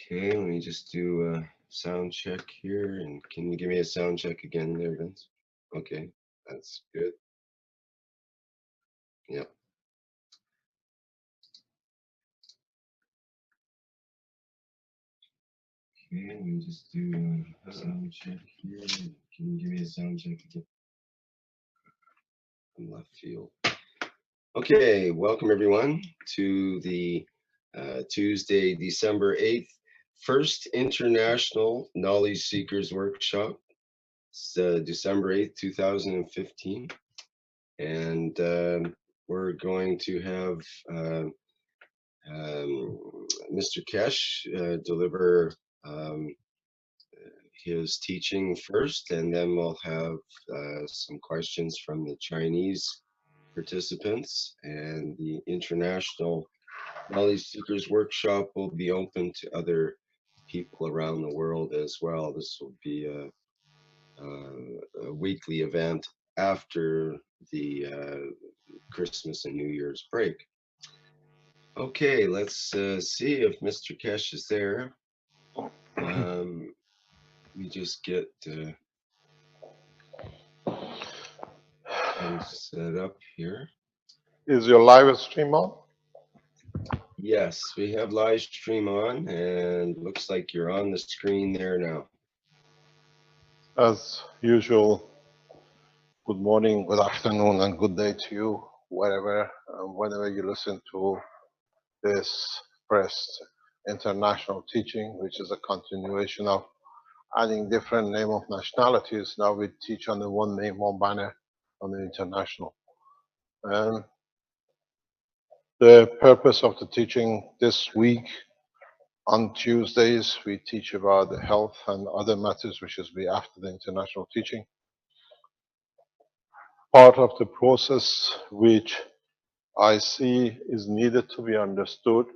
Okay, let me just do a sound check here. And can you give me a sound check again there, Vince? Okay, that's good. Yep. Okay, let me just do a sound check here. Can you give me a sound check again? From left field. Okay, welcome everyone to the Tuesday, December 8th, first International Knowledge Seekers Workshop. It's December 8th, 2015. And we're going to have Mr. Keshe deliver his teaching first, and then we'll have some questions from the Chinese participants, and the International Knowledge Seekers Workshop will be open to other people around the world as well. This will be a weekly event after the Christmas and New Year's break. Okay, let's see if Mr. Keshe is there. We just get things set up here. Is your live stream on? Yes, we have live stream on, and looks like you're on the screen there now. As usual, good morning, good afternoon, and good day to you, wherever, whenever you listen to this first international teaching, which is a continuation of adding different name of nationalities. Now we teach under one name, one banner on the international. And the purpose of the teaching this week, on Tuesdays, we teach about the health and other matters, which is be after the international teaching. Part of the process which I see is needed to be understood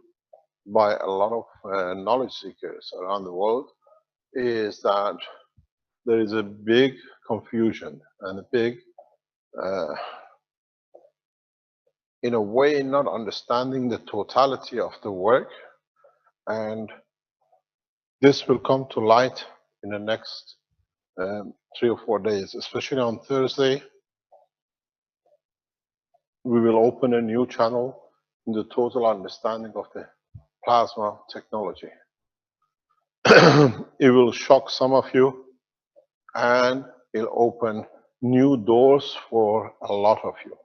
by a lot of knowledge seekers around the world is that there is a big confusion and a big, in a way, not understanding the totality of the work. And this will come to light in the next 3 or 4 days, especially on Thursday. We will open a new channel in the total understanding of the plasma technology. It will shock some of you, and it'll open new doors for a lot of you.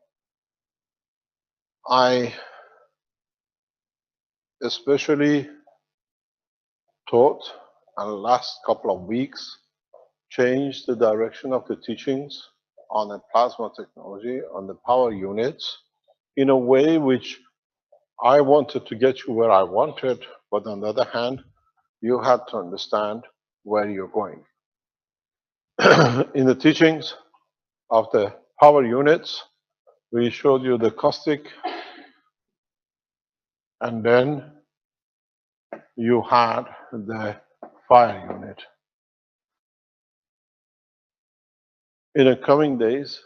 I especially taught in the last couple of weeks changed the direction of the teachings on the plasma technology, on the power units, in a way which I wanted to get you where I wanted, but on the other hand, you had to understand where you're going. In the teachings of the power units, we showed you the caustic, and then you had the fire unit. In the coming days,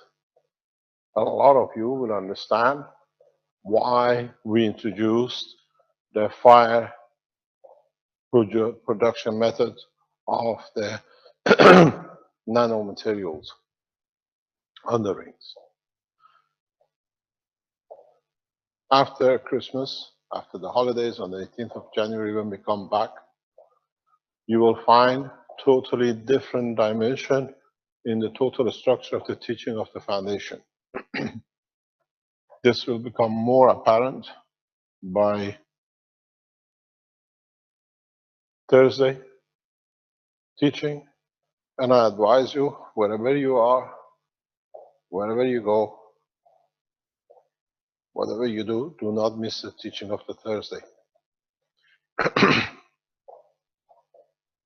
a lot of you will understand why we introduced the fire production method of the nanomaterials on the rings. After Christmas, after the holidays on the 18th of January, when we come back, you will find totally different dimension in the total structure of the teaching of the foundation. This will become more apparent by Thursday teaching, and I advise you, wherever you are, wherever you go, whatever you do, do not miss the teaching of the Thursday.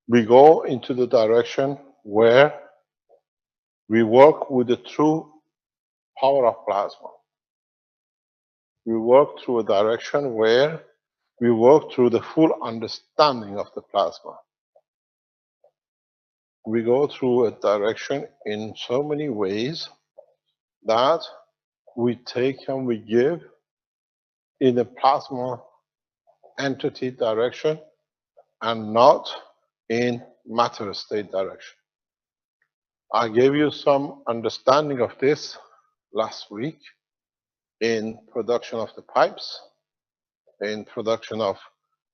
We go into the direction where we work with the true power of plasma. We work through a direction where we work through the full understanding of the plasma. We go through a direction in so many ways that we take and we give in the plasma entity direction, and not in matter state direction. I gave you some understanding of this last week in production of the pipes, in production of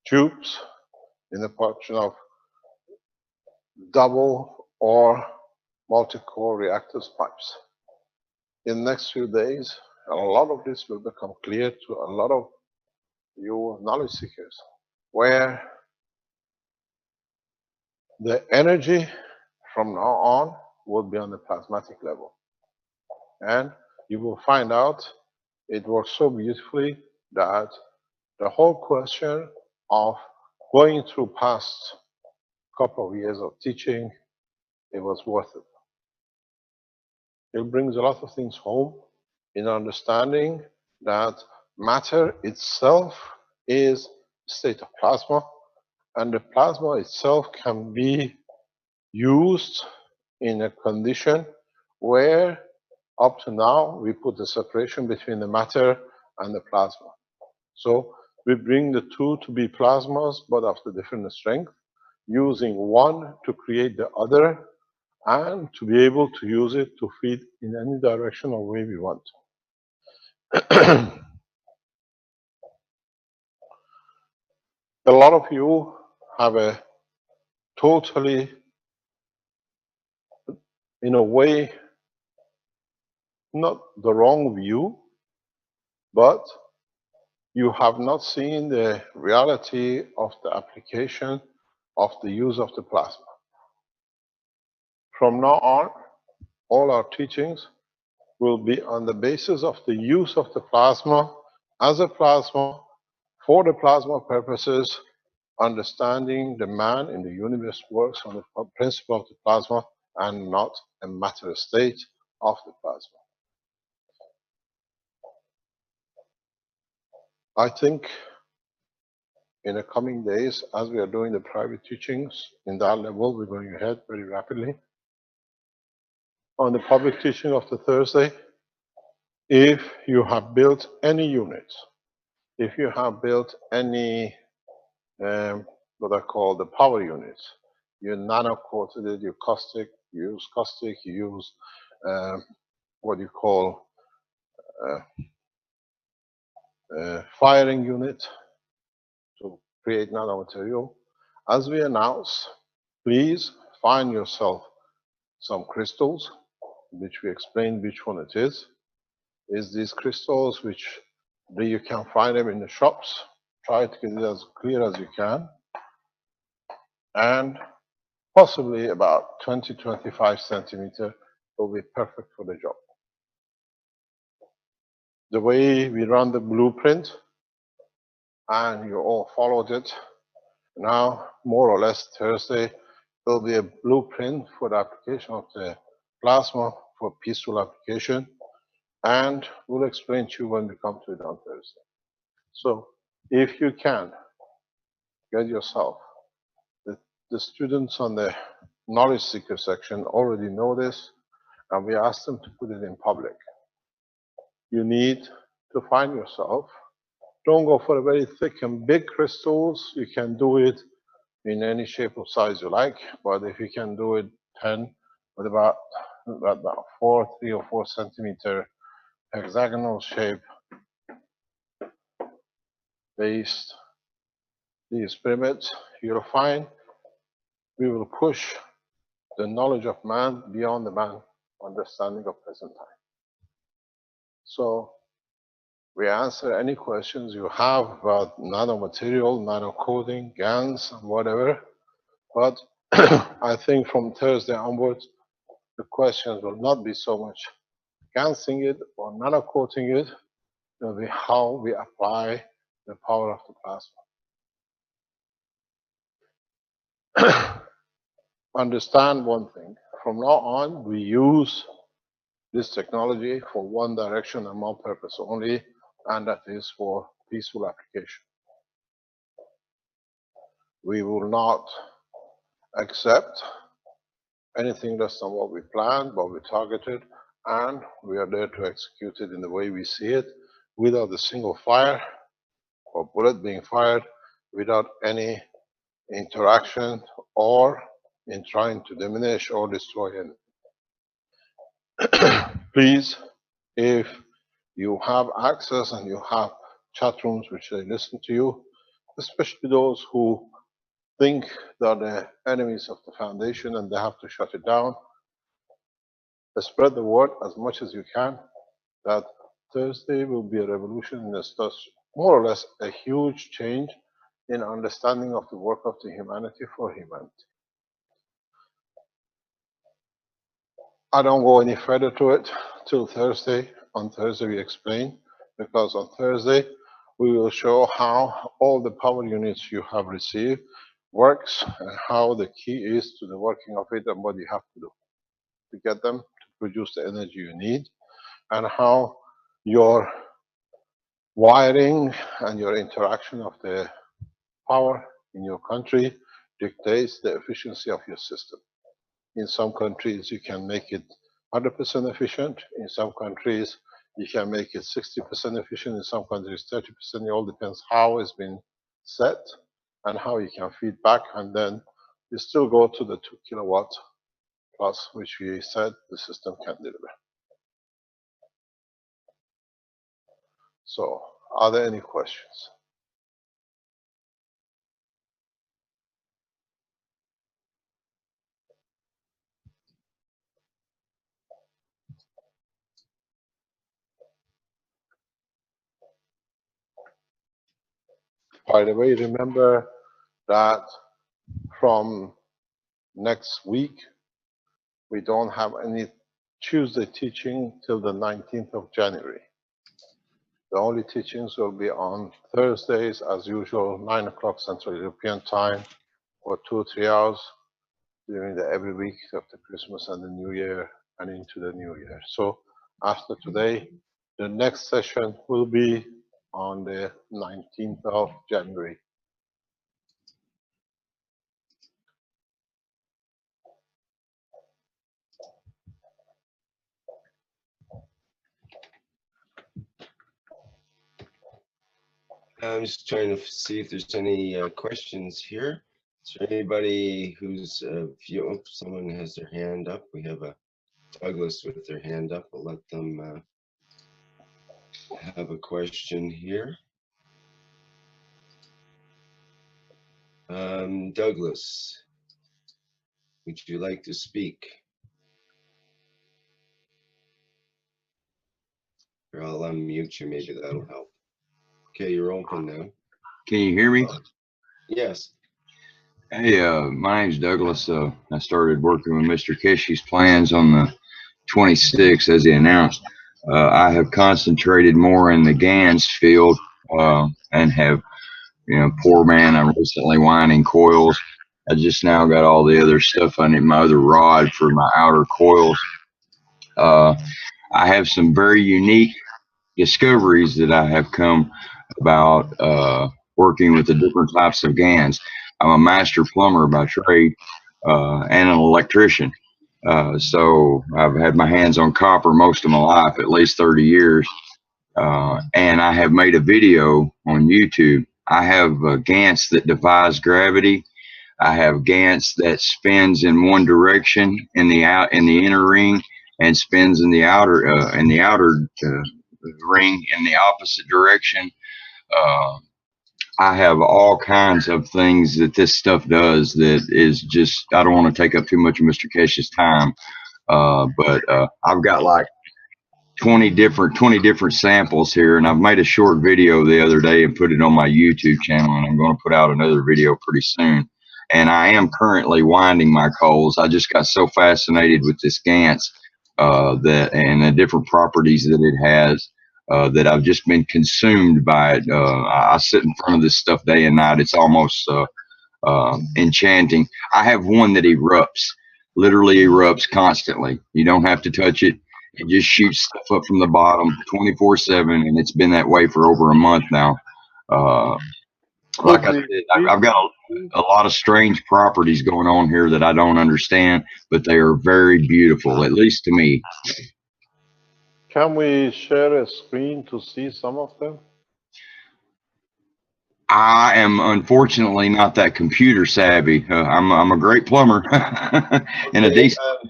tubes, in the production of double or multi-core reactors pipes. In the next few days, a lot of this will become clear to a lot of you knowledge seekers, where the energy from now on will be on the plasmatic level. And you will find out it works so beautifully that the whole question of going through past couple of years of teaching, it was worth it. It brings a lot of things home in understanding that matter itself is a state of plasma, and the plasma itself can be used in a condition where up to now we put the separation between the matter and the plasma. So we bring the two to be plasmas but of the different strength, using one to create the other and to be able to use it to feed in any direction or way we want. A lot of you have a totally, in a way, not the wrong view, but you have not seen the reality of the application of the use of the plasma. From now on, all our teachings will be on the basis of the use of the plasma as a plasma for the plasma purposes, understanding the man in the universe works on the principle of the plasma and not a matter state of the plasma. I think in the coming days, as we are doing the private teachings in that level, we're going ahead very rapidly. On the public teaching of the Thursday, if you have built any units, if you have built any what I call the power units, you nano-coated it, you use caustic, you use what you call firing unit to create nanomaterial. As we announce, please find yourself some crystals, which we explained which one it is. Is these crystals which you can find them in the shops. Try to get it as clear as you can. And possibly about 20-25 centimeter will be perfect for the job. The way we run the blueprint, and you all followed it, now more or less Thursday will be a blueprint for the application of the plasma for peaceful application, and we'll explain to you when we come to it on Thursday. So if you can get yourself, the students on the knowledge seeker section already know this, and we asked them to put it in public. You need to find yourself. Don't go for a very thick and big crystals. You can do it in any shape or size you like, but if you can do it 10 with about 3 or 4 centimeter hexagonal shape based these pyramids, you'll find we will push the knowledge of man beyond the man understanding of present time. So we answer any questions you have about nanomaterial, nano-coding, GANs, and whatever. But I think from Thursday onwards, the questions will not be so much GANsing it or nano-coating it. It will be how we apply the power of the plasma. Understand one thing. From now on, we use this technology for one direction and one purpose only, and that is for peaceful application. We will not accept anything less than what we planned, what we targeted, and we are there to execute it in the way we see it, without a single fire or bullet being fired, without any interaction, or in trying to diminish or destroy anything. Please, if you have access and you have chat rooms which they listen to you, especially those who think they're the enemies of the foundation and they have to shut it down, spread the word as much as you can that Thursday will be a revolution in the stuff, more or less a huge change in understanding of the work of the humanity for humanity. I don't go any further to it till Thursday. On Thursday we explain, because on Thursday we will show how all the power units you have received works and how the key is to the working of it and what you have to do to get them to produce the energy you need, and how your wiring and your interaction of the power in your country dictates the efficiency of your system. In some countries, you can make it 100% efficient. In some countries, you can make it 60% efficient. In some countries, 30%. It all depends how it's been set and how you can feed back. And then you still go to the 2 kilowatt plus, which we said the system can deliver. So, are there any questions? By the way, remember that from next week, we don't have any Tuesday teaching till the 19th of January. The only teachings will be on Thursdays, as usual, 9 o'clock Central European Time, for 2 or 3 hours during every week of the Christmas and the New Year and into the New Year. So after today, the next session will be on the 19th of January. I'm just trying to see if there's any questions here. Is there anybody who's someone has their hand up? We have a Douglas with their hand up. We'll let them have a question here. Douglas, would you like to speak? Or I'll unmute you, maybe that'll help. Okay, you're open now. Can you hear me? Yes. Hey, my name's Douglas. I started working with Mr. Keshe's plans on the 26th, as he announced. I have concentrated more in the GANs field and have, poor man, I'm recently winding coils. I just now got all the other stuff. I need my other rod for my outer coils. I have some very unique discoveries that I have come about working with the different types of GANs. I'm a master plumber by trade and an electrician. So I've had my hands on copper most of my life, at least 30 years. And I have made a video on YouTube. I have a GANS that defies gravity. I have GANS that spins in one direction in the inner ring and spins in the outer ring in the opposite direction. I have all kinds of things that this stuff does that is just, I don't want to take up too much of Mr. Keshe's time, but I've got like 20 different samples here, and I've made a short video the other day and put it on my YouTube channel, and I'm going to put out another video pretty soon. And I am currently winding my coals. I just got so fascinated with this GANS and the different properties that it has that I've just been consumed by it. I sit in front of this stuff day and night. It's almost enchanting. I have one that erupts, literally erupts constantly. You don't have to touch it. It just shoots stuff up from the bottom 24/7, and it's been that way for over a month now. Like I said, I've got a lot of strange properties going on here that I don't understand, but they are very beautiful, at least to me. Can we share a screen to see some of them? I am unfortunately not that computer savvy. I'm a great plumber and a Okay. decent.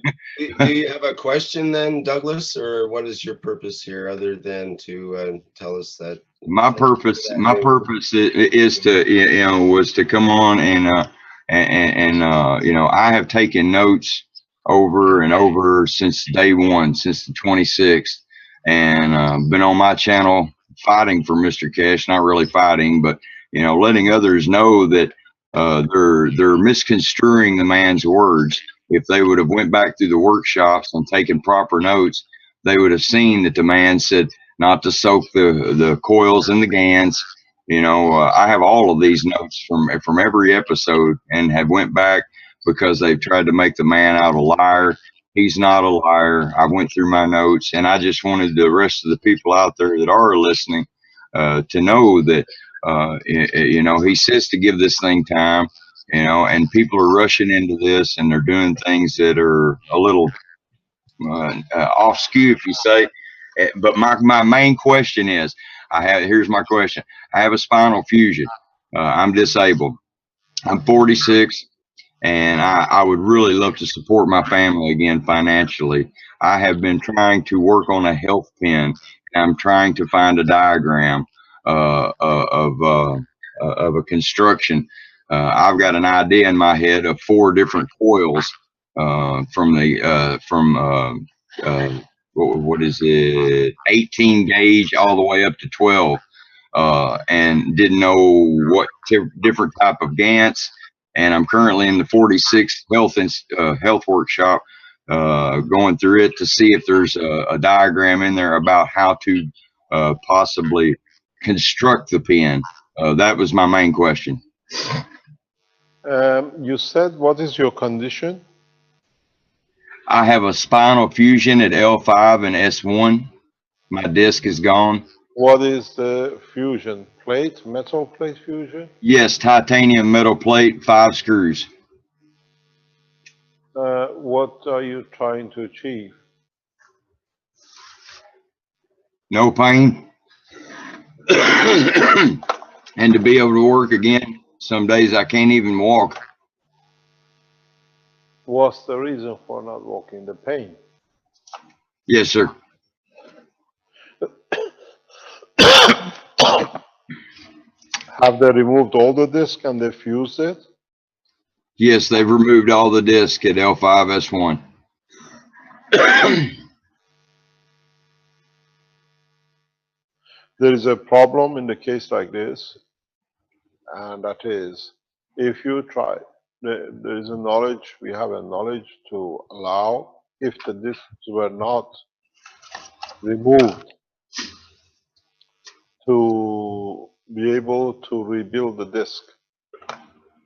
Do you have a question then, Douglas, or what is your purpose here other than to tell us that? My Thank you for purpose, that my new. purpose is to, was to come on and I have taken notes over and over since day one, since the 26th, and been on my channel fighting for Mr. Keshe, not really fighting, but letting others know that they're misconstruing the man's words. If they would have went back through the workshops and taken proper notes, they would have seen that the man said not to soak the coils in the GANs. I have all of these notes from every episode and have went back because they've tried to make the man out a liar. He's not a liar. I went through my notes, and I just wanted the rest of the people out there that are listening to know that he says to give this thing time. And people are rushing into this, and they're doing things that are a little off skew, if you say. But my main question is, here's my question. I have a spinal fusion. I'm disabled. I'm 46, and I would really love to support my family again financially. I have been trying to work on a health pen, and I'm trying to find a diagram of a construction. I've got an idea in my head of 4 different coils from what is it, 18 gauge all the way up to 12, and didn't know what different type of GANTs. And I'm currently in the 46th health workshop, going through it to see if there's a diagram in there about how to possibly construct the pen. That was my main question. You said, what is your condition? I have a spinal fusion at L5 and S1. My disc is gone. What is the fusion? Plate, metal plate fusion? Yes, titanium metal plate, 5 screws. What are you trying to achieve? No pain. And to be able to work again. Some days I can't even walk. What's the reason for not walking? The pain? Yes, sir. Have they removed all the disc and they fused it? Yes, they've removed all the disc at L5S1. There is a problem in the case like this, and that is, if you try, there is a knowledge, we have a knowledge to allow, if the discs were not removed, to be able to rebuild the disc.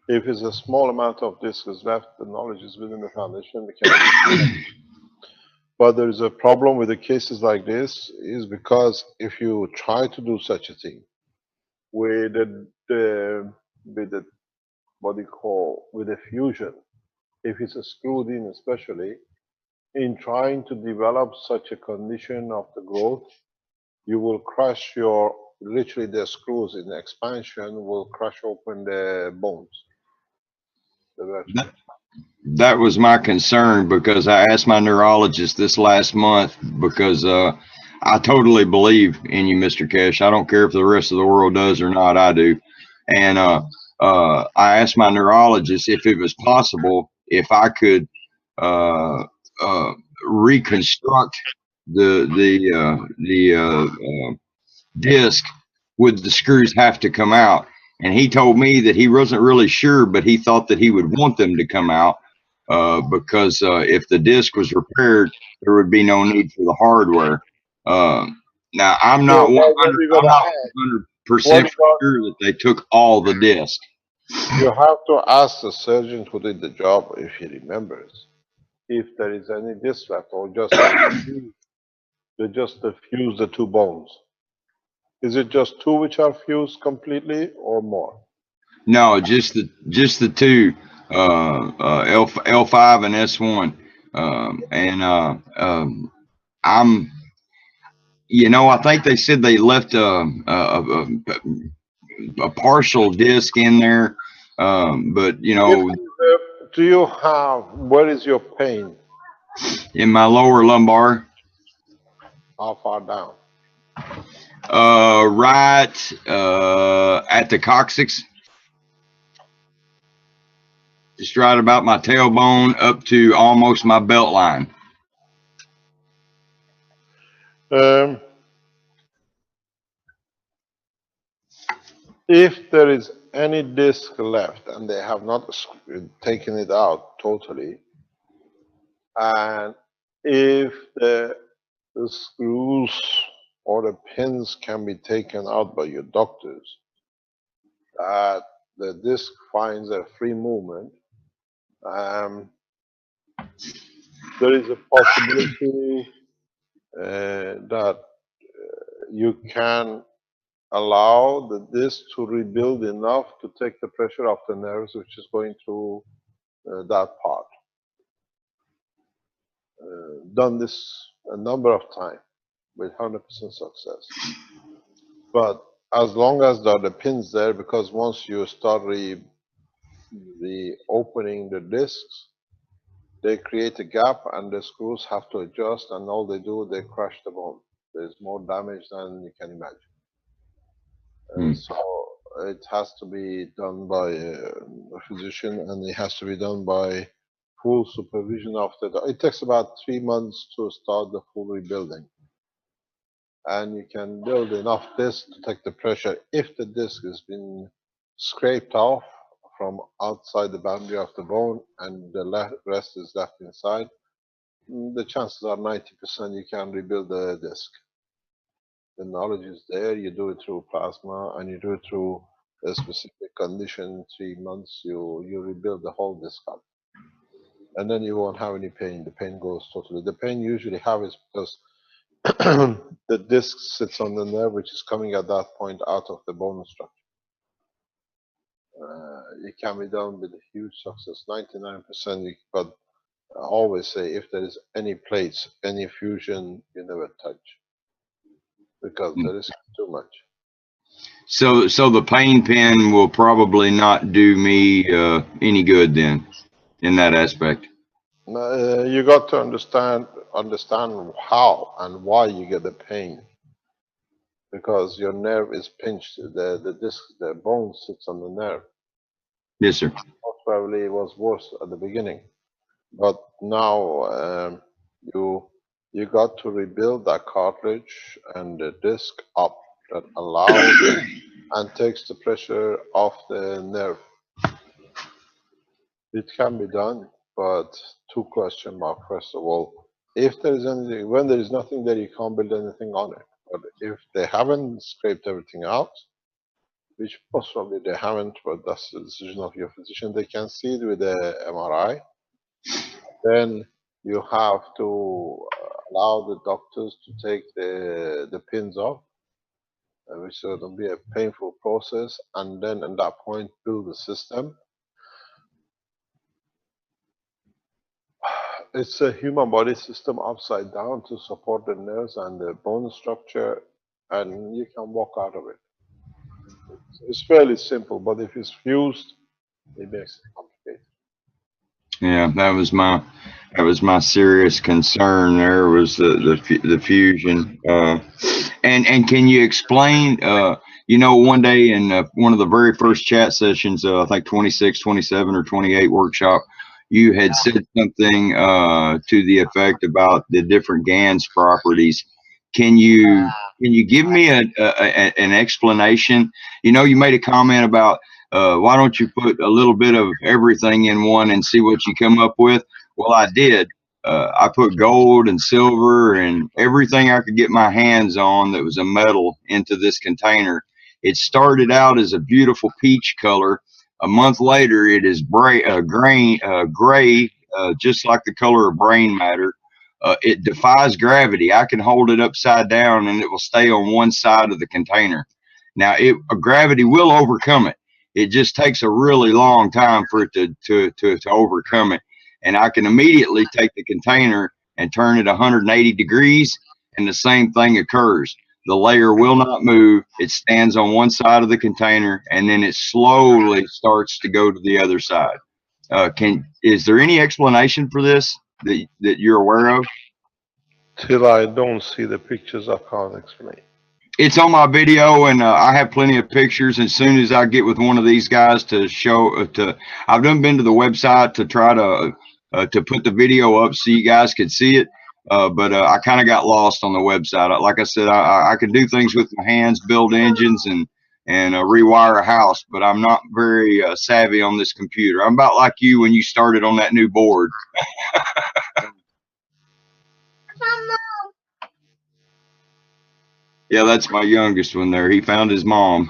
If it's a small amount of disc is left, the knowledge is within the foundation. But there is a problem with the cases like this, is because if you try to do such a thing with the what you call with the fusion, if it's screwed in, especially in trying to develop such a condition of the growth, you will crush your literally the screws in the expansion will crush open the bones. That was my concern, because I asked my neurologist this last month, because I totally believe in you, Mr. Keshe. I don't care if the rest of the world does or not, I do. And I asked my neurologist if it was possible if I could reconstruct the disc, would the screws have to come out? And he told me that he wasn't really sure, but he thought that he would want them to come out, because if the disc was repaired, there would be no need for the hardware. Now, I'm not 100% sure that they took all the disc. You have to ask the surgeon who did the job if he remembers, if there is any disc left, or just they just fuse the 2 bones. Is it just 2 which are fused completely, or more? No, just the 2, L5 and S1. I'm, I think they said they left a partial disc in there, but you know, Do you have, where is your pain? in my lower lumbar, How far down? right at the coccyx, just right about my tailbone up to almost my belt line. If there is any disc left and they have not taken it out totally, and if the screws or the pins can be taken out by your doctors, that the disc finds a free movement, there is a possibility that you can allow the disc to rebuild enough to take the pressure off the nerves which is going through that part. Done this a number of times with 100% success. But as long as there are the pins there, because once you start opening the discs, they create a gap and the screws have to adjust, and all they do, they crush the bone. There's more damage than you can imagine. So it has to be done by a physician, and it has to be done by full supervision of the doctor. It takes about 3 months to start the full rebuilding. And you can build enough disc to take the pressure. If the disc has been scraped off from outside the boundary of the bone and the rest is left inside, the chances are 90% you can rebuild the disc. The knowledge is there. You do it through plasma, and you do it through a specific condition. 3 months, you rebuild the whole disc up, and then you won't have any pain. The pain goes totally. The pain you usually have is because the disc sits on the nerve, which is coming at that point out of the bone structure. It can be done with a huge success, 99%. But I always say, if there is any plates, any fusion, you never touch, because there is too much. So the pain pen will probably not do me any good then, in that aspect. You got to understand how and why you get the pain, because your nerve is pinched. The disc, the bone sits on the nerve. Yes, sir. Most probably it was worse at the beginning, but now you got to rebuild that cartilage and the disc up that allows and takes the pressure off the nerve. It can be done, but 2 question mark. First of all, if there is anything, when there is nothing there, you can't build anything on it. But if they haven't scraped everything out, which most probably they haven't, but that's the decision of your physician, they can see it with the MRI. Then you have to allow the doctors to take the pins off, which is going to be a painful process, and then at that point build the system. It's a human body system upside down to support the nerves and the bone structure, and you can walk out of it. It's fairly simple, but if it's fused, it makes it complicated. Yeah, that was my serious concern. There was the fusion. And can you explain? You know, one day in one of the very first chat sessions, I think 26, 27, or 28 workshop, you had said something to the effect about the different GANs properties. Can you give me an explanation? You know, you made a comment about why don't you put a little bit of everything in one and see what you come up with? Well, I did. I put gold and silver and everything I could get my hands on that was a metal into this container. It started out as a beautiful peach color. A month later, it is gray, just like the color of brain matter. It defies gravity. I can hold it upside down and it will stay on one side of the container. Now, gravity will overcome it. It just takes a really long time for it to overcome it. And I can immediately take the container and turn it 180 degrees, and the same thing occurs. The layer will not move. It stands on one side of the container, and then it slowly starts to go to the other side. Is there any explanation for this that you're aware of? Till I don't see the pictures, I can't explain. It's on my video, and I have plenty of pictures. As soon as I get with one of these guys to show, I've done been to the website to try to put the video up so you guys could see it. But I kind of got lost on the website. Like I said, I can do things with my hands, build engines, and rewire a house, but I'm not very savvy on this computer. I'm about like you when you started on that new board. Yeah, that's my youngest one there. He found his mom.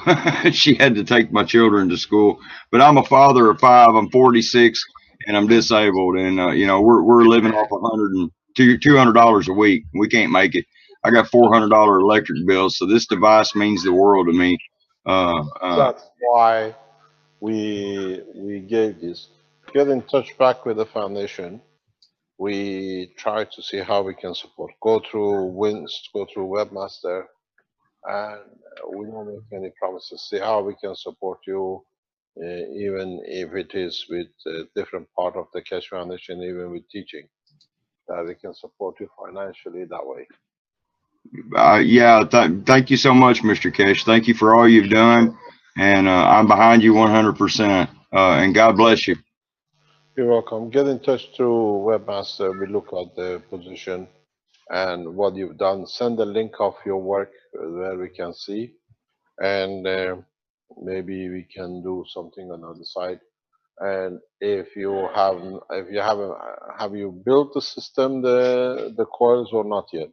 She had to take my children to school. But I'm a father of 5. I'm 46, and I'm disabled. And you know, we're living off $200 a week. We can't make it. I got $400 electric bills, so this device means the world to me. That's why we gave this. Get in touch back with the foundation. We try to see how we can support. Go through Wins, go through Webmaster, and we don't make any promises. See how we can support you, even if it is with a different part of the Keshe Foundation, even with teaching, that we can support you financially that way. Yeah, thank you so much, Mr. Keshe. Thank you for all you've done, and I'm behind you 100%. And God bless you. You're welcome. Get in touch through Webmaster. We look at the position and what you've done. Send a link of your work where we can see, and maybe we can do something on the other side. And if you haven't, have you built the system, the coils, or not yet?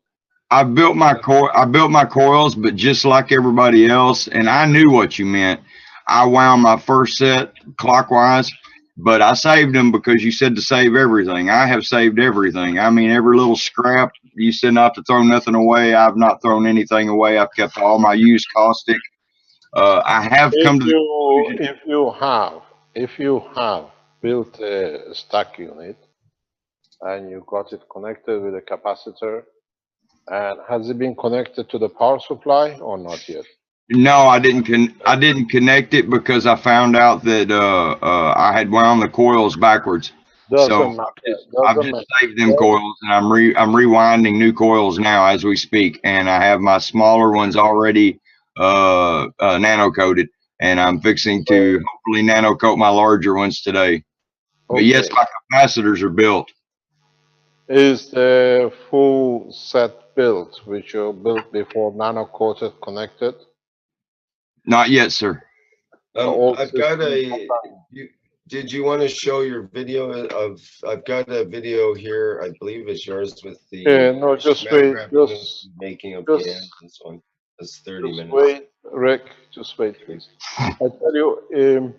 I built my coils, but just like everybody else, and I knew what you meant. I wound my first set clockwise, but I saved them because you said to save everything. I have saved everything. I mean, every little scrap. You said not to throw nothing away. I've not thrown anything away. I've kept all my used caustic. I have come to the conclusion. If you have built a stack unit and you got it connected with a capacitor, and has it been connected to the power supply or not yet? No, I didn't connect it because I found out that I had wound the coils backwards. Doesn't matter. I've just saved them coils, and I'm rewinding new coils now as we speak, and I have my smaller ones already nano coated, and I'm fixing to hopefully nano coat my larger ones today. But yes, my capacitors are built. Is the full set built, which you built before nano coated, connected? Not yet, sir. I've got did you want to show your video of? I've got a video here. I believe it's yours with the. Yeah, no, just wait. Just making of GANs and so on. That's 30 minutes. Wait, Rick. Just wait, please. I tell you,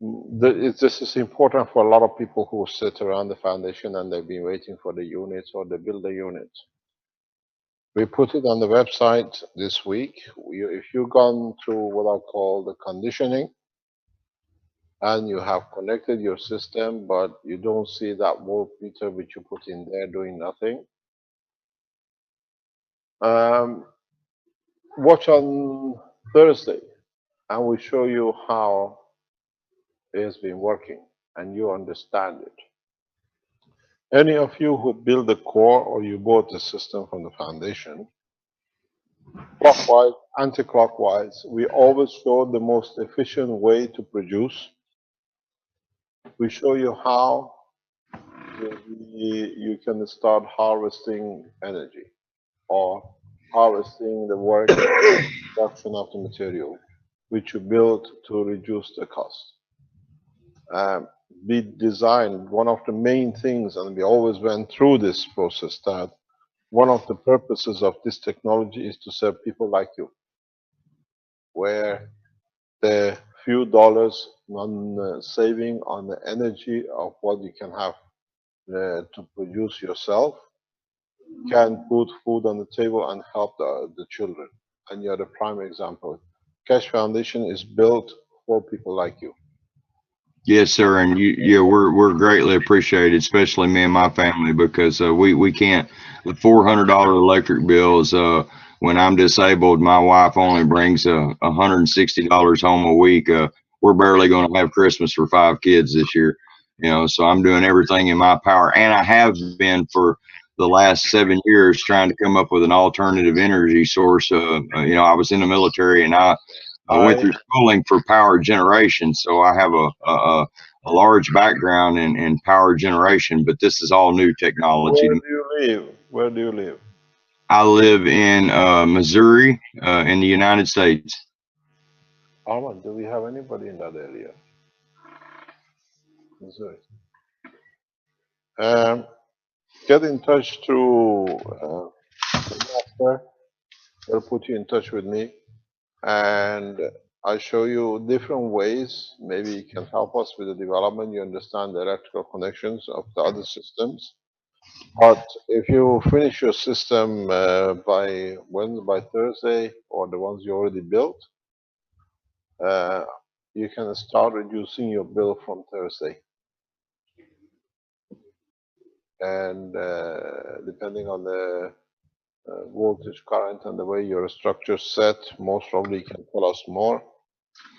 this is important for a lot of people who sit around the foundation and they've been waiting for the units or they build the units. We put it on the website this week. If you've gone through what I call the conditioning and you have connected your system, but you don't see that voltmeter which you put in there doing nothing, watch on Thursday and we show you how it has been working and you understand it. Any of you who build the core or you bought the system from the foundation, clockwise, anti-clockwise, we always show the most efficient way to produce. We show you how you can start harvesting energy or harvesting the work production of the material which you build to reduce the cost. We designed one of the main things, and we always went through this process, that one of the purposes of this technology is to serve people like you, where the few dollars on saving on the energy of what you can have to produce yourself can put food on the table and help the children. And you're the prime example. Keshe Foundation is built for people like you. Yes, sir, and we're greatly appreciated, especially me and my family, because we can't. The $400 electric bills, when I'm disabled, my wife only brings $160 home a week. We're barely going to have Christmas for 5 kids this year, you know. So I'm doing everything in my power, and I have been for the last 7 years trying to come up with an alternative energy source. You know, I was in the military, and I went I through schooling for power generation, so I have a large background in power generation. But this is all new technology to Where me. do you live? Where do you live? I live in Missouri, in the United States. Armand, do we have anybody in that area? Missouri. Get in touch through the master. They'll put you in touch with me, and I show you different ways. Maybe you can help us with the development. You understand the electrical connections of the other systems. But if you finish your system by Thursday, or the ones you already built, uh, you can start reducing your bill from Thursday. And depending on the voltage, current, and the way your structure set, most probably you can tell us more.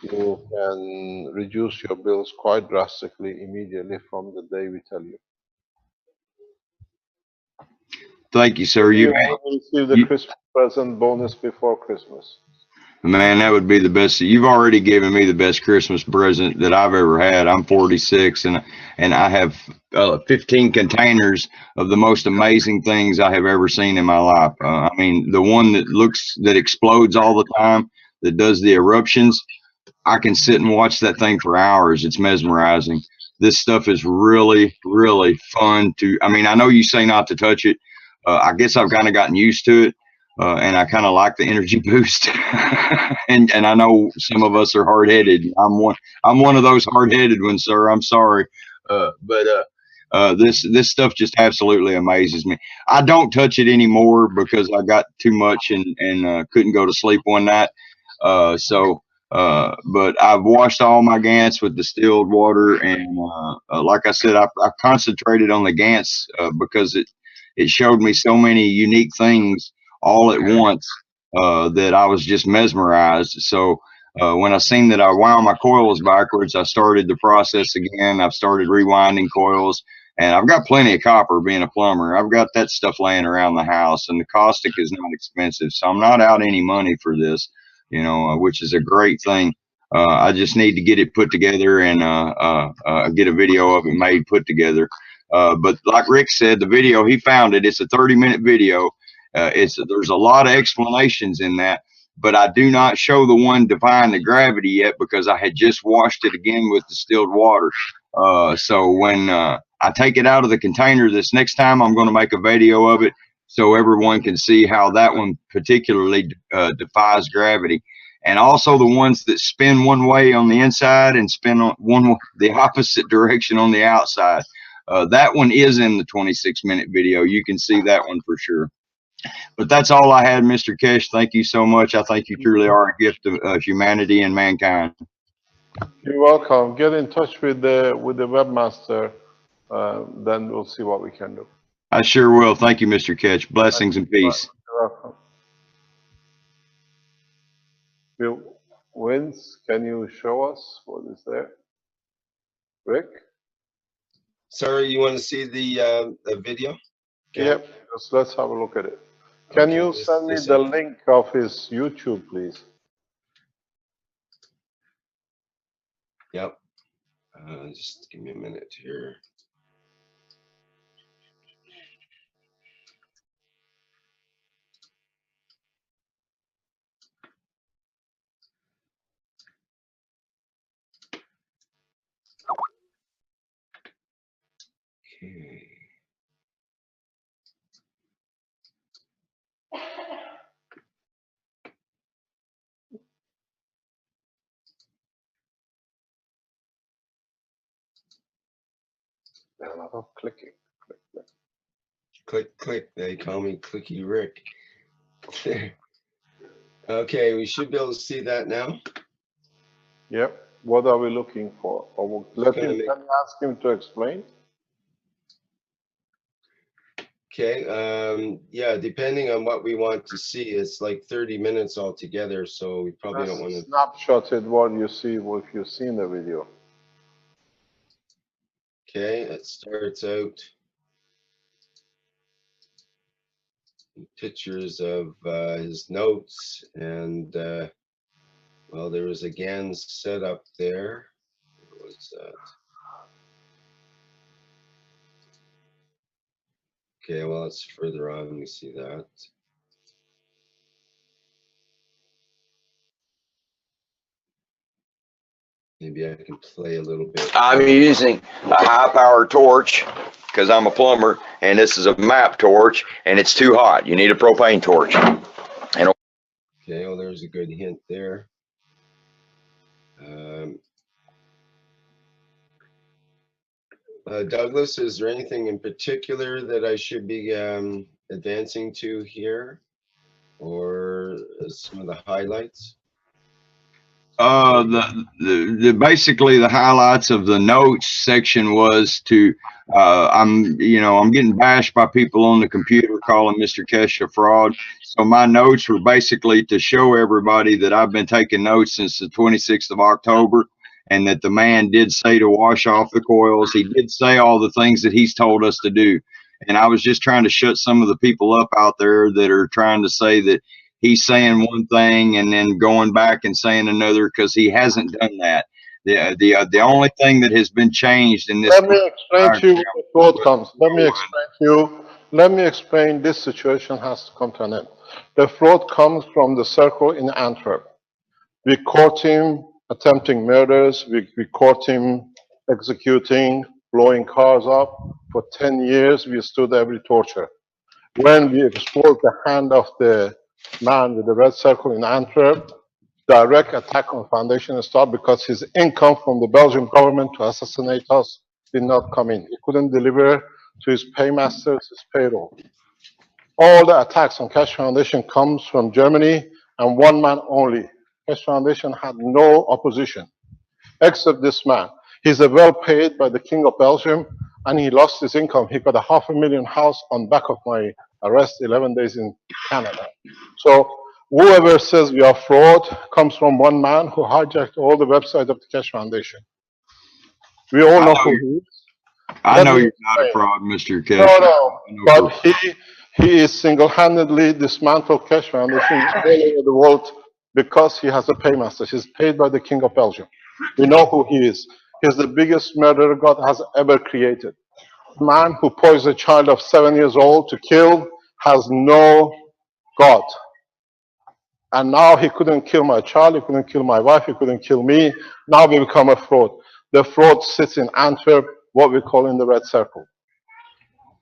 You can reduce your bills quite drastically immediately from the day we tell you. Thank you, sir. Maybe you want to receive the Christmas present bonus before Christmas. Man, that would be the best. You've already given me the best Christmas present that I've ever had. I'm 46, and I have 15 containers of the most amazing things I have ever seen in my life. I mean, the one that explodes all the time, that does the eruptions. I can sit and watch that thing for hours. It's mesmerizing. This stuff is really, really fun to. I mean, I know you say not to touch it. I guess I've kind of gotten used to it, and I kind of like the energy boost. and I know some of us are hard headed. I'm one of those hard headed ones, sir. I'm sorry, but this stuff just absolutely amazes me. I don't touch it anymore because I got too much and couldn't go to sleep one night. But I've washed all my Gants with distilled water, and like I said, I concentrated on the Gants because it showed me so many unique things all at once that I was just mesmerized. So when I seen that I wound my coils backwards, I started the process again. I've started rewinding coils, and I've got plenty of copper being a plumber. I've got that stuff laying around the house, and the caustic is not expensive, so I'm not out any money for this, you know, which is a great thing. I just need to get it put together and get a video of it made, put together. But like Rick said, the video, he found it. It's a 30-minute video. There's a lot of explanations in that, but I do not show the one defying the gravity yet because I had just washed it again with distilled water. So when I take it out of the container this next time, I'm going to make a video of it so everyone can see how that one particularly defies gravity. And also the ones that spin one way on the inside and spin on the opposite direction on the outside. That one is in the 26-minute video. You can see that one for sure. But that's all I had, Mr. Keshe. Thank you so much. I think you truly are a gift of humanity and mankind. You're welcome. Get in touch with the webmaster. Then we'll see what we can do. I sure will. Thank you, Mr. Keshe. Blessings and peace. You're welcome. Bill Wins, can you show us what is there? Rick? Sorry, you want to see the video? Okay. Yep, let's have a look at it. Can you send me the link of his YouTube, please? Yep. Just give me a minute here. Okay. A lot of clicking. Click, click. They call me Clicky Rick. Okay, we should be able to see that now. Yep. What are we looking for? Or can you ask him to explain? Okay, yeah, depending on what we want to see, it's like 30 minutes altogether, so we probably don't want Just to. snapshotted what you see, what you see in the video. Okay, it starts out pictures of his notes, and well, there was a GAN setup there. What was that? Okay, well, it's further on, we see that. Maybe I can play a little bit. I'm using a high power torch because I'm a plumber, and this is a map torch, and it's too hot. You need a propane torch. And Okay, well, there's a good hint there. Douglas, is there anything in particular that I should be advancing to here, or some of the highlights? the basically the highlights of the notes section was to I'm getting bashed by people on the computer calling Mr. Keshe a fraud. So my notes were basically to show everybody that I've been taking notes since the 26th of October, and that the man did say to wash off the coils. He did say all the things that he's told us to do. And I was just trying to shut some of the people up out there that are trying to say that he's saying one thing and then going back and saying another, because he hasn't done that. The only thing that has been changed in this. Let me explain to you what the fraud comes. Let me explain this situation has to come to an end. The fraud comes from the circle in Antwerp. We caught him attempting murders. We caught him executing, blowing cars up. For 10 years, we stood every torture. When we exposed the hand of the man with the red circle in Antwerp, direct attack on Foundation started because his income from the Belgian government to assassinate us did not come in. He couldn't deliver to his paymasters his payroll. All the attacks on Keshe Foundation comes from Germany, and one man only. Keshe Foundation had no opposition except this man. He's well paid by the King of Belgium, and he lost his income. He got a $500,000 house on back of my arrest 11 days in Canada. So whoever says we are fraud comes from one man who hijacked all the websites of the Keshe Foundation. We all know who he is. I know you're not a fraud, Mr. Keshe. No, but he is single-handedly dismantled Keshe Foundation all over the world because he has a paymaster. He's paid by the King of Belgium. We know who he is. He's the biggest murderer God has ever created. A man who poisoned a child of 7 years old to kill has no God. And now he couldn't kill my child, he couldn't kill my wife, he couldn't kill me. Now we become a fraud. The fraud sits in Antwerp, what we call in the red circle.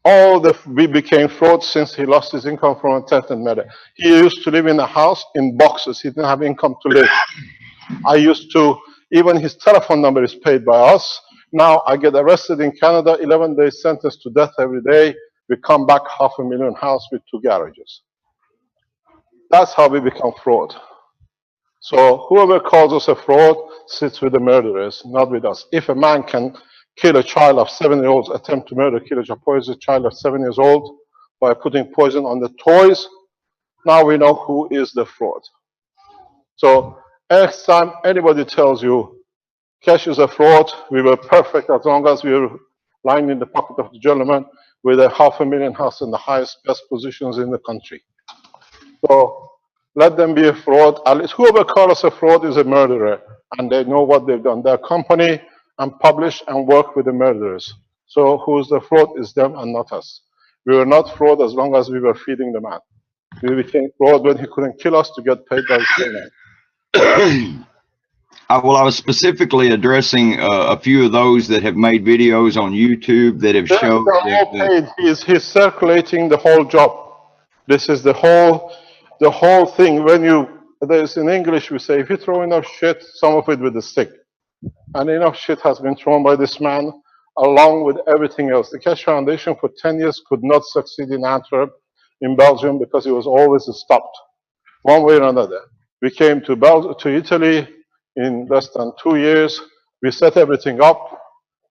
We became fraud since he lost his income from attempted murder. He used to live in a house in boxes. He didn't have income to live. Even his telephone number is paid by us. Now I get arrested in Canada, 11 days sentenced to death every day. We come back $500,000 house with 2 garages. That's how we become fraud. So whoever calls us a fraud sits with the murderers, not with us. If a man can kill a child of 7 years old, attempt to murder, kill a poison child of 7 years old by putting poison on the toys, now we know who is the fraud. So next time anybody tells you Keshe is a fraud, we were perfect as long as we were lying in the pocket of the gentleman with a $500,000 house in the highest, best positions in the country. So let them be a fraud. At least whoever calls us a fraud is a murderer, and they know what they've done. Their company and publish and work with the murderers. So who's the fraud is them and not us. We were not fraud as long as we were feeding the man. We became fraud when he couldn't kill us to get paid by the payment. Well, I was specifically addressing a few of those that have made videos on YouTube that have shown that he's circulating the whole job. This is the whole thing. There's in English we say, if you throw enough shit, some of it with a stick. And enough shit has been thrown by this man, along with everything else. The Keshe Foundation for 10 years could not succeed in Antwerp, in Belgium, because it was always stopped, one way or another. We came to Italy in less than 2 years. We set everything up.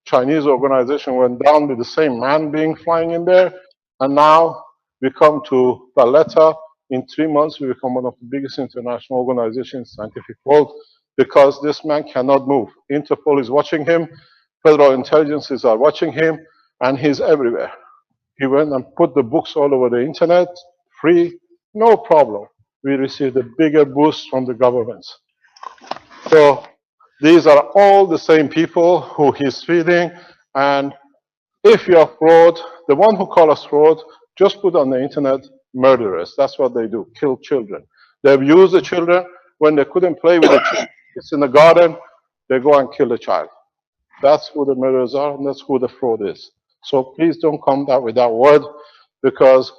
Chinese organization went down with the same man being flying in there. And now we come to Valletta. In 3 months, we become one of the biggest international organizations in the scientific world because this man cannot move. Interpol is watching him, federal intelligences are watching him, and he's everywhere. He went and put the books all over the internet, free, no problem. We received a bigger boost from the governments. So these are all the same people who he's feeding, and if you're fraud, the one who call us fraud, just put on the internet murderers. That's what they do, kill children. They abuse the children. When they couldn't play with the children, it's in the garden, they go and kill the child. That's who the murderers are, and that's who the fraud is. So please don't come out with that word, because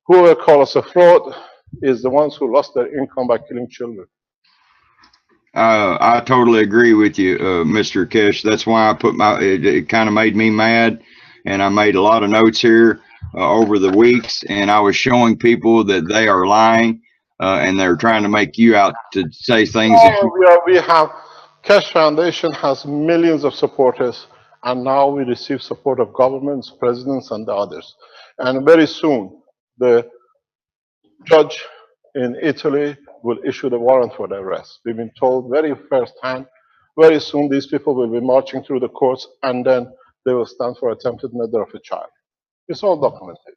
whoever calls us a fraud is the ones who lost their income by killing children. I totally agree with you, Mr. Keshe. That's why I put it kind of made me mad, and I made a lot of notes here over the weeks, and I was showing people that they are lying, and they're trying to make you out to say things that we have, Keshe Foundation has millions of supporters, and now we receive support of governments, presidents, and the others. And very soon, the judge in Italy will issue the warrant for their arrest. We've been told very firsthand, very soon these people will be marching through the courts, and then they will stand for attempted murder of a child. It's all documented.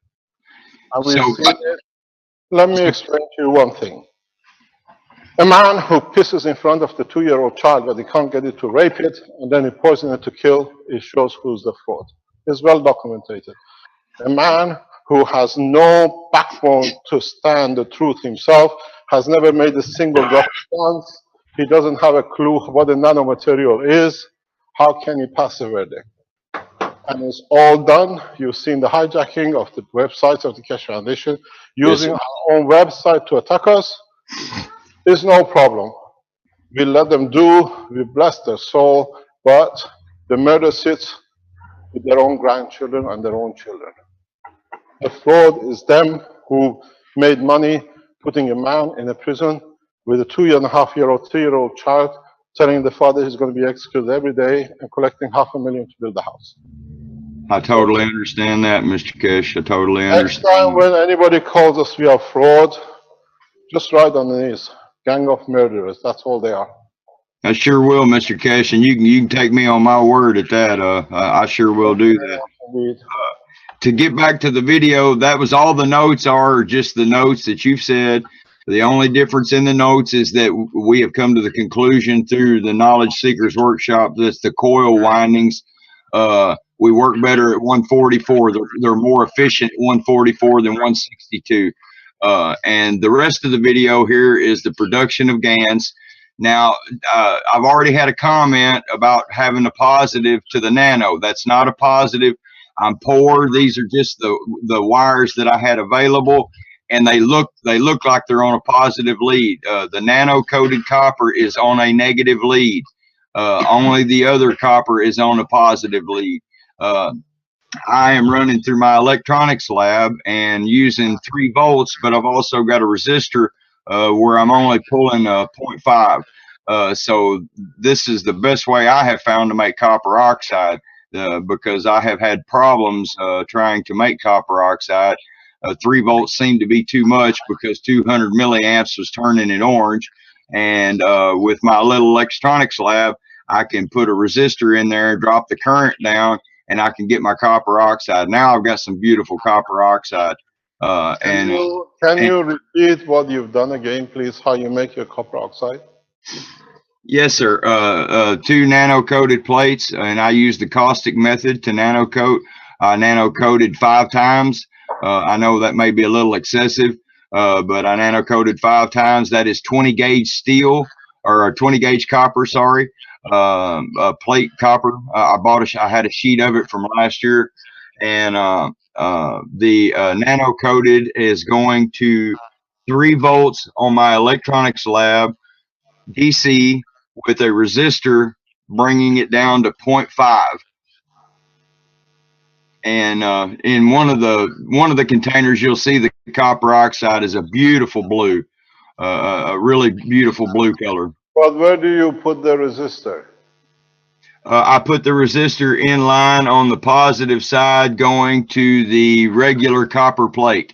And we've seen it. Let me explain to you one thing. A man who pisses in front of the 2-year-old child, but he can't get it to rape it, and then he poisons it to kill, it shows who's the fraud. It's well documented. A man who has no backbone to stand the truth himself, has never made a single drop of guns, he doesn't have a clue what a nanomaterial is, how can he pass a verdict? And it's all done. You've seen the hijacking of the websites of the Keshe Foundation, using our own website to attack us. It's no problem. We let them do, we bless their soul, but the murder sits with their own grandchildren and their own children. The fraud is them who made money putting a man in a prison with a 2.5-year-old, 3-year-old child, telling the father he's going to be executed every day and collecting $500,000 to build a house. I totally understand that, Mr. Keshe. I totally understand. Next time when anybody calls us we are fraud, just write on the knees, gang of murderers, that's all they are. I sure will, Mr. Keshe, and you can take me on my word at that. I sure will do that. To get back to the video, that was all the notes are just the notes that you've said. The only difference in the notes is that we have come to the conclusion through the Knowledge Seekers Workshop that's the coil windings. We work better at 144. They're more efficient at 144 than 162. And the rest of the video here is the production of GANs. Now, I've already had a comment about having a positive to the nano. That's not a positive. I'm poor. These are just the wires that I had available, and they look like they're on a positive lead. The nano coated copper is on a negative lead. Only the other copper is on a positive lead. I am running through my electronics lab and using 3 volts, but I've also got a resistor where I'm only pulling 0.5. So this is the best way I have found to make copper oxide, because I have had problems trying to make copper oxide. 3 volts seemed to be too much because 200 milliamps was turning it orange. And with my little electronics lab, I can put a resistor in there and drop the current down, and I can get my copper oxide. Now I've got some beautiful copper oxide. Can you repeat what you've done again, please, how you make your copper oxide? Yes, sir. 2 nano-coated plates, and I use the caustic method to nano-coat. I nano-coated 5 times. I know that may be a little excessive, but I nano-coated 5 times. That is 20 gauge steel, or 20 gauge copper, sorry. Plate copper. I had a sheet of it from last year, and the nano-coated is going to 3 volts on my electronics lab, DC, with a resistor, bringing it down to 0.5. And in one of the containers, you'll see the copper oxide is a beautiful blue, a really beautiful blue color. But where do you put the resistor? I put the resistor in line on the positive side going to the regular copper plate.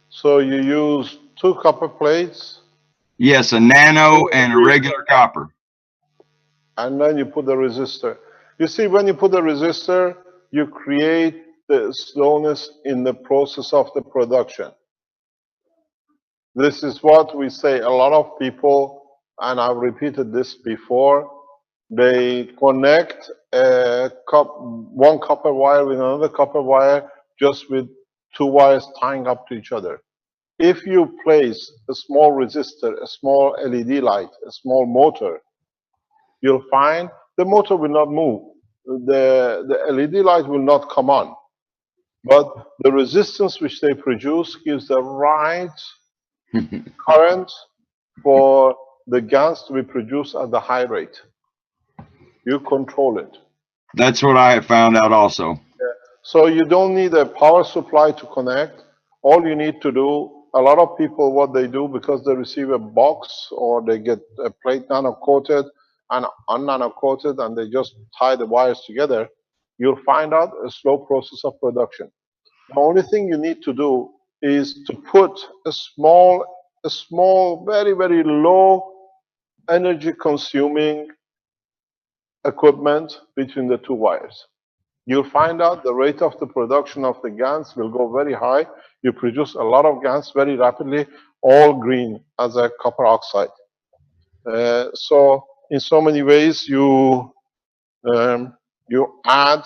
So you use 2 copper plates. Yes, a nano and a regular copper. And then you put the resistor. You see, when you put the resistor, you create the slowness in the process of the production. This is what we say. A lot of people, and I've repeated this before, they connect one copper wire with another copper wire just with 2 wires tying up to each other. If you place a small resistor, a small LED light, a small motor, you'll find the motor will not move. The LED light will not come on. But the resistance which they produce gives the right current for the GaNs to be produced at the high rate. You control it. That's what I have found out also. So you don't need a power supply to connect. All you need to do, a lot of people, what they do, because they receive a box or they get a plate nano-coated and un-nano-coated and they just tie the wires together, you'll find out a slow process of production. The only thing you need to do is to put a small, very, very low energy consuming equipment between the 2 wires. You'll find out the rate of the production of the GaNs will go very high. You produce a lot of GaNs very rapidly, all green as a copper oxide. So in so many ways, you add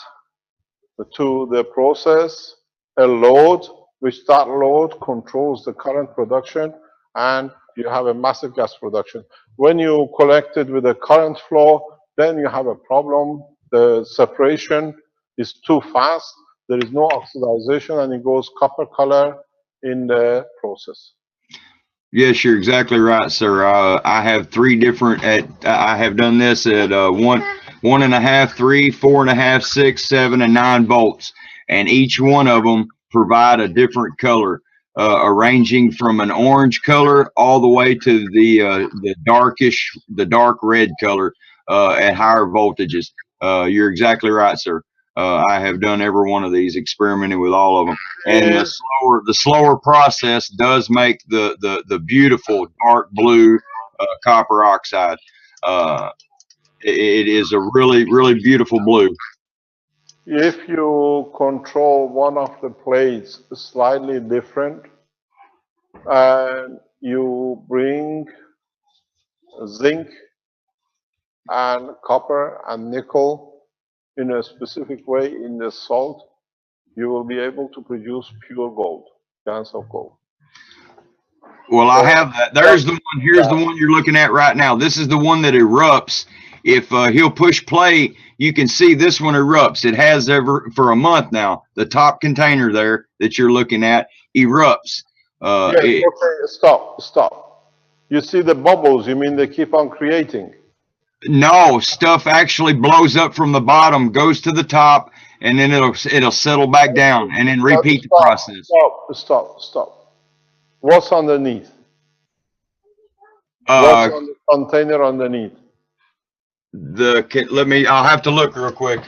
to the process a load, which that load controls the current production, and you have a massive gas production. When you collect it with a current flow, then you have a problem. The separation is too fast. There is no oxidization, and it goes copper color in the process. Yes, you're exactly right, sir. I have 3 different. I have done this at 1.5, 3, 4.5, 6, 7, and 9 volts, and each one of them provide a different color, ranging from an orange color all the way to the dark red color at higher voltages. You're exactly right, sir. I have done every one of these, experimenting with all of them, and the slower process does make the beautiful dark blue copper oxide. It is a really beautiful blue. If you control one of the plates slightly different, and you bring zinc and copper and nickel in a specific way in the salt, you will be able to produce pure gold, GaNs of gold. Well, I have that. There's the one. Here's the one you're looking at right now. This is the one that erupts. If he'll push play, you can see this one erupts. It has for a month now. The top container there that you're looking at erupts. Okay, stop. You see the bubbles, you mean they keep on creating? No, stuff actually blows up from the bottom, goes to the top, and then it'll settle back down, and then repeat the process. Stop. What's underneath? What's on the container underneath? I'll have to look real quick.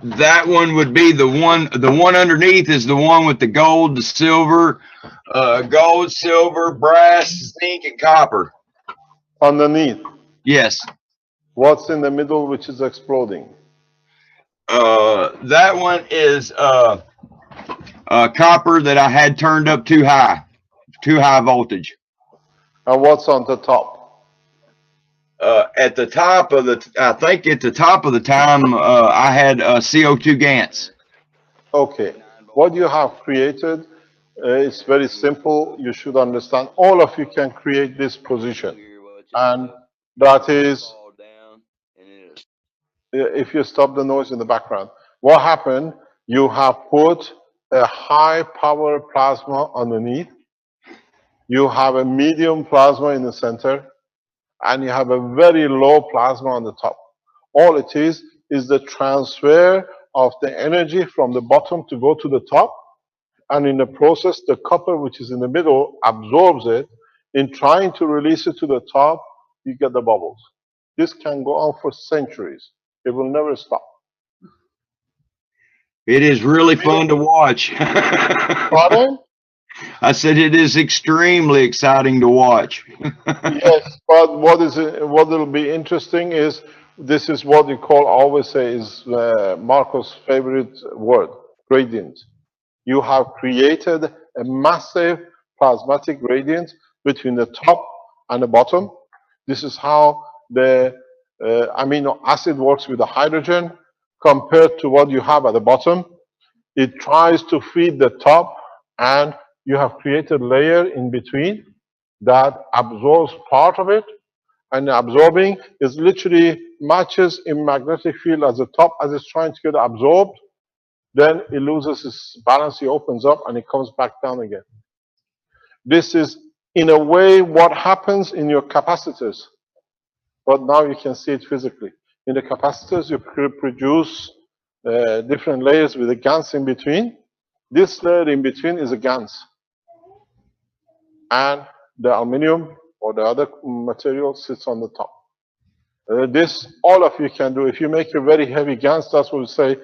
That one would be the one underneath is the one with the gold, the silver, brass, zinc, and copper. Underneath? Yes. What's in the middle which is exploding? That one is copper that I had turned up too high voltage. And what's on the top? At the top of the time, I had CO2 GaNs. Okay. What you have created is very simple. You should understand. All of you can create this position. And that is, if you stop the noise in the background, what happened? You have put a high power plasma underneath. You have a medium plasma in the center, and you have a very low plasma on the top. All it is the transfer of the energy from the bottom to go to the top, and in the process, the copper which is in the middle absorbs it. In trying to release it to the top, you get the bubbles. This can go on for centuries. It will never stop. It is really fun to watch. Pardon? I said it is extremely exciting to watch. Yes, but what will be interesting is this is what you call, I always say, is Marco's favorite word, gradient. You have created a massive plasmatic gradient between the top and the bottom. This is how the amino acid works with the hydrogen compared to what you have at the bottom. It tries to feed the top, and you have created a layer in between that absorbs part of it, and absorbing is literally matches in magnetic field as the top as it's trying to get absorbed. Then it loses its balance, it opens up, and it comes back down again. This is, in a way, what happens in your capacitors. But now you can see it physically. In the capacitors, you produce different layers with a GaNs in between. This layer in between is a GaNs. And the aluminum or the other material sits on the top. This, all of you can do. If you make a very heavy GaNs, that's what we say,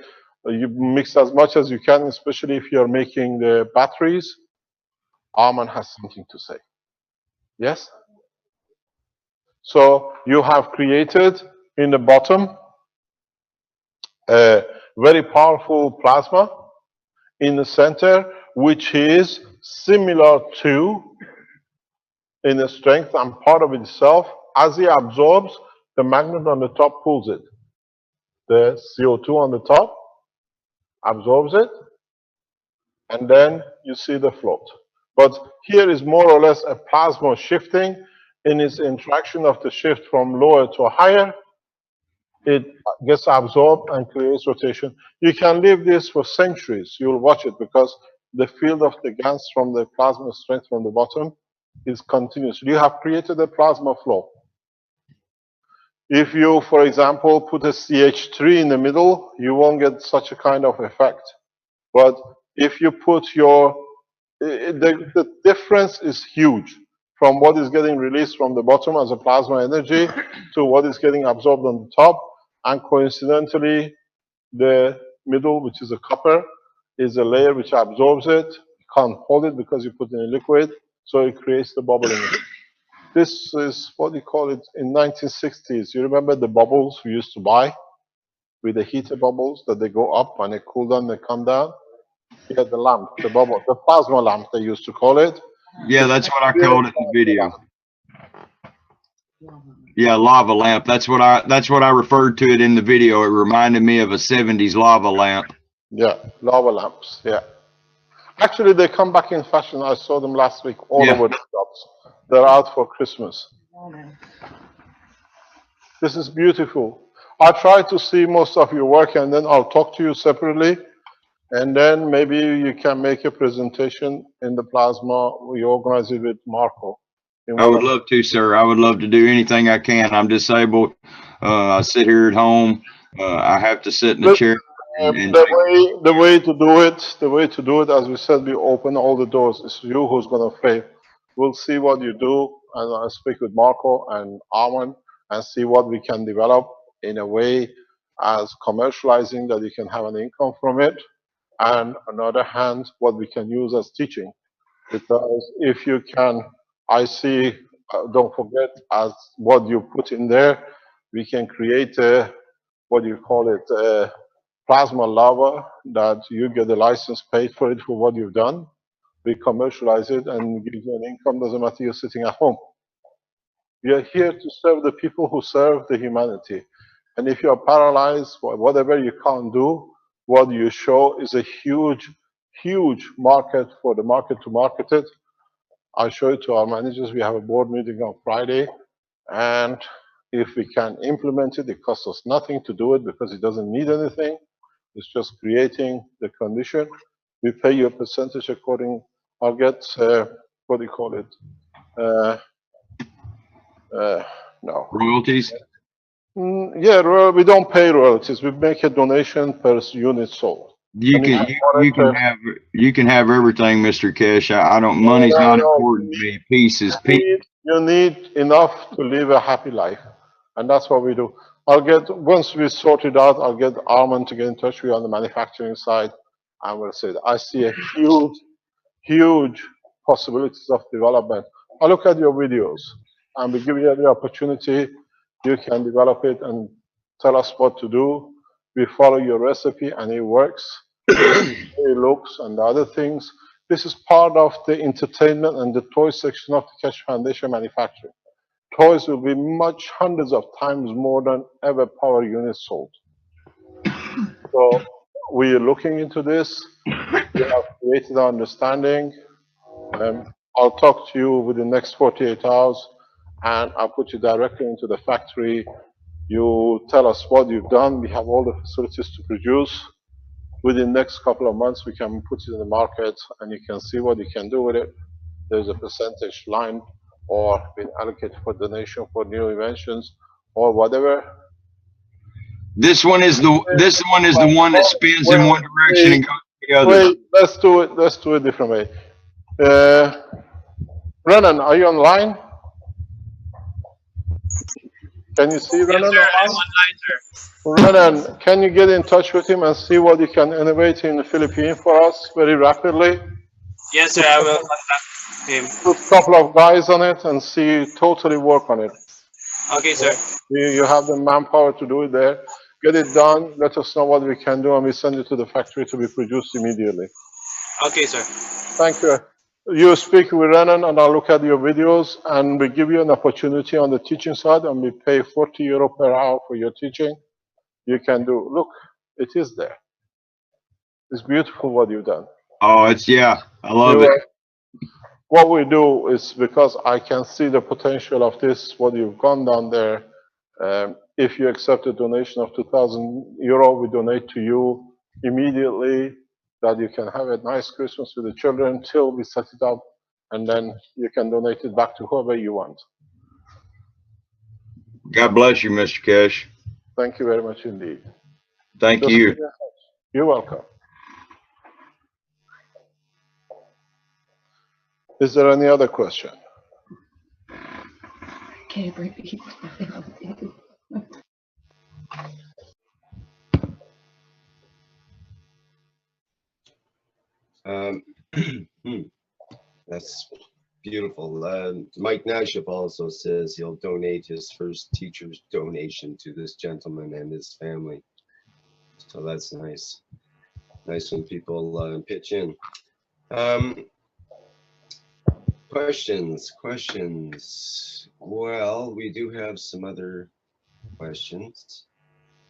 you mix as much as you can, especially if you're making the batteries. Arman has something to say. Yes? So you have created in the bottom a very powerful plasma in the center, which is similar to, in the strength and part of itself. As it absorbs, the magnet on the top pulls it. The CO2 on the top absorbs it, and then you see the float. But here is more or less a plasma shifting in its interaction of the shift from lower to higher. It gets absorbed and creates rotation. You can leave this for centuries. You'll watch it because the field of the GaNs from the plasma strength from the bottom is continuous. You have created a plasma flow. If you, for example, put a CH3 in the middle, you won't get such a kind of effect. But if you put the difference is huge from what is getting released from the bottom as a plasma energy to what is getting absorbed on the top. And coincidentally, the middle, which is a copper, is a layer which absorbs it. You can't hold it because you put it in a liquid, so it creates the bubbling. This is what you call it in 1960s. You remember the bubbles we used to buy with the heater bubbles that they go up and they cool down, they come down? Yeah, the lamp, the bubble, the plasma lamp they used to call it. Yeah, that's what I called it in the video. Yeah, lava lamp. That's what I referred to it in the video. It reminded me of a 70s lava lamp. Yeah, lava lamps. Yeah. Actually, they come back in fashion. I saw them last week all over the shops. They're out for Christmas. This is beautiful. I try to see most of your work, and then I'll talk to you separately. And then maybe you can make a presentation in the plasma. We organize it with Marco. I would love to, sir. I would love to do anything I can. I'm disabled. I sit here at home. I have to sit in the chair. The way to do it, as we said, we open all the doors. It's you who's going to pay. We'll see what you do, and I'll speak with Marco and Arman and see what we can develop in a way as commercializing that you can have an income from it. And on the other hand, what we can use as teaching. Because if you can, I see, don't forget, as what you put in there, we can create a, what do you call it, a plasma lava that you get the license paid for it for what you've done. We commercialize it and give you an income, doesn't matter you're sitting at home. We are here to serve the people who serve the humanity. And if you're paralyzed, whatever you can't do, what you show is a huge, huge market for the market to market it. I show it to our managers. We have a board meeting on Friday. And if we can implement it, it costs us nothing to do it because it doesn't need anything. It's just creating the condition. We pay you a percentage according, I'll get, what do you call it? No. Royalties? Yeah, we don't pay royalties. We make a donation per unit sold. You can have everything, Mr. Keshe. I don't. Money's not important to me. Peace is peace. You need enough to live a happy life. And that's what we do. Once we sort it out, I'll get Armand to get in touch with you on the manufacturing side. And we'll say, I see a huge possibilities of development. I look at your videos and we give you the opportunity. You can develop it and tell us what to do. We follow your recipe and it works. It looks and the other things. This is part of the entertainment and the toy section of the Keshe Foundation manufacturing. Toys will be much hundreds of times more than ever power units sold. So we are looking into this. We have created our understanding. I'll talk to you within the next 48 hours and I'll put you directly into the factory. You tell us what you've done. We have all the facilities to produce. Within the next couple of months, we can put it in the market and you can see what you can do with it. There's a percentage line or been allocated for donation for new inventions or whatever. This one is the one that spins in one direction and goes the other. Wait, let's do it different way. Renan, are you online? Can you see Renan? Yes, sir. I'm online, sir. Renan, can you get in touch with him and see what you can innovate in the Philippines for us very rapidly? Yes, sir. I will contact him. Put a couple of guys on it and see totally work on it. Okay, sir. You have the manpower to do it there. Get it done. Let us know what we can do, and we send it to the factory to be produced immediately. Okay, sir. Thank you. You speak with Renan, and I'll look at your videos, and we give you an opportunity on the teaching side, and we pay 40 euro per hour for your teaching. You can do. Look, it is there. It's beautiful what you've done. Oh, I love it. What we do is because I can see the potential of this, what you've gone down there. If you accept a donation of 2,000 euro, we donate to you immediately that you can have a nice Christmas with the children till we set it up, and then you can donate it back to whoever you want. God bless you, Mr. Keshe. Thank you very much indeed. Thank you. You're welcome. Is there any other question? That's beautiful. Mike Naship also says he'll donate his first teacher's donation to this gentleman and his family. So that's nice. Nice when people pitch in. Questions. Well, we do have some other questions.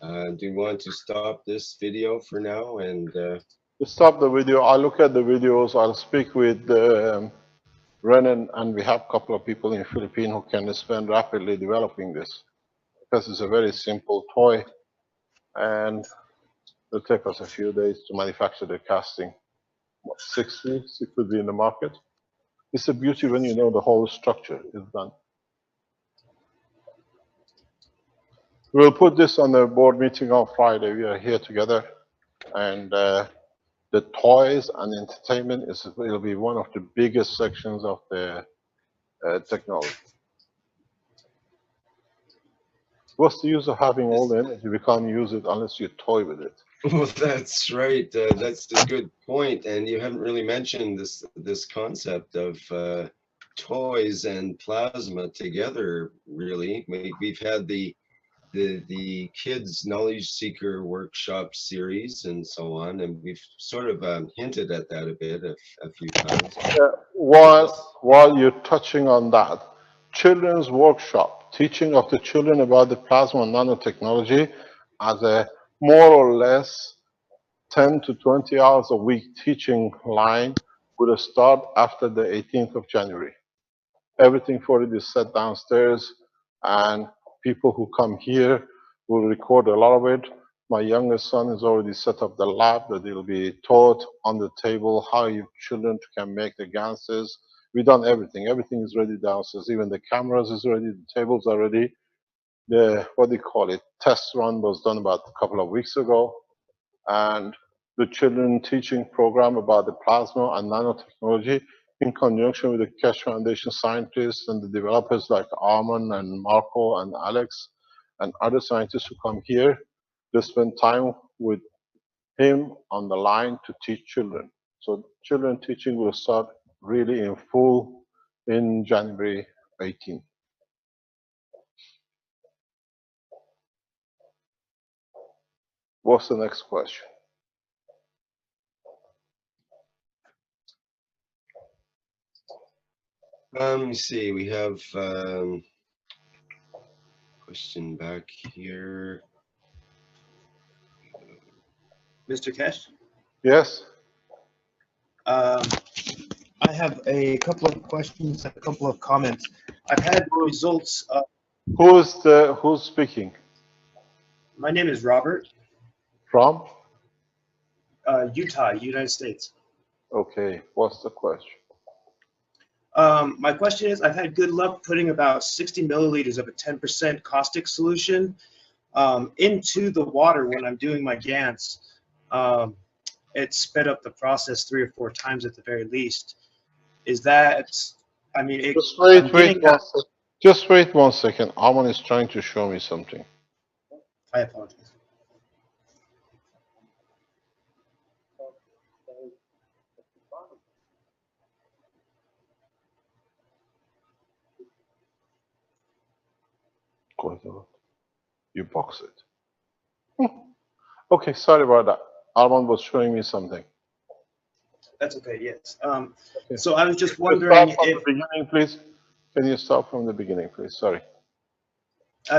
Do you want to stop this video for now and stop the video? I'll look at the videos. I'll speak with Renan, and we have a couple of people in the Philippines who can spend rapidly developing this because it's a very simple toy and it'll take us a few days to manufacture the casting. What, 6 weeks it could be in the market. It's a beauty when you know the whole structure is done. We'll put this on the board meeting on Friday. We are here together, and the toys and entertainment will be one of the biggest sections of the technology. What's the use of having all the energy? We can't use it unless you toy with it. Well, that's right. That's a good point. And you haven't really mentioned this concept of toys and plasma together. Really, we've had the kids knowledge seeker workshop series and so on, and we've sort of hinted at that a bit a few times. While you're touching on that, children's workshop, teaching of the children about the plasma and nanotechnology as a more or less 10 to 20 hours a week teaching line would start after the 18th of January. Everything for it is set downstairs, and people who come here will record a lot of it. My youngest son has already set up the lab that they'll be taught on the table how your children can make the ganses. We've done everything. Everything is ready downstairs. Even the cameras is ready. The tables are ready. The, what do you call it, test run was done about a couple of weeks ago. And the children teaching program about the plasma and nanotechnology in conjunction with the Keshe Foundation scientists and the developers like Arman and Marco and Alex and other scientists who come here, they spend time with him on the line to teach children. So children teaching will start really in full in January 18. What's the next question? Let me see. We have question back here. Mr. Keshe? Yes? I have a couple of questions and a couple of comments. I've had results. Who's speaking? My name is Robert, From? Utah, United States. Okay, what's the question? My question is, I've had good luck putting about 60 milliliters of a 10% caustic solution into the water when I'm doing my GANs. It sped up the process 3 or 4 times at the very least. Is that, I mean, Just wait 1 second. Just wait 1 second. Arman is trying to show me something. I apologize. You box it. Okay, sorry about that. Arman was showing me something. That's okay, yes. Okay. So I was just Can you wondering start from if, the beginning, please? Can you start from the beginning, please? Sorry.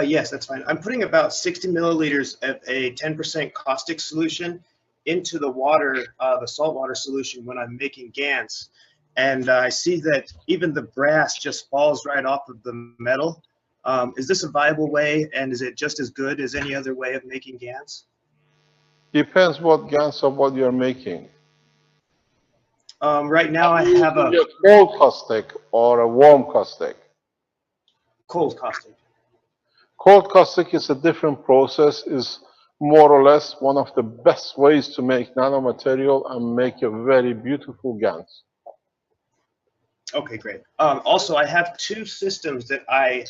yes, that's fine. I'm putting about 60 milliliters of a 10% caustic solution into the water, the saltwater solution when I'm making GANs. And I see that even the brass just falls right off of the metal. Is this a viable way, and is it just as good as any other way of making GANs? Depends what GANs of what you're making. Right now I have a cold caustic or a warm caustic. cold caustic. Cold caustic is a different process, is more or less one of the best ways to make nanomaterial and make a very beautiful GANs. Okay, great. Also, I have 2 systems that I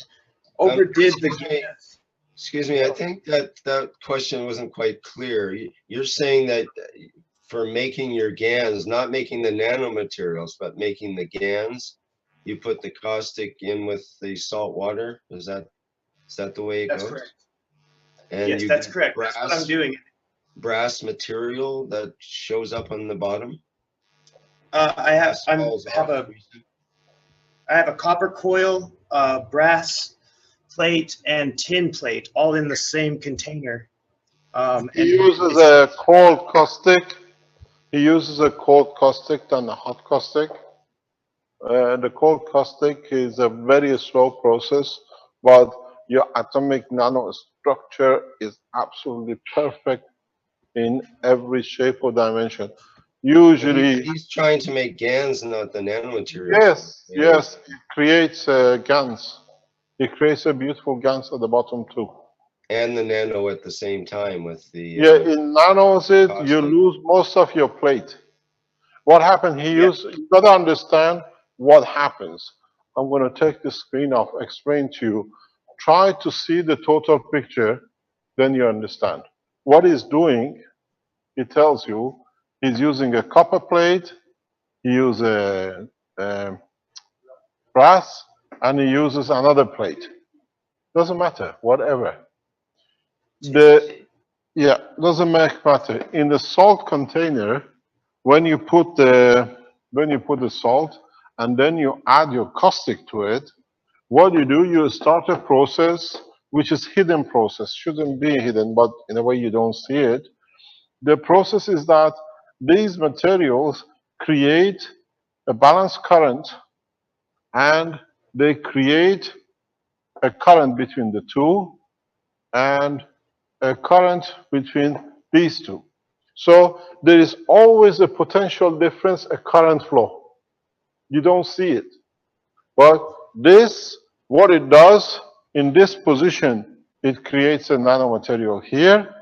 overdid the GANs. Excuse me, I think that question wasn't quite clear. You're saying that for making your GANs, not making the nanomaterials, but making the GANs, you put the caustic in with the salt water? Is that the way it That's goes? correct. And Yes, you that's get correct. That's what I'm doing. brass material that shows up on the bottom? I have a copper coil, brass plate, and tin plate all in the same container. He uses a cold caustic. He uses a cold caustic than a hot caustic. The cold caustic is a very slow process, but your atomic nanostructure is absolutely perfect in every shape or dimension. Usually, he's trying to make GANs, not the nanomaterials. yes, it creates GANs. It creates a beautiful GANs at the bottom too. And the nano at the same time with the in nanos you lose most of your plate. What happened? You got to understand what happens. I'm going to take the screen off, explain to you. Try to see the total picture, then you understand. What he's doing, it tells you, he's using a copper plate, he uses a brass, and he uses another plate. Doesn't matter, whatever. Doesn't matter. In the salt container, when you put the salt and then you add your caustic to it, what you do, you start a process which is hidden process, shouldn't be hidden, but in a way you don't see it. The process is that these materials create a balanced current and they create a current between the two and a current between these two. So there is always a potential difference, a current flow. You don't see it. But this, what it does, in this position, it creates a nanomaterial here.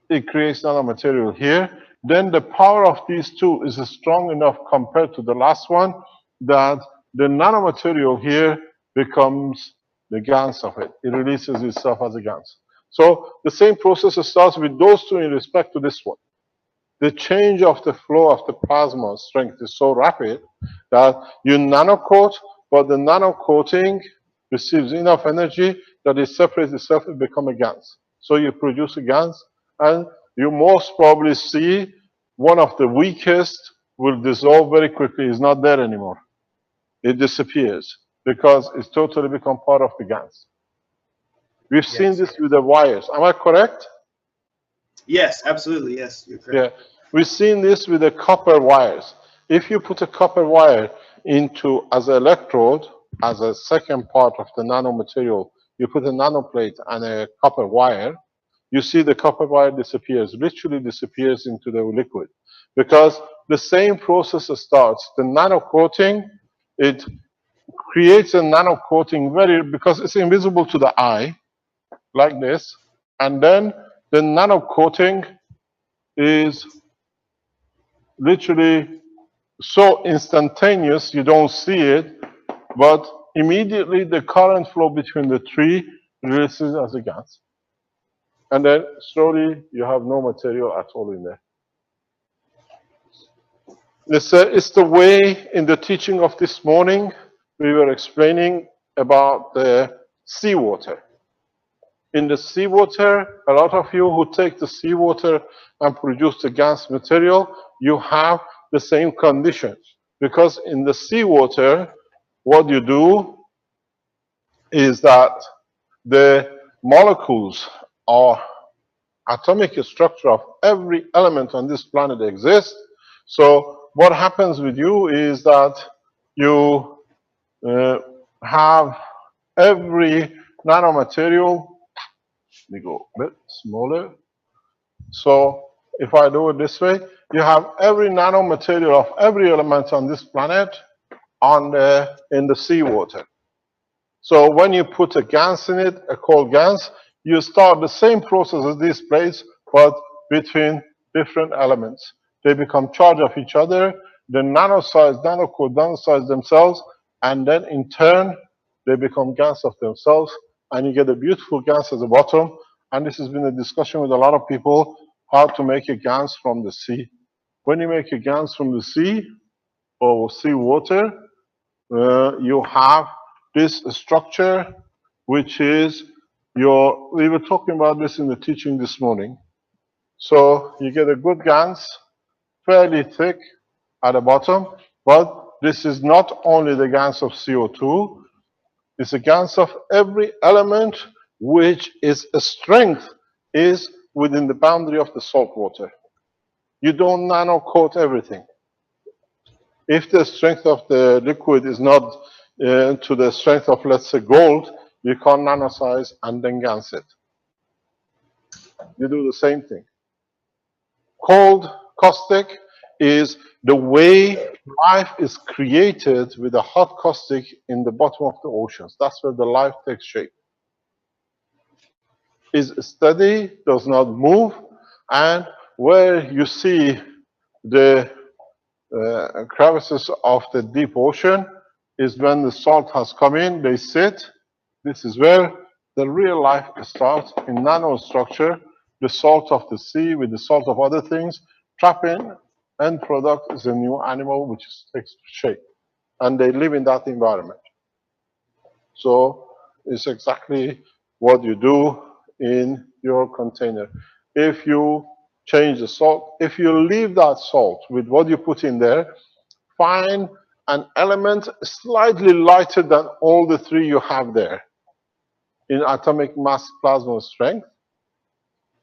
It creates nanomaterial here. then the power of these two is strong enough compared to the last one that the nanomaterial here becomes the GANs of it. It releases itself as a GANs. So the same process starts with those two in respect to this one. The change of the flow of the plasma strength is so rapid that you nanocoat, but the nanocoating receives enough energy that it separates itself and becomes a GANs. So you produce a GANs, and you most probably see one of the weakest will dissolve very quickly. It's not there anymore. It disappears because it's totally become part of the GANs. We've seen this with the wires. Am I correct? Yes, absolutely. Yes, you're correct. Yeah, we've seen this with the copper wires. If you put a copper wire into as an electrode, as a second part of the nanomaterial, you put a nanoplate and a copper wire, you see the copper wire disappears, literally disappears into the liquid. Because the same process starts. The nanocoating, it creates a nanocoating because it's invisible to the eye, like this. And then the nanocoating is literally so instantaneous you don't see it, but immediately the current flow between the three releases as a gas. And then slowly you have no material at all in there. It's the way in the teaching of this morning we were explaining about the seawater. In the seawater, a lot of you who take the seawater and produce the gas material, you have the same conditions. Because in the seawater, what you do is that the molecules or atomic structure of every element on this planet exists. So what happens with you is that you have every nanomaterial. Let me go a bit smaller. So if I do it this way, you have every nanomaterial of every element on this planet in the seawater. So when you put a gas in it, a cold gas, you start the same process as these plates, but between different elements. They become charged of each other, the nanosize, nanocoat, nanosize themselves, and then in turn, they become gas of themselves, and you get a beautiful gas at the bottom. And this has been a discussion with a lot of people, how to make a gas from the sea. When you make a gas from the sea, or seawater, you have this structure, which is we were talking about this in the teaching this morning. So you get a good gas, fairly thick at the bottom, but this is not only the gas of CO2, it's a gas of every element which is a strength is within the boundary of the salt water. You don't nano coat everything. If the strength of the liquid is not to the strength of, let's say, gold, you can't nanosize and then gas it. You do the same thing. Cold caustic is the way life is created with a hot caustic in the bottom of the oceans. That's where the life takes shape. Is steady, does not move, and where you see the crevices of the deep ocean is when the salt has come in, they sit. This is where the real life starts in nanostructure. The salt of the sea with the salt of other things trap in, end product is a new animal which takes shape. And they live in that environment. So it's exactly what you do in your container. If you change the salt, if you leave that salt with what you put in there, find an element slightly lighter than all the three you have there in atomic mass plasma strength,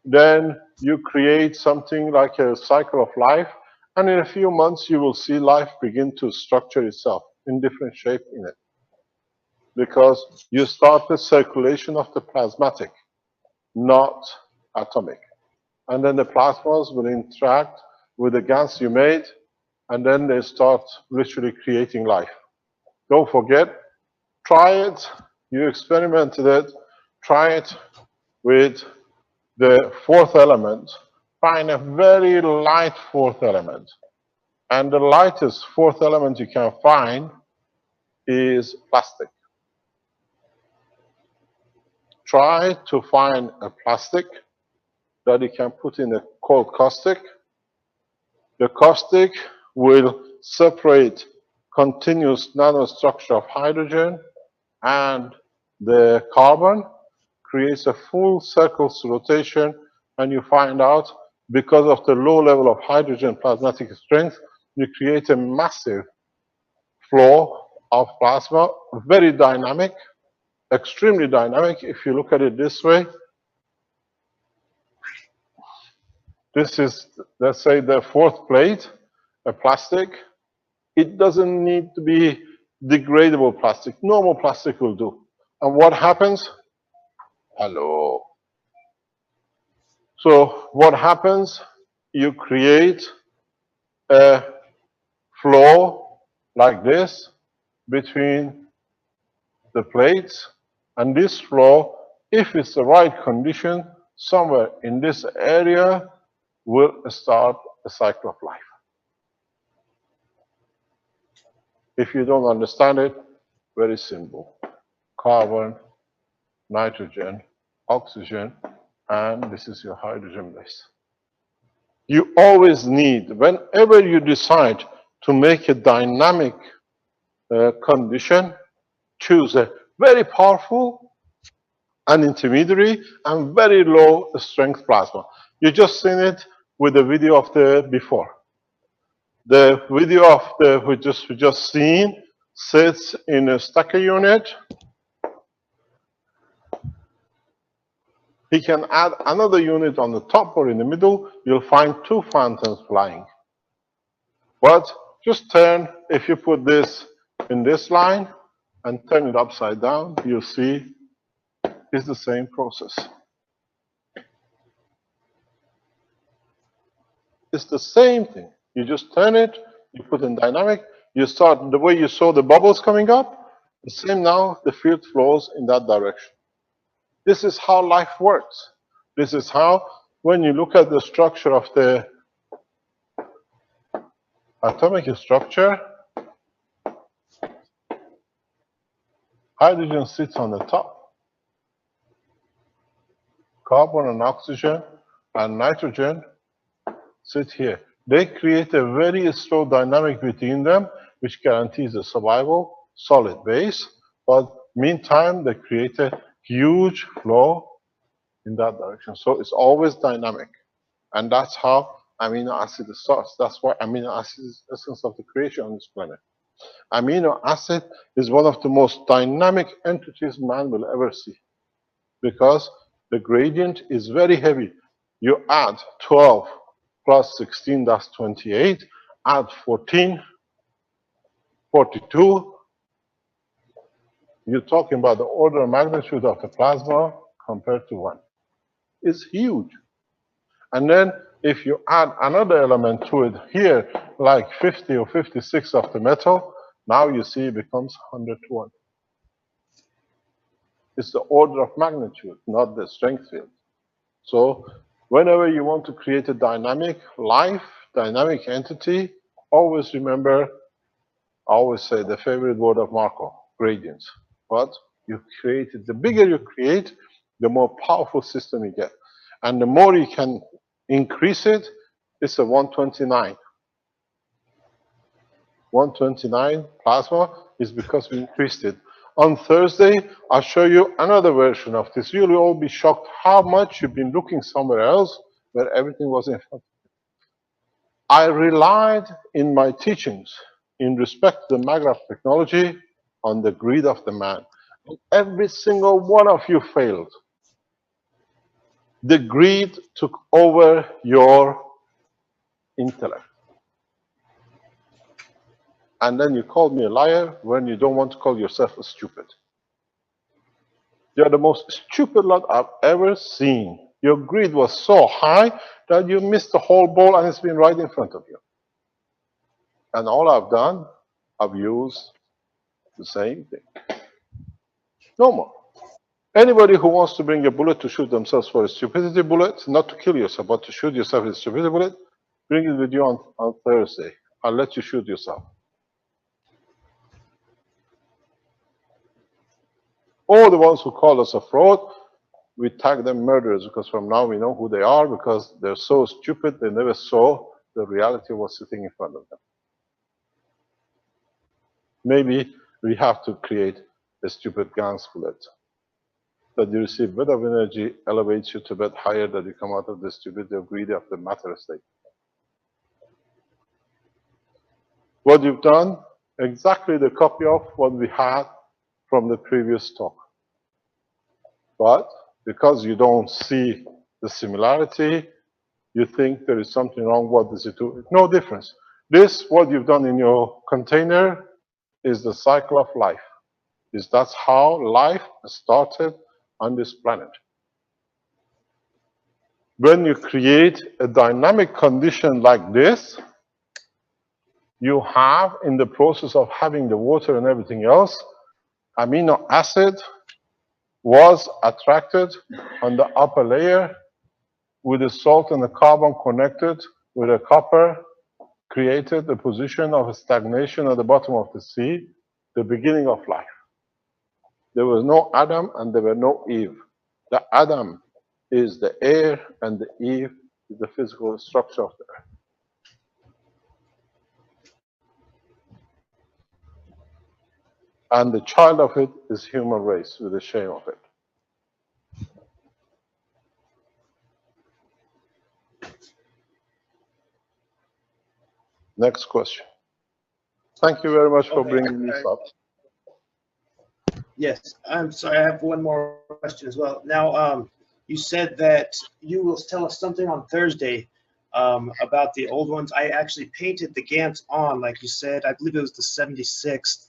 then you create something like a cycle of life, and in a few months you will see life begin to structure itself in different shape in it. Because you start the circulation of the plasmatic, not atomic. And then the plasmas will interact with the gas you made, and then they start literally creating life. Don't forget, try it, you experimented it, try it with the fourth element. find a very light fourth element. And the lightest fourth element you can find is plastic. Try to find a plastic that you can put in a cold caustic. The caustic will separate continuous nanostructure of hydrogen and the carbon, creates a full circles rotation, and you find out because of the low level of hydrogen plasmatic strength, you create a massive flow of plasma, very dynamic, extremely dynamic. If you look at it this way, this is, let's say, the fourth plate, a plastic. It doesn't need to be degradable plastic. Normal plastic will do. And what happens? Hello. So what happens? You create a flow like this between the plates, and this flow, if it's the right condition, somewhere in this area will start a cycle of life. If you don't understand it, very simple. Carbon, nitrogen, oxygen, and this is your hydrogen base. You always need, whenever you decide to make a dynamic condition, choose a very powerful, an intermediary, and very low strength plasma. You just seen it with the video of the before. The video of the we just seen sits in a stacker unit. He can add another unit on the top or in the middle. You'll find two fountains flying. But just turn, if you put this in this line and turn it upside down, you'll see it's the same process. It's the same thing. You just turn it, you put in dynamic, you start the way you saw the bubbles coming up, the same now, the field flows in that direction. This is how life works. This is how, when you look at the structure of the atomic structure, hydrogen sits on the top. Carbon and oxygen and nitrogen sit here. They create a very slow dynamic between them, which guarantees a survival, solid base, but meantime, they create a huge flow in that direction. So it's always dynamic. And that's how amino acid starts. That's why amino acid is the essence of the creation on this planet. Amino acid is one of the most dynamic entities man will ever see, because the gradient is very heavy. You add 12 plus 16, that's 28, add 14, 42. You're talking about the order of magnitude of the plasma compared to 1. It's huge. And then if you add another element to it here, like 50 or 56 of the metal, now you see it becomes 100 to 1. It's the order of magnitude, not the strength field. So whenever you want to create a dynamic life, dynamic entity, always remember, I always say the favorite word of Marco, gradients. But you create it, the bigger you create, the more powerful system you get. And the more you can increase it, it's a 129. 129 plasma is because we increased it. On Thursday, I'll show you another version of this. You'll all be shocked how much you've been looking somewhere else where everything was in front. I relied in my teachings in respect to the maghraf technology on the greed of the man. Every single one of you failed. The greed took over your intellect. And then you called me a liar when you don't want to call yourself a stupid. You're the most stupid lot I've ever seen. Your greed was so high that you missed the whole bowl and it's been right in front of you. And all I've done, I've used the same thing. No more. Anybody who wants to bring a bullet to shoot themselves for a stupidity bullet, not to kill yourself, but to shoot yourself with a stupidity bullet, bring it with you on Thursday. I'll let you shoot yourself. All the ones who call us a fraud, we tag them murderers, because from now we know who they are, because they're so stupid they never saw the reality was sitting in front of them. Maybe we have to create a stupid GANs bullet that you receive a bit of energy, elevates you to a bit higher, that you come out of the stupidity of greedy of the matter state. What you've done, exactly the copy of what we had from the previous talk. But because you don't see the similarity, you think there is something wrong. What does it do? No difference. This, what you've done in your container, is the cycle of life. That's how life started on this planet. When you create a dynamic condition like this, you have, in the process of having the water and everything else, amino acid was attracted on the upper layer with the salt and the carbon connected with a copper, created a position of a stagnation at the bottom of the sea, the beginning of life. There was no Adam and there were no Eve. The Adam is the air and the Eve is the physical structure of the earth. And the child of it is human race with the shame of it. Next question. Thank you very much for bringing this up. Yes, I'm sorry, I have one more question as well. Now, you said that you will tell us something on Thursday about the old ones. I actually painted the GANs on, like you said. I believe it was the 76th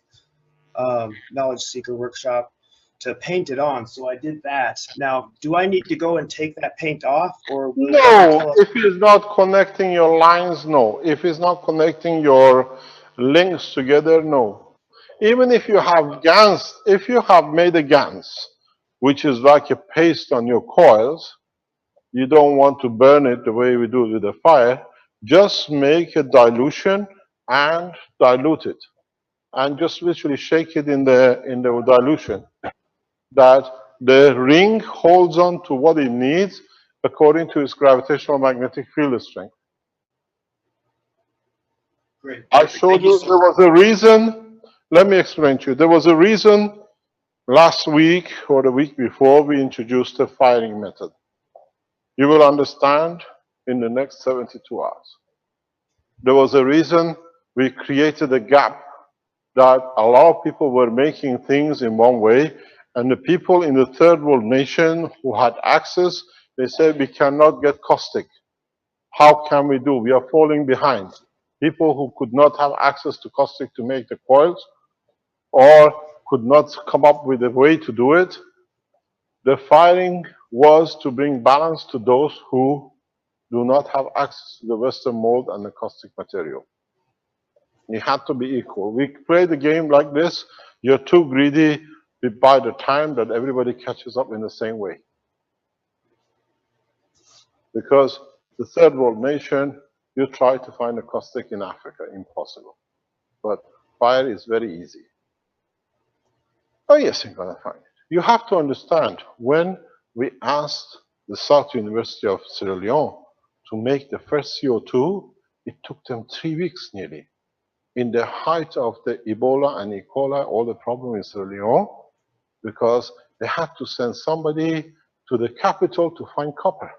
Knowledge Seeker workshop to paint it on, so I did that. Now, do I need to go and take that paint off, or will you tell No, us? if it's not connecting your lines, no. If it's not connecting your links together, no. Even if you have GANs, if you have made a GANs, which is like a paste on your coils, you don't want to burn it the way we do it with the fire, just make a dilution and dilute it. And just literally shake it in the dilution, that the ring holds on to what it needs according to its gravitational magnetic field strength. Great. I showed you there was a reason. Let me explain to you. There was a reason last week or the week before we introduced the firing method. You will understand in the next 72 hours. There was a reason we created a gap, that a lot of people were making things in one way, and the people in the third world nation who had access, they said, we cannot get caustic. How can we do? We are falling behind. People who could not have access to caustic to make the coils, or could not come up with a way to do it, the firing was to bring balance to those who do not have access to the Western mold and the caustic material. It had to be equal. We play the game like this. You're too greedy by the time that everybody catches up in the same way. Because the third world nation, you try to find a caustic in Africa, impossible. But fire is very easy. Oh yes, you're gonna find it. You have to understand, when we asked the South University of Sierra Leone to make the first CO2, it took them 3 weeks nearly. In the height of the Ebola and E. coli, all the problem in Sierra Leone, because they had to send somebody to the capital to find copper,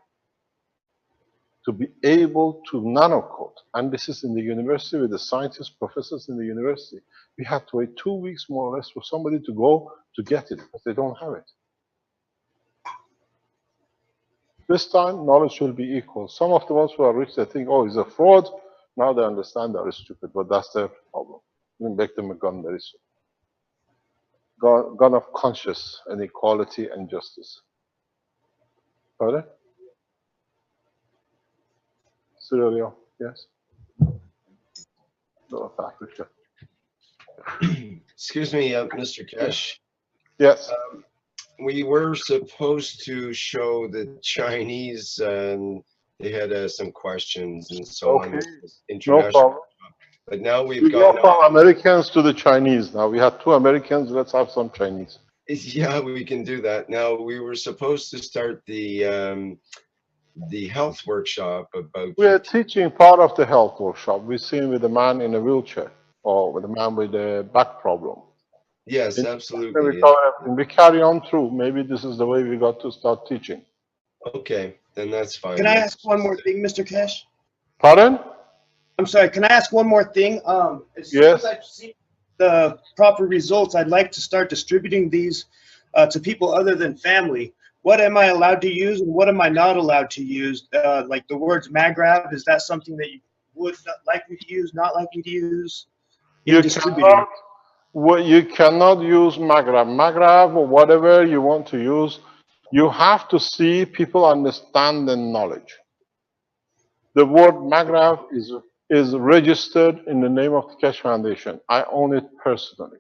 to be able to nanocoat. And this is in the university with the scientists, professors in the university. We had to wait 2 weeks more or less for somebody to go to get it, because they don't have it. This time, knowledge will be equal. Some of the ones who are rich, they think, oh, it's a fraud. Now they understand that it's stupid, but that's their problem. You make them a gun very soon. Gun of conscience and equality and justice. Got it? Sierra Leone, yes? North Africa. Excuse me, Mr. Keshe. Yes. we were supposed to show the Chinese, they had some questions and so on Okay, with the no international, problem. but now we've We go gone from on. Americans to the Chinese now. We had 2 Americans, let's have some Chinese. Yeah, we can do that. Now, we were supposed to start the health workshop about We are 15. teaching part of the health workshop. We're seeing with a man in a wheelchair or with a man with a back problem. Yes, We absolutely. cover everything. We carry on through. Maybe this is the way we got to start teaching. Okay, then that's Can fine. I Let's ask one just, more thing, Mr. Keshe? Pardon? I'm sorry, can I ask one more thing? As soon Yes. as I've seen the proper results, I'd like to start distributing these to people other than family. What am I allowed to use and what am I not allowed to use? Like the words MAGRAV, is that something that you would not like me to use, not like me to use in You distributing? you cannot use Magrav. Magrav or whatever you want to use, you have to see people understand the knowledge. The word Magrav is registered in the name of the Keshe Foundation. I own it personally.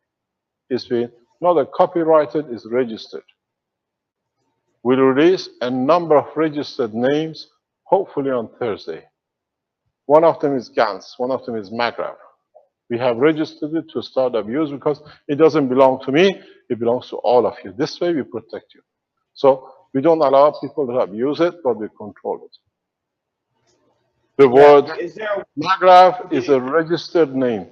It's been not a copyrighted, it's registered. We'll release a number of registered names, hopefully on Thursday. One of them is GANS, one of them is Magrav. We have registered it to start abuse because it doesn't belong to me, it belongs to all of you. This way we protect you. So we don't allow people to abuse it, but we control it. The word Is there Magrav is a registered name.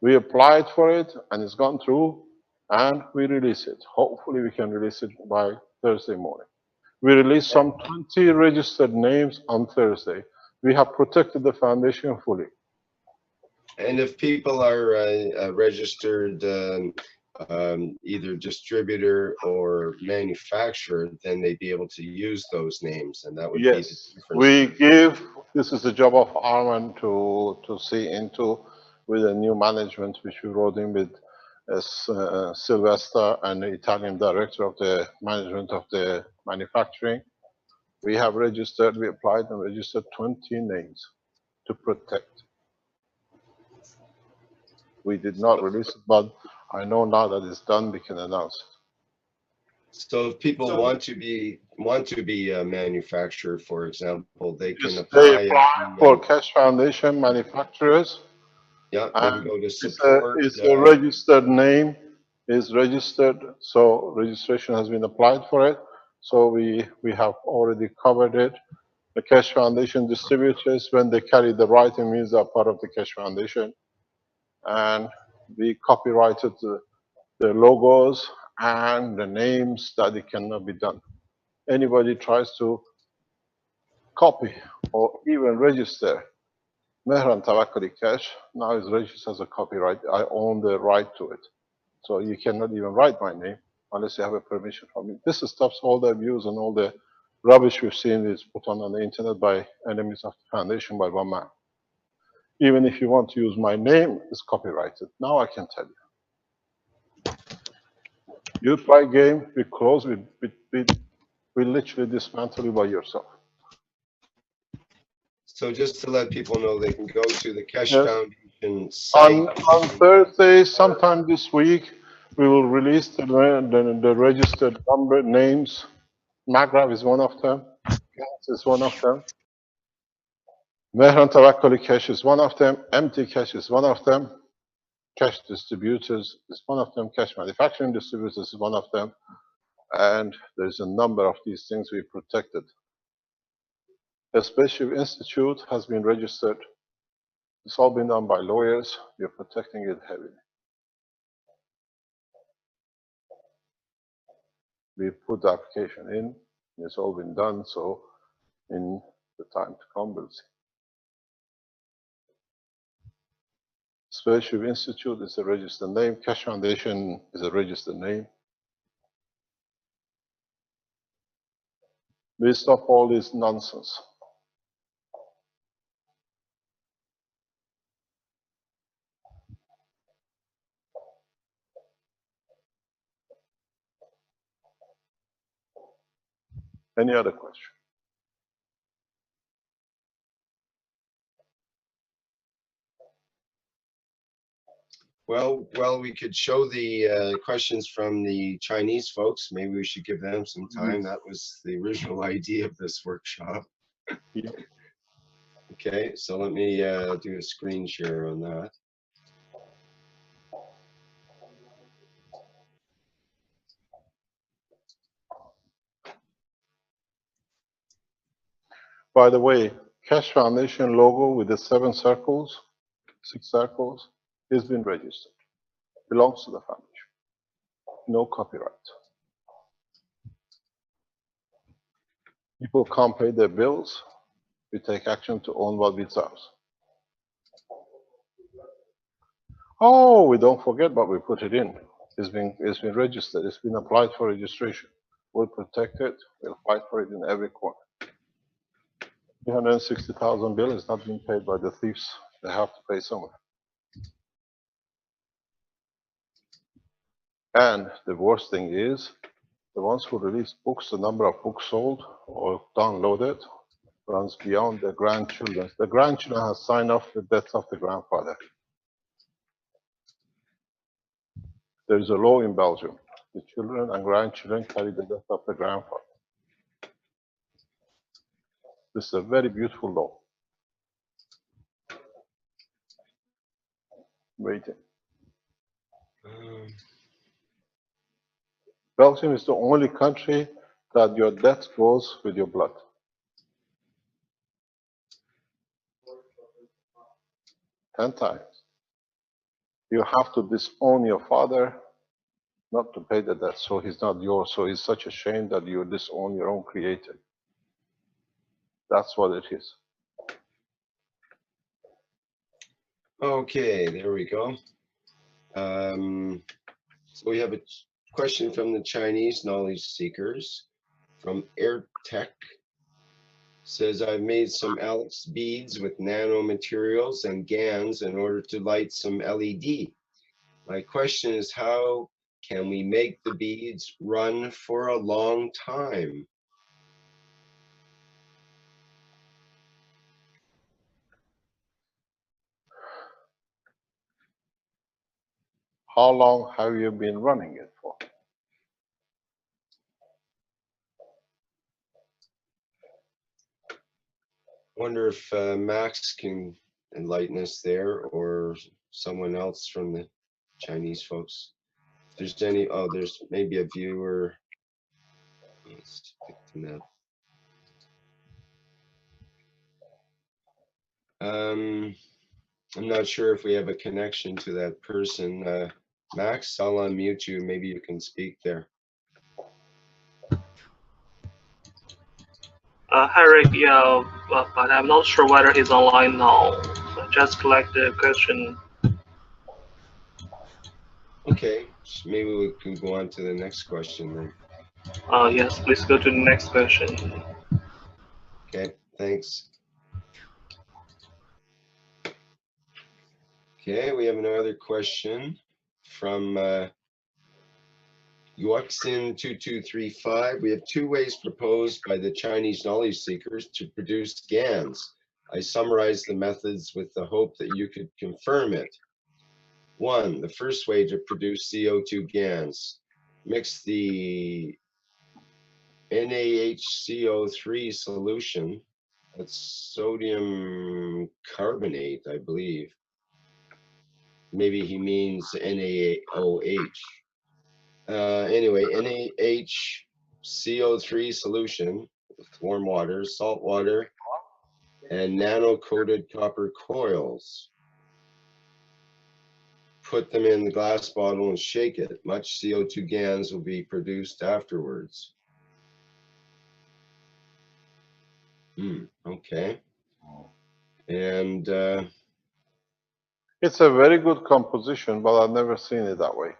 We applied for it and it's gone through and we release it. Hopefully we can release it by Thursday morning. We released some 20 registered names on Thursday. We have protected the foundation fully. and if people are registered either distributor or manufacturer, then they'd be able to use those names, and that would be the Yes, difference. we give, this is the job of Arman to see into with the new management, which we wrote in with Sylvester and the Italian director of the management of the manufacturing. We have registered, we applied and registered 20 names to protect. We did not release it, but I know now that it's done, we can announce it. So if people want to be a manufacturer, for example, they can Yes, apply. they apply for Keshe Foundation manufacturers. Yeah, they can And go to support. it's a registered name, is registered, so registration has been applied for it. So we have already covered it. The Keshe Foundation distributors, when they carry the writing, means they are part of the Keshe Foundation. And we copyrighted the logos and the names that it cannot be done. Anybody tries to copy or even register Mehran Tawakkali Keshe now is registered as a copyright. I own the right to it. So you cannot even write my name unless you have a permission from me. This stops all the abuse and all the rubbish we've seen is put on the internet by enemies of the foundation by one man. Even if you want to use my name, it's copyrighted. Now I can tell you. You try game, we close, we literally dismantle you by yourself. So just to let people know, they can go to the Keshe Yes. Foundation site. On Thursday, sometime this week, we will release the registered number names. Magrav is one of them. Gans is one of them. Mehran Tawakkali Keshe is one of them. Empty Keshe is one of them. Keshe distributors is one of them. Keshe manufacturing distributors is one of them. And there's a number of these things we protected. A Spaceship Institute has been registered. It's all been done by lawyers. We're protecting it heavily. We put the application in. It's all been done. So in the time to come, we'll see. Spaceship Institute is a registered name. Keshe Foundation is a registered name. We stop all this nonsense. Any other question? Well, we could show the questions from the Chinese folks. Maybe we should give them some time. That was the original idea of this workshop. Yeah. Okay, so let me do a screen share on that. By the way, Keshe Foundation logo with the 6 circles, has been registered. Belongs to the foundation. No copyright. People can't pay their bills. We take action to own what we serve. Oh, we don't forget, but we put it in. It's been registered. It's been applied for registration. We'll protect it. We'll fight for it in every corner. 360,000 bill is not being paid by the thieves. They have to pay somewhere. And the worst thing is, the ones who release books, the number of books sold or downloaded runs beyond their grandchildren. The grandchildren have signed off the death of the grandfather. There is a law in Belgium. The children and grandchildren carry the death of the grandfather. This is a very beautiful law. Waiting. Belgium is the only country that your death goes with your blood. 10 times. You have to disown your father not to pay the debt, so he's not yours. So it's such a shame that you disown your own creator. That's what it is. Okay, there we go. So we have a question from the Chinese knowledge seekers from AirTech. Says, I've made some Alex beads with nanomaterials and GANs in order to light some LED. My question is, how can we make the beads run for a long time? How long have you been running it for? Wonder if Max can enlighten us there, or someone else from the Chinese folks. If there's any, oh, there's maybe a viewer. Let's pick them up. I'm not sure if we have a connection to that person. Max, I'll unmute you. Maybe you can speak there. Hi Rick, yeah, but I'm not sure whether he's online now. So just collect the question. Okay, maybe we can go on to the next question then. Yes, please go to the next question. Okay, thanks. Okay, we have another question from Yuoxin2235. We have 2 ways proposed by the Chinese knowledge seekers to produce GANs. I summarized the methods with the hope that you could confirm it. 1, the first way to produce CO2 GANs. Mix the NaHCO3 solution, that's sodium carbonate, I believe. Maybe he means NaOH. Anyway, NaHCO3 solution with warm water, salt water, and nano-coated copper coils. Put them in the glass bottle and shake it. Much CO2 GANs will be produced afterwards. Okay. And it's a very good composition, but I've never seen it that way.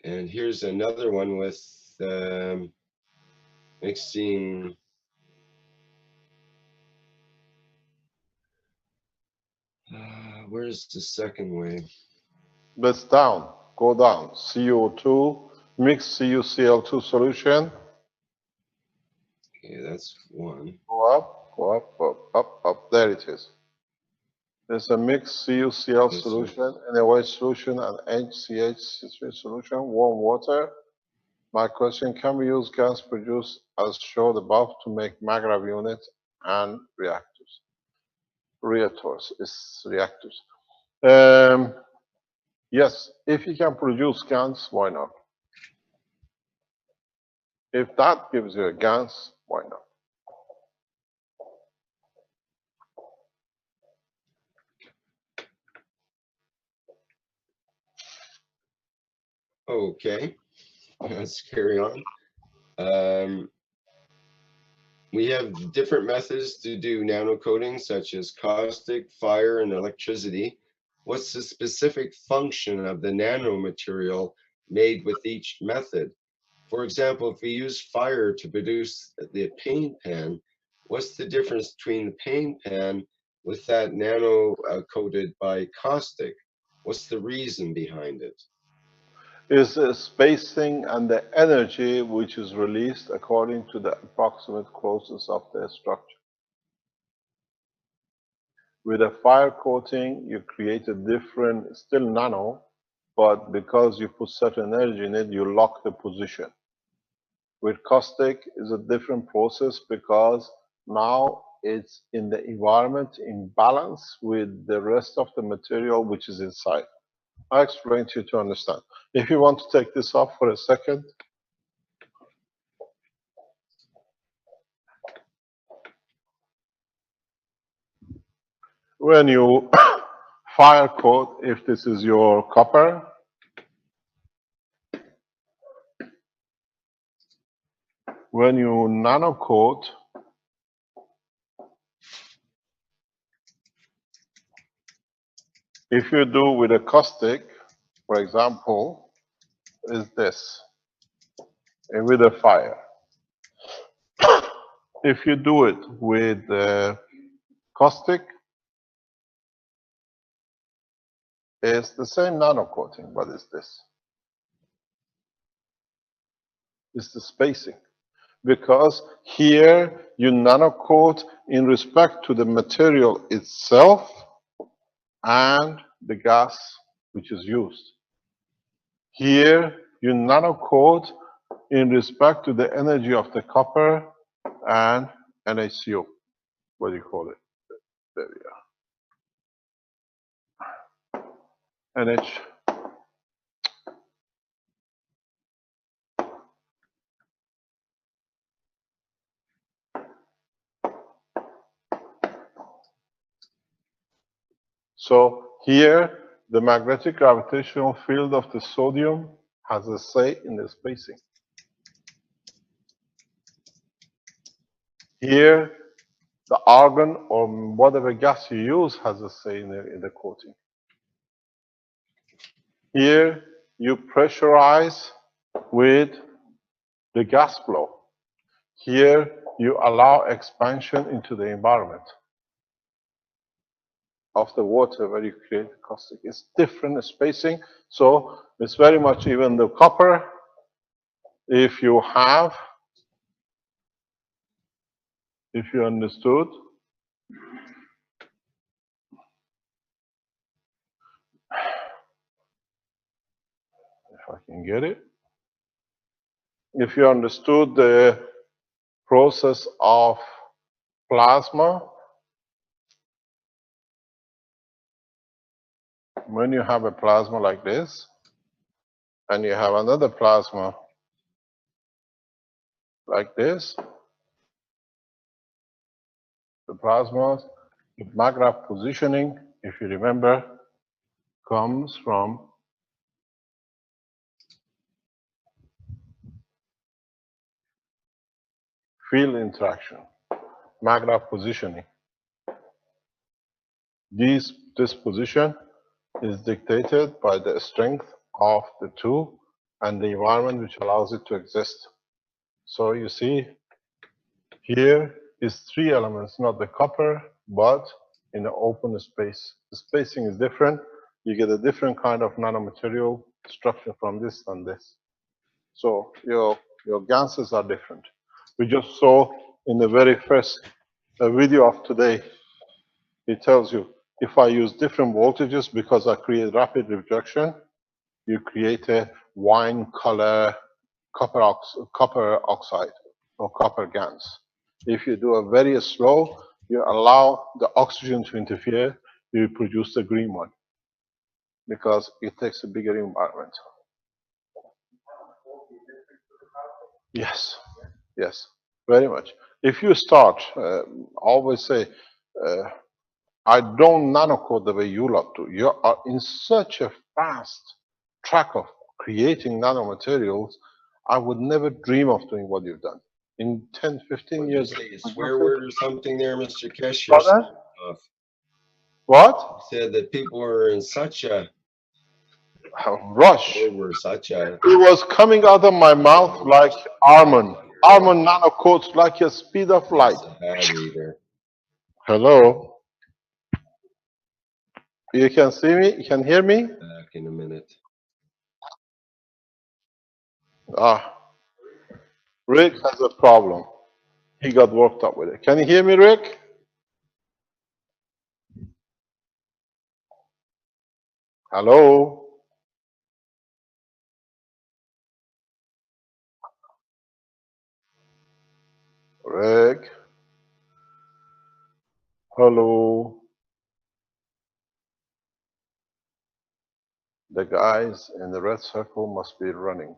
And here's another one with mixing where's the second way? Let's down, go down. CO2, mix CuCl2 solution. Okay, that's one. Go up, up, up, up, up. There it is. There's a mixed CuCl solution, NaOH solution, and HCH solution, warm water. My question, can we use gas produced as showed above to make MAGRAV units and reactors? Yes, if you can produce GANs, why not? If that gives you a GANs, why not? Okay, let's carry on. We have different methods to do nanocoating, such as caustic, fire, and electricity. What's the specific function of the nanomaterial made with each method? For example, if we use fire to produce the paint pan, what's the difference between the paint pan with that nano coated by caustic? What's the reason behind it? Is the spacing and the energy which is released according to the approximate closeness of the structure. With a fire coating, you create a different, still nano, but because you put certain energy in it, you lock the position. With caustic, is a different process because now it's in the environment in balance with the rest of the material which is inside. I'll explain to you to understand. If you want to take this off for a second. When you fire coat, if this is your copper, when you nano coat, if you do with a caustic, for example, is this, and with a fire. If you do it with caustic, it's the same nano coating, but it's this. It's the spacing. Because here you nano coat in respect to the material itself and the gas which is used. Here you nano coat in respect to the energy of the copper and NaCO. What do you call it? There we are. NH. So here the magnetic gravitational field of the sodium has a say in the spacing. Here the argon or whatever gas you use has a say in the coating. Here you pressurize with the gas flow. Here you allow expansion into the environment of the water where you create the caustic. It's different spacing, so it's very much even the copper. If you understood, if I can get it, if you understood the process of plasma, when you have a plasma like this, and you have another plasma like this, the plasma with MAGRAV positioning, if you remember, comes from field interaction, MAGRAV positioning. This position is dictated by the strength of the two and the environment which allows it to exist. So you see, here is three elements, not the copper, but in the open space. The spacing is different. You get a different kind of nanomaterial structure from this and this. So your gases are different. We just saw in the very first video of today, it tells you If I use different voltages because I create rapid rejection, you create a wine color copper oxide or copper GaNs. If you do a very slow, you allow the oxygen to interfere, you produce the green one because it takes a bigger environment. Yes, yes, very much. If you start, always say, I don't nanocode the way you lot do. You are in such a fast track of creating nanomaterials. I would never dream of doing what you've done. In 10, 15 What did you years. say, a swear word or something there, Mr. Keshe? Pardon? What? You said that people were in such a Rush. were such a It was coming out of my mouth like almond. Almond nanocoats like a speed of light. a battery there. Hello? You can see me? You can hear me? Back in a minute. Ah, Rick has a problem. He got worked up with it. Can you hear me, Rick? Hello? Rick? Hello? The guys in the red circle must be running.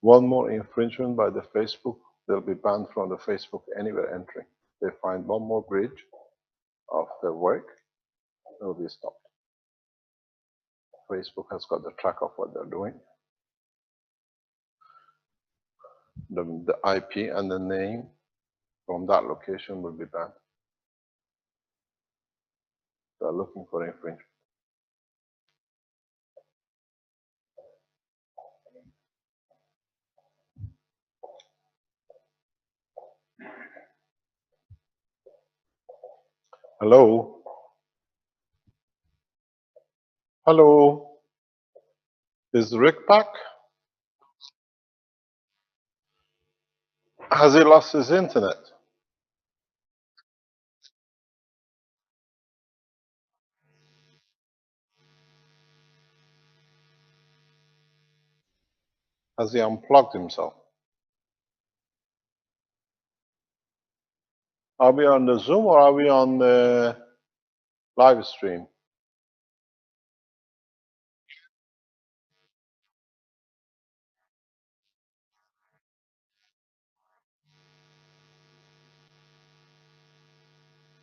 One more infringement by the Facebook, they'll be banned from the Facebook anywhere entering. They find one more bridge of their work, they'll be stopped. Facebook has got the track of what they're doing. The IP and the name from that location will be banned. They're looking for infringement. Hello? Hello? Is Rick back? Has he lost his internet? Has he unplugged himself? Are we on the Zoom or are we on the live stream?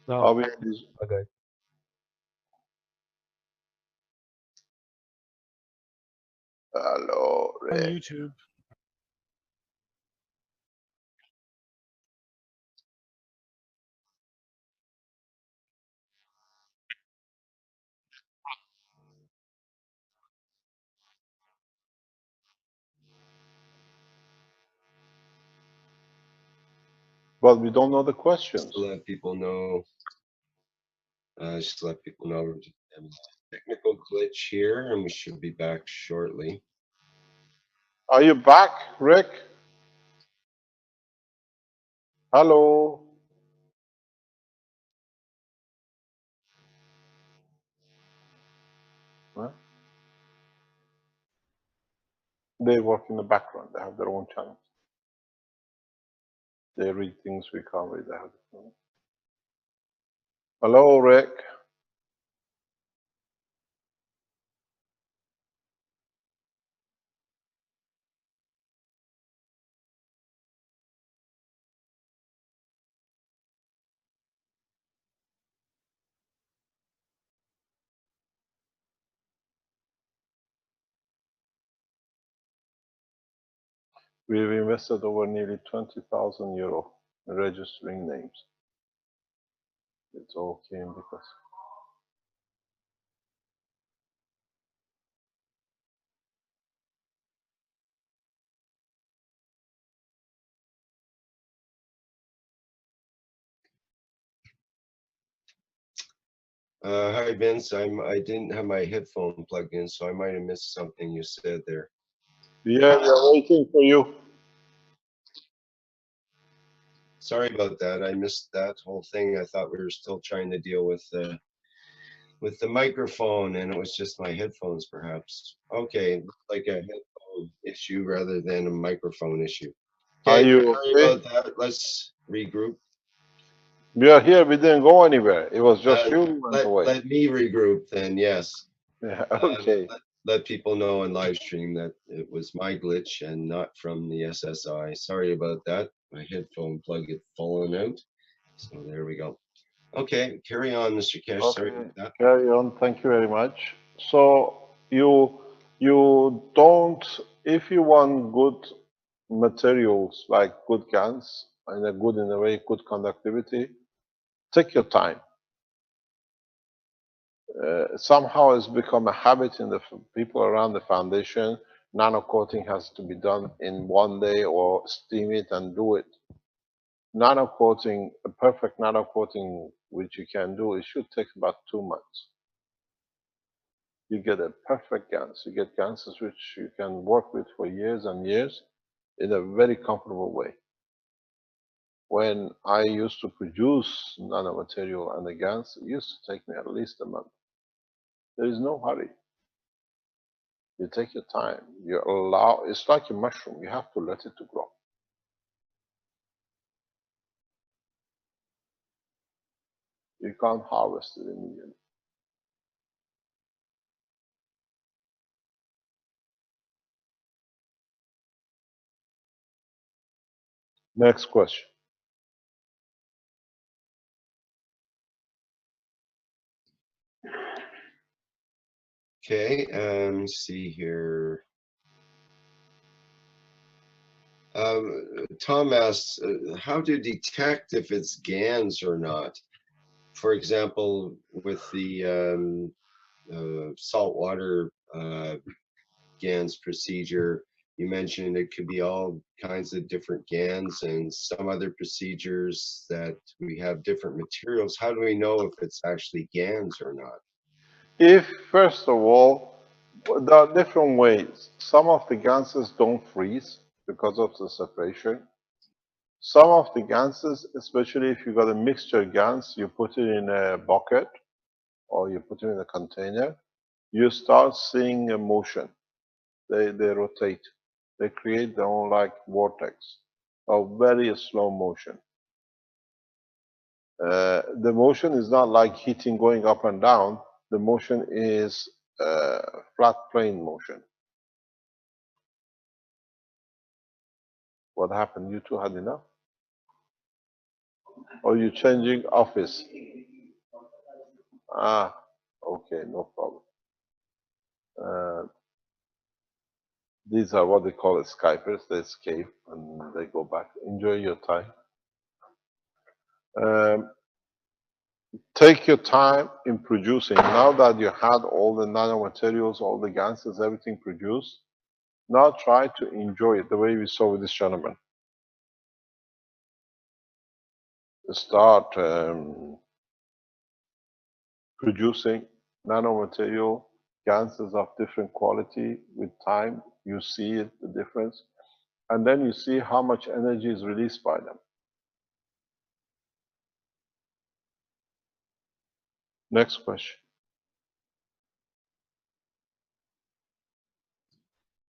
No, Are we on the Zoom? okay. Hello, On Rick. YouTube. But we don't know the Just questions. to let people know, we're just having a technical glitch here, and we should be back shortly. Are you back, Rick? Hello? Huh? They work in the background. They have their own channels. They read things we can't read. They have their own. Hello, Rick. We've invested over nearly 20,000 euro in registering names. It's all came because Hi Vince, I didn't have my headphone plugged in, so I might have missed something you said there. Yeah, we are waiting for you. Sorry about that. I missed that whole thing. I thought we were still trying to deal with the microphone, and it was just my headphones, perhaps. Okay, looks like a headphone issue rather than a microphone issue. Are Okay, you sorry okay? about that. Let's regroup. We are here. We didn't go anywhere. It was just you who went away. Let me regroup then. Yes. Yeah, Um, okay. let people know in live stream that it was my glitch and not from the SSI. Sorry about that. My headphone plug had fallen out. So there we go. Okay, carry on, Mr. Kesh. Sorry Okay, about that. carry on. Thank you very much. So you don't, if you want good materials like good GaNs and a good, in a way, good conductivity, take your time. Somehow it's become a habit in the people around the foundation. Nano coating has to be done in one day, or steam it and do it. Nano coating, a perfect nano coating, which you can do, it should take about 2 months. You get a perfect GaNs. You get GaNs which you can work with for years and years in a very comfortable way. When I used to produce nanomaterial and the GaNs, it used to take me at least a month. There is no hurry. You take your time. You allow, it's like a mushroom. You have to let it to grow. You can't harvest it immediately. Next question. Okay, let's see here. Tom asks, how to detect if it's GANs or not? For example, with the saltwater GANs procedure, you mentioned it could be all kinds of different GANs and some other procedures that we have different materials. How do we know if it's actually GANs or not? If, first of all, there are different ways. Some of the ganses don't freeze because of the separation. Some of the ganses, especially if you got a mixture GaNs, you put it in a bucket or you put it in a container, you start seeing a motion. They rotate. They create their own like vortex, a very slow motion. The motion is not like heating going up and down. The motion is flat plane motion. What happened? You two had enough? Or you changing office? Ah, okay, no problem. These are what they call escapers. They escape and they go back. Enjoy your time. Take your time in producing. Now that you had all the nanomaterials, all the gases, everything produced, now try to enjoy it the way we saw with this gentleman. Start producing nanomaterial gases of different quality. With time, you see it, the difference, and then you see how much energy is released by them. Next question.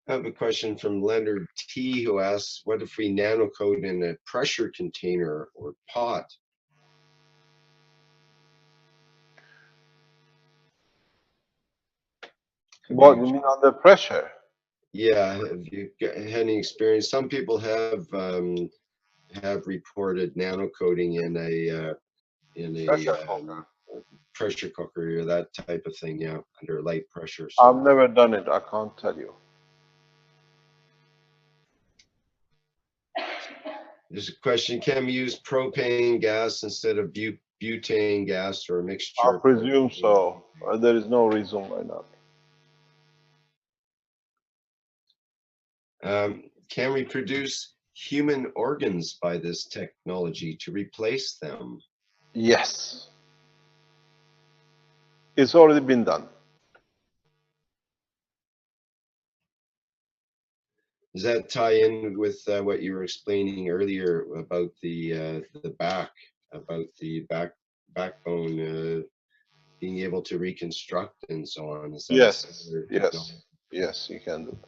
I have a question from Leonard T, who asks, what if we nanocoat in a pressure container or pot? What you mean under pressure? Yeah, have you had any experience? Some people have reported nanocoating in a Pressure cooker. pressure cooker or that type of thing, yeah, under light pressure. I've So never done it. I can't tell you. there's a question, can we use propane gas instead of butane gas or a I mixture? presume so. There is no reason why not. Can we produce human organs by this technology to replace them? Yes. It's already been done. Does that tie in with what you were explaining earlier about the backbone being able to reconstruct and so on? Is that a Yes, similar yes, technology? yes, you can do.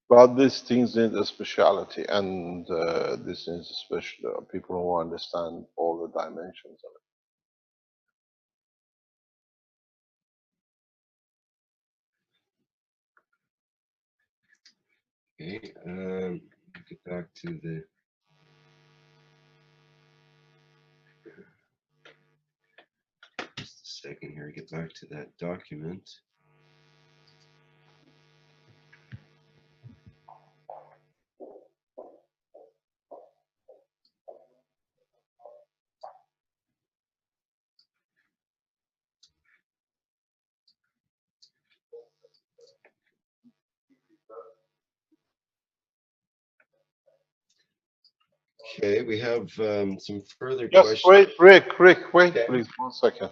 But these things need a speciality, and this needs special people who understand all the dimensions of Okay, get back to the. Just a second here. Get back to that document. Okay, we have some further it. Just questions. wait, Rick, wait, Okay. please, 1 second.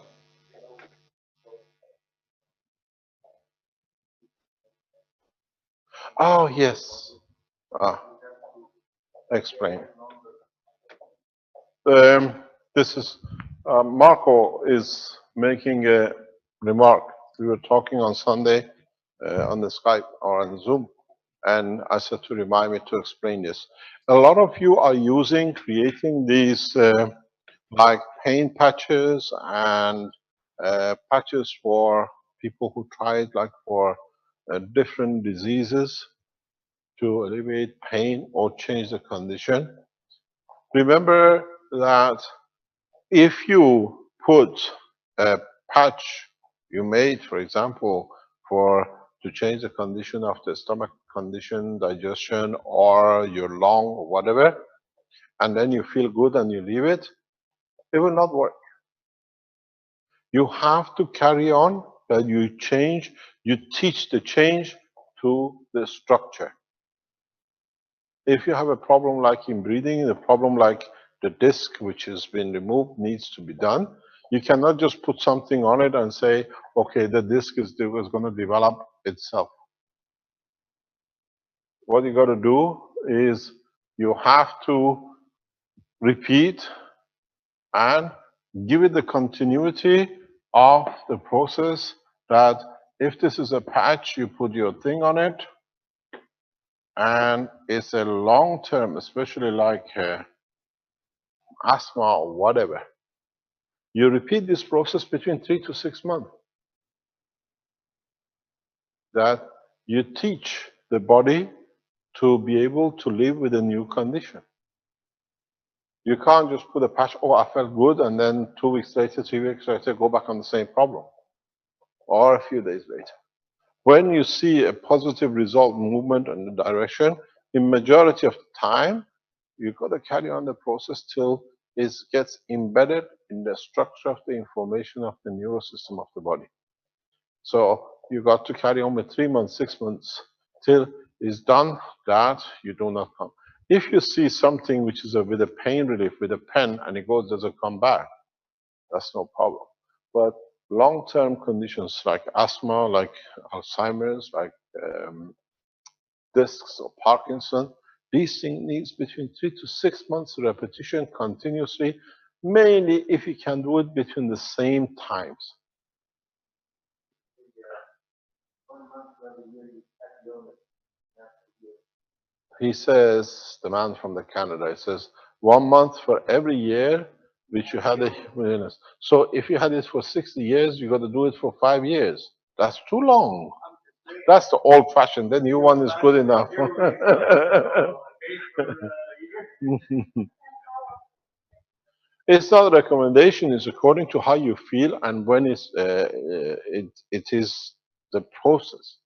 Oh, yes. Ah, explain. This is Marco is making a remark. We were talking on Sunday on the Skype or on Zoom, and I said to remind me to explain this. A lot of you are creating these like paint patches and patches for people who tried like for different diseases to alleviate pain or change the condition. Remember that if you put a patch you made, for example, for to change the condition of the stomach condition, digestion, or your lung, or whatever, and then you feel good and you leave it, it will not work. You have to carry on that you change, you teach the change to the structure. If you have a problem like in breathing, a problem like the disc which has been removed needs to be done, you cannot just put something on it and say, okay, the disc is going to develop itself. What you got to do is you have to repeat and give it the continuity of the process that if this is a patch, you put your thing on it, and it's a long term, especially like asthma or whatever. You repeat this process between 3 to 6 months. That you teach the body to be able to live with a new condition. You can't just put a patch, oh, I felt good, and then 2 weeks later, 3 weeks later, go back on the same problem, or a few days later. When you see a positive result, movement in the direction, in majority of the time, you've got to carry on the process till it gets embedded in the structure of the information of the neural system of the body. So you got to carry on with 3 months, 6 months till it's done that you do not come. If you see something which is with a pain relief with a pen and it goes, doesn't come back, that's no problem. But long-term conditions like asthma, like Alzheimer's, like discs or Parkinson, these things needs between 3 to 6 months repetition continuously, mainly if you can do it between the same times. He says, the man from the Canada, he says, 1 month for every year which you had a illness. So if you had it for 60 years, you got to do it for 5 years. That's too long. That's the old fashioned. The new one is good enough. It's not a recommendation. It's according to how you feel and when it is the process.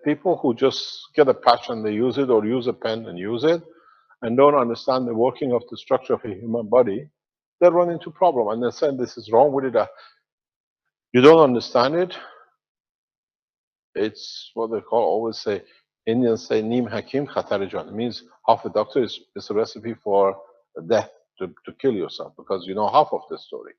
People who just get a patch and they use it, or use a pen and use it, and don't understand the working of the structure of a human body, they run into problem. And they say this is wrong with it. You don't understand it. It's what they call, always say, Indians say, Neem Hakim Khatar Jan. It means half a doctor is a recipe for death. to kill yourself, because you know half of the story.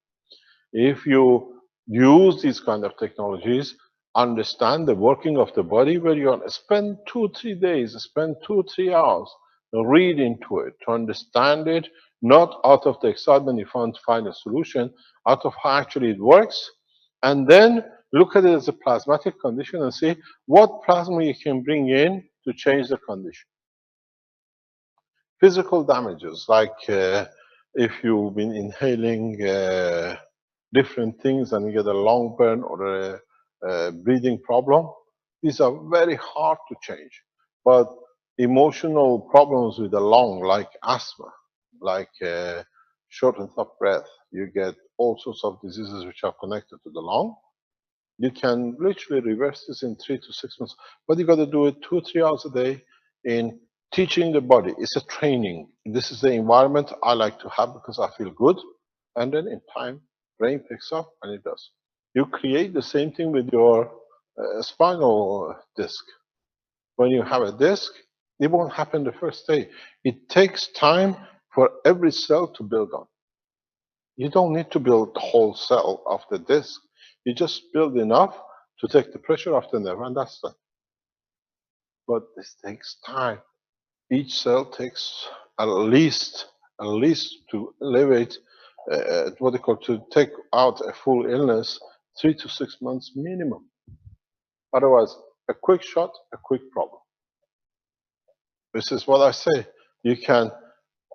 If you use these kind of technologies, understand the working of the body, where you spend 2-3 days, spend 2-3 hours, read into it, to understand it, not out of the excitement you find a solution, out of how actually it works, and then look at it as a plasmatic condition and see what plasma you can bring in to change the condition. Physical damages, like if you've been inhaling different things and you get a lung burn or a breathing problem, these are very hard to change. But emotional problems with the lung, like asthma, like shortness of breath, you get all sorts of diseases which are connected to the lung. You can literally reverse this in 3 to 6 months, but you got to do it 2-3 hours a day in teaching the body. It's a training. This is the environment I like to have because I feel good. And then in time, brain picks up and it does. You create the same thing with your spinal disc. When you have a disc, it won't happen the first day. It takes time for every cell to build on. You don't need to build the whole cell of the disc. You just build enough to take the pressure off the nerve, and that's done. But this takes time. Each cell takes at least to elevate, what they call, to take out a full illness, 3 to 6 months minimum. Otherwise, a quick shot, a quick problem. This is what I say. You can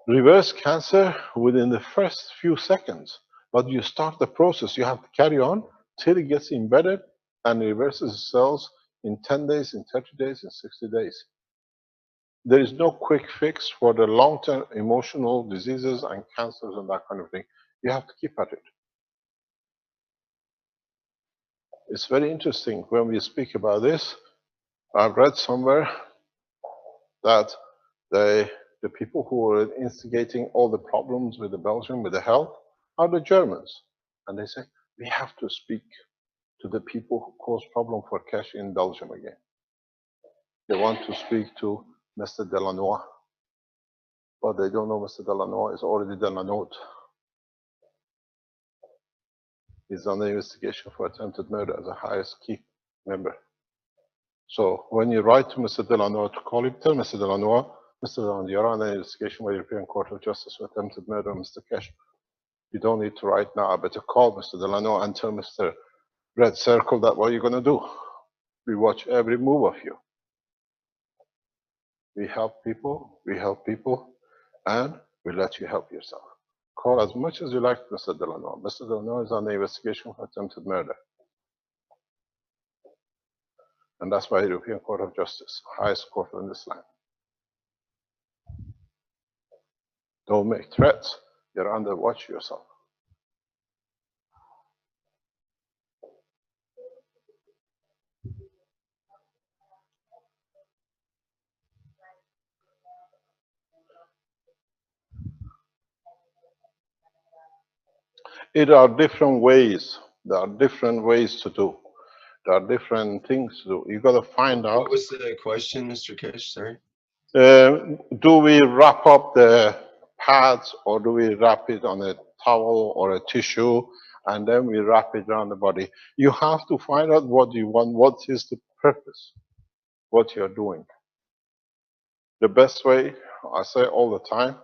reverse cancer within the first few seconds, but you start the process. You have to carry on till it gets embedded and reverses cells in 10 days, in 30 days, in 60 days. There is no quick fix for the long-term emotional diseases and cancers and that kind of thing. You have to keep at it. It's very interesting when we speak about this. I've read somewhere that the people who are instigating all the problems with the Belgium, with the health, are the Germans. And they say, we have to speak to the people who cause problem for Keshe in Belgium again. They want to speak to Mr. Delanois, but they don't know Mr. Delanois is already Delanois. He's under investigation for attempted murder as a highest key member. So when you write to Mr. Delanois to call him, tell Mr. Delanois, Mr. Delanois, you're under investigation by the European Court of Justice for attempted murder of Mr. Keshe. You don't need to write now, but to call Mr. Delanois and tell Mr. Red Circle that what you're going to do. We watch every move of you. We help people, and we let you help yourself. Call as much as you like Mr. Delanois. Mr. Delanois is under investigation for attempted murder. And that's by the European Court of Justice, highest court in this land. Don't make threats. You're under watch yourself. There are different ways. There are different ways to do. There are different things to do. You got to find out. What was the question, Mr. Keshe? Sorry. Do we wrap up the pads, or do we wrap it on a towel or a tissue, and then we wrap it around the body? You have to find out what you want, what is the purpose, what you're doing. The best way, I say all the time,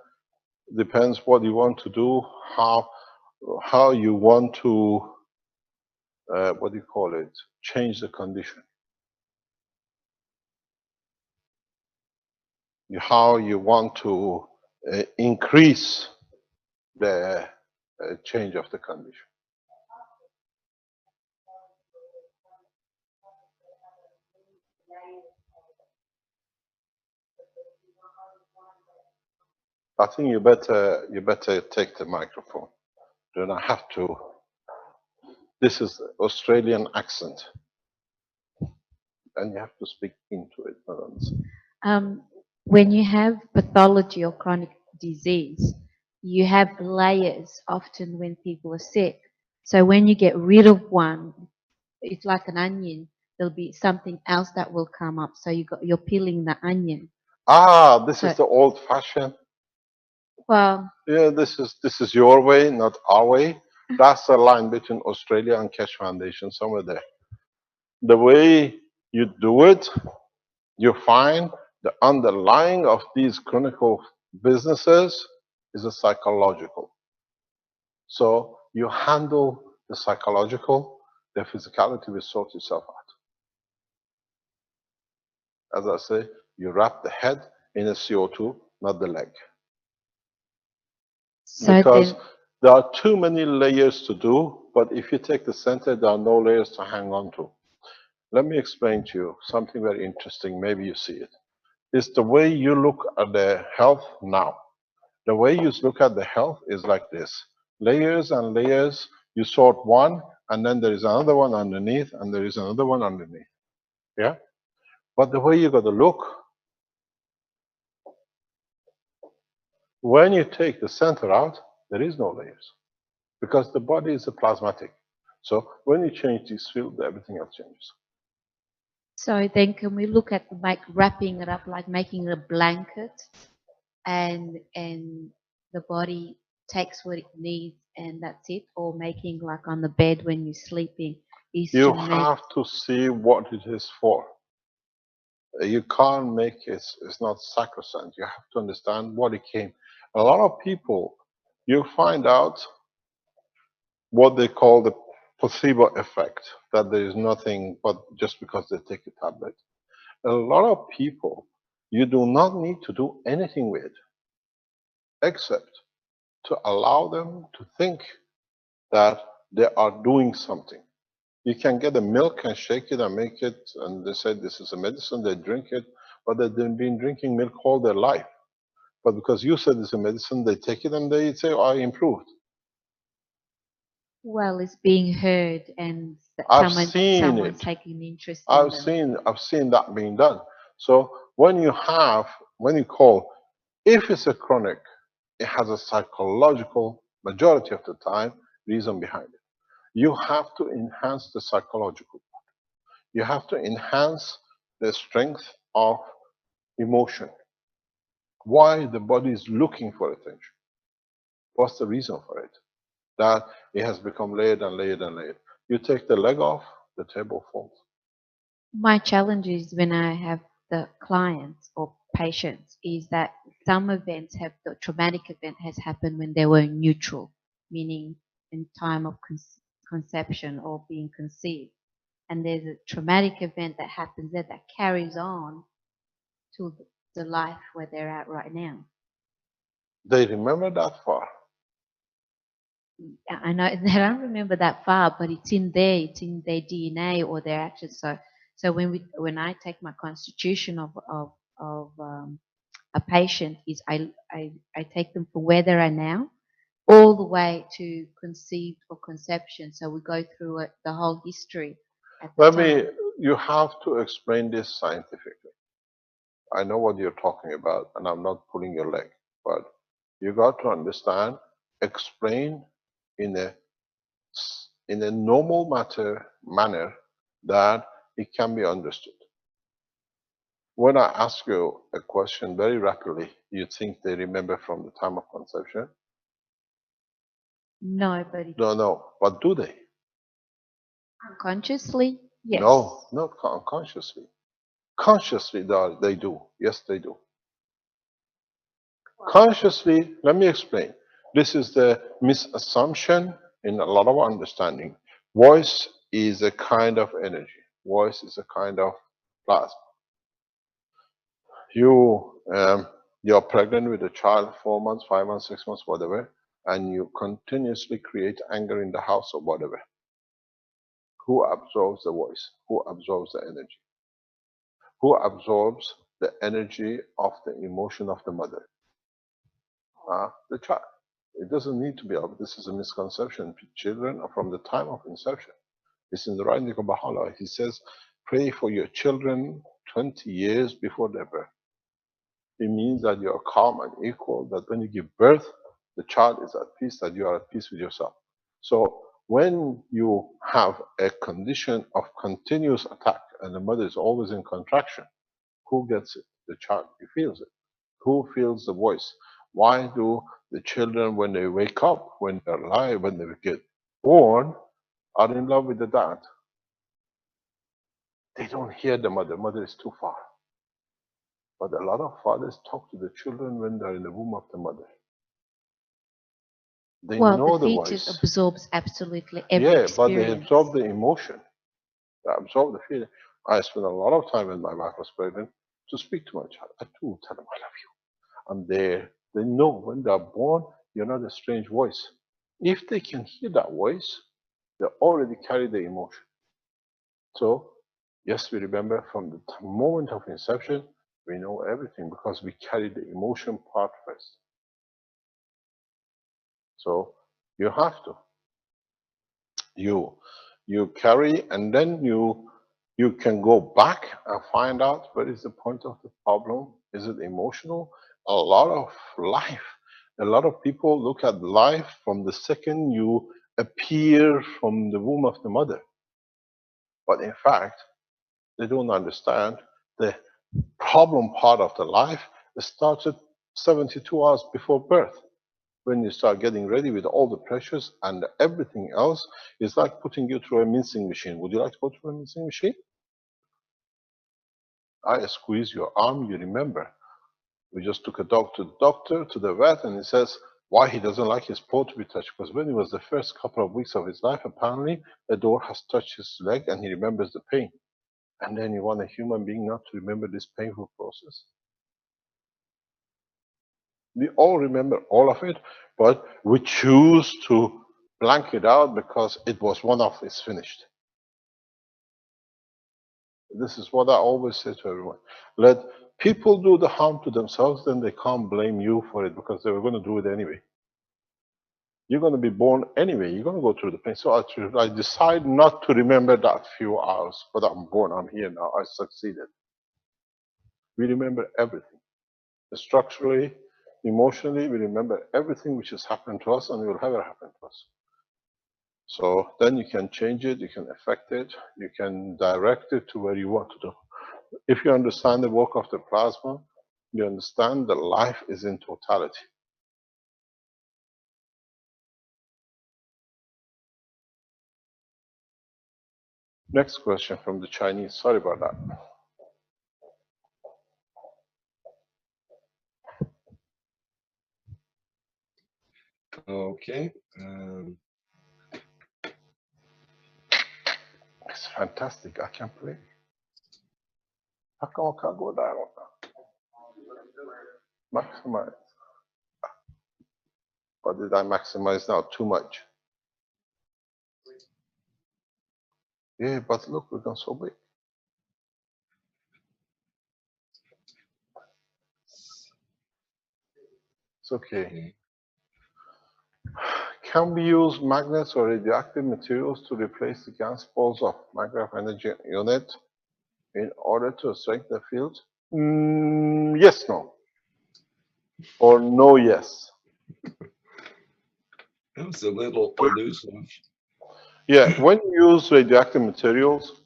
depends what you want to do, how you want to, what do you call it, change the condition. How you want to increase the change of the condition. I think you better take the microphone. Then I have to. This is Australian accent, and you have to speak into it. When you have pathology or chronic disease, you have layers often when people are sick. So when you get rid of one, it's like an onion. There'll be something else that will come up. So you're peeling the onion. This is the old-fashioned Well, Yeah, this is your way, not our way. That's the line between Australia and Keshe Foundation, somewhere there. The way you do it, you find the underlying of these clinical businesses is a psychological. So you handle the psychological, the physicality will sort itself out. As I say, you wrap the head in a CO2, not the leg. so Because then, there are too many layers to do, but if you take the center, there are no layers to hang on to. Let me explain to you something very interesting. Maybe you see it. It's the way you look at the health now. The way you look at the health is like this. Layers and layers, you sort one, and then there is another one underneath, and there is another one underneath. Yeah? But the way you got to look, when you take the center out, there is no layers. Because the body is a plasmatic. So when you change this field, everything else changes. so then can we look at like wrapping it up, like making a blanket, and the body takes what it needs and that's it, or making like on the bed when you're sleeping is You to make. have to see what it is for. You can't make it, it's not sacrosanct. You have to understand what it came. A lot of people, you find out what they call the placebo effect, that there is nothing but just because they take a tablet. A lot of people, you do not need to do anything with, except to allow them to think that they are doing something. You can get the milk and shake it and make it, and they say this is a medicine, they drink it, but they've been drinking milk all their life. But because you said it's a medicine, they take it and they say, oh, I improved. Well, it's being heard and that I've seen someone's it. taking interest in them. I've seen that being done. So when you call, if it's a chronic, it has a psychological, majority of the time, reason behind it. You have to enhance the psychological. You have to enhance the strength of emotion. Why the body is looking for attention. What's the reason for it? That it has become layered and layered and layered. You take the leg off, the table falls. My challenge is when I have the clients or patients is that some events have, the traumatic event has happened when they were neutral, meaning in time of conception or being conceived. And there's a traumatic event that happens there that carries on to the life where they're at right now. They remember that far. I know they don't remember that far, but it's in there. It's in their DNA or their actions. So when I take my constitution of a patient, is I take them from where they are now all the way to conceived or conception. So we go through it, the whole history at the time. You have to explain this scientifically. I know what you're talking about, and I'm not pulling your leg, but you got to understand, explain in a normal manner that it can be understood. When I ask you a question very rapidly, you think they remember from the time of conception? No, but No, but do they? unconsciously, yes. No, not unconsciously. Consciously, they do. Yes, they do. Consciously, let me explain. This is the misassumption in a lot of understanding. Voice is a kind of energy. Voice is a kind of plasma. You're pregnant with a child, 4 months, 5 months, 6 months, whatever, and you continuously create anger in the house or whatever. Who absorbs the voice? Who absorbs the energy? Who absorbs the energy of the emotion of the mother? The child. It doesn't need to be up. This is a misconception. Children are from the time of inception. It's in the writing of Baha'u'llah. He says, pray for your children 20 years before their birth. It means that you are calm and equal, that when you give birth, the child is at peace, that you are at peace with yourself. So when you have a condition of continuous attack and the mother is always in contraction, who gets it? The child. He feels it. Who feels the voice? Why do the children, when they wake up, when they're alive, when they get born, are in love with the dad? They don't hear the mother. Mother is too far. But a lot of fathers talk to the children when they're in the womb of the mother. They Well, know the the fetus voice. absorbs absolutely every Yeah, but they experience. absorb the emotion. They absorb the feeling. I spent a lot of time when my wife was pregnant to speak to my child. I do tell them I love you. I'm there. They know when they're born, you're not a strange voice. If they can hear that voice, they already carry the emotion. So, yes, we remember from the moment of inception, we know everything because we carry the emotion part first. So, you have to. You carry, and then you can go back and find out what is the point of the problem. Is it emotional? A lot of life. A lot of people look at life from the second you appear from the womb of the mother. But in fact, they don't understand the problem part of the life started 72 hours before birth. When you start getting ready with all the pressures and everything else, it's like putting you through a mincing machine. Would you like to go through a mincing machine? I squeeze your arm, you remember. We just took a dog to the doctor, to the vet, and he says why he doesn't like his paw to be touched. Because when it was the first couple of weeks of his life, apparently a door has touched his leg and he remembers the pain. And then you want a human being not to remember this painful process. We all remember all of it, but we choose to blank it out because it was one off, it's finished. This is what I always say to everyone. Let people do the harm to themselves, then they can't blame you for it because they were going to do it anyway. You're going to be born anyway. You're going to go through the pain. So I decide not to remember that few hours, but I'm born. I'm here now. I succeeded. We remember everything. Structurally, emotionally, we remember everything which has happened to us and will ever happen to us. So then you can change it, you can affect it, you can direct it to where you want to do. If you understand the work of the plasma, you understand that life is in totality. Next question from the Chinese. Sorry about that. Okay. It's fantastic. I can't believe it. How come I can't go down? Maximize. What did I maximize now? Too much. Yeah, but look, we've gone so big. It's okay. Can we use magnets or radioactive materials to replace the gas balls of microwave energy unit in order to strengthen the field? Yes, no. Or no, yes. That was a little elusive. Yeah, when you use radioactive materials,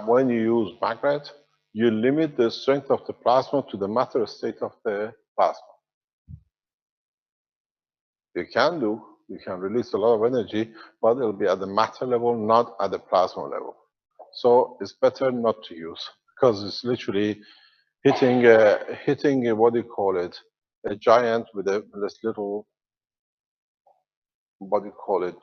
when you use magnet, you limit the strength of the plasma to the matter state of the plasma. You can release a lot of energy, but it'll be at the matter level, not at the plasma level. So it's better not to use because it's literally hitting what do you call it, a giant with this little, what do you call it,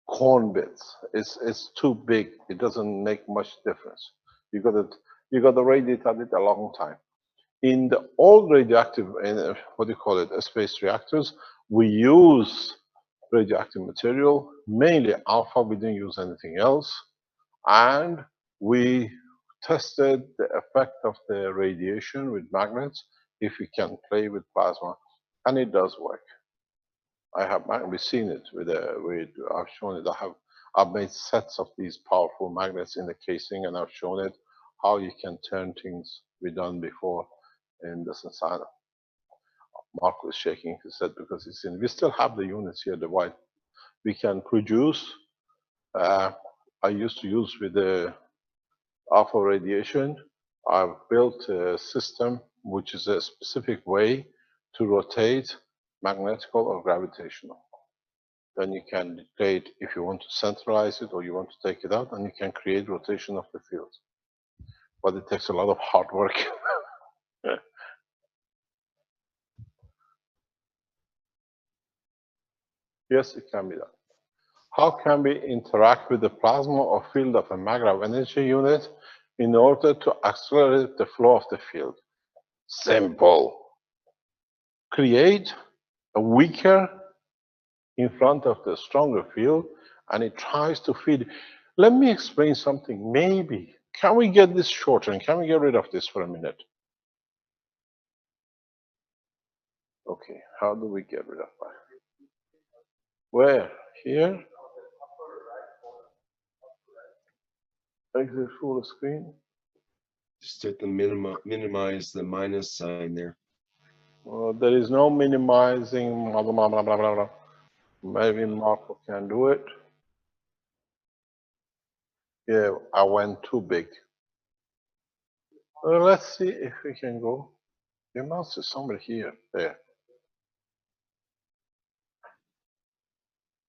corn bits. It's too big. It doesn't make much difference. You got to radiate at it a long time. In the old radioactive, what do you call it, space reactors, we use radioactive material, mainly alpha. We didn't use anything else, and we tested the effect of the radiation with magnets if we can play with plasma, and it does work. We've seen it I've shown it. I've made sets of these powerful magnets in the casing, and I've shown it how you can turn things we done before in the Sensana. Mark was shaking his head because he's in. We still have the units here, the white. We can produce. I used to use with the alpha radiation. I've built a system which is a specific way to rotate magnetical or gravitational. Then you can dictate if you want to centralize it or you want to take it out, and you can create rotation of the field. But it takes a lot of hard work. Yes, it can be done. How can we interact with the plasma or field of a maggrav energy unit in order to accelerate the flow of the field? Simple. Create a weaker in front of the stronger field, and it tries to feed. Let me explain something. Maybe. Can we get this shorter, and can we get rid of this for a minute? Okay, how do we get rid of that? Where? Here? Exit full screen. Just hit the minimize the minus sign there. Well, there is no minimizing. Blah, blah, blah, blah, blah, blah. Maybe Marco can do it. Yeah, I went too big. Let's see if we can go. Your mouse is somewhere here. There.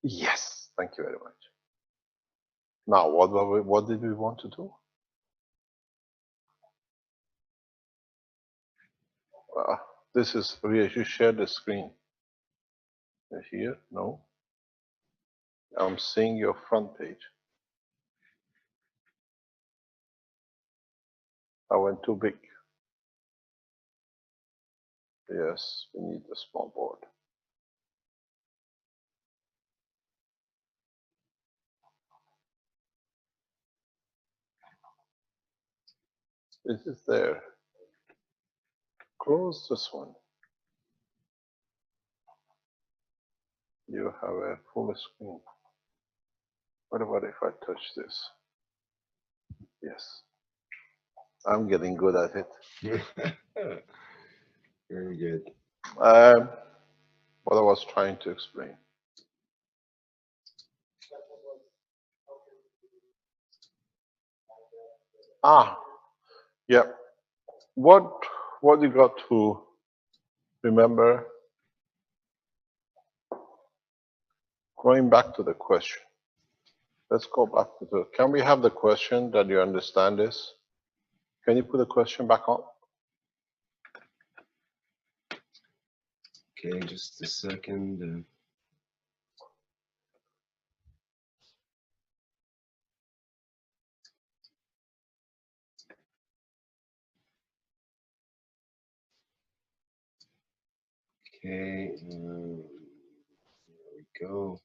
Yes. Thank you very much. Now, what did we want to do? This is, you share the screen. Here? No. I'm seeing your front page. I went too big. Yes, we need a small board. This is there. Close this one. You have a full screen. What about if I touch this? Yes. I'm getting good at it. Very good. What I was trying to explain. Yeah. What you got to remember, going back to the question. Let's go back to the, can we have the question that you understand this? Can you put the question back on? Okay, just a second. Okay, there we go.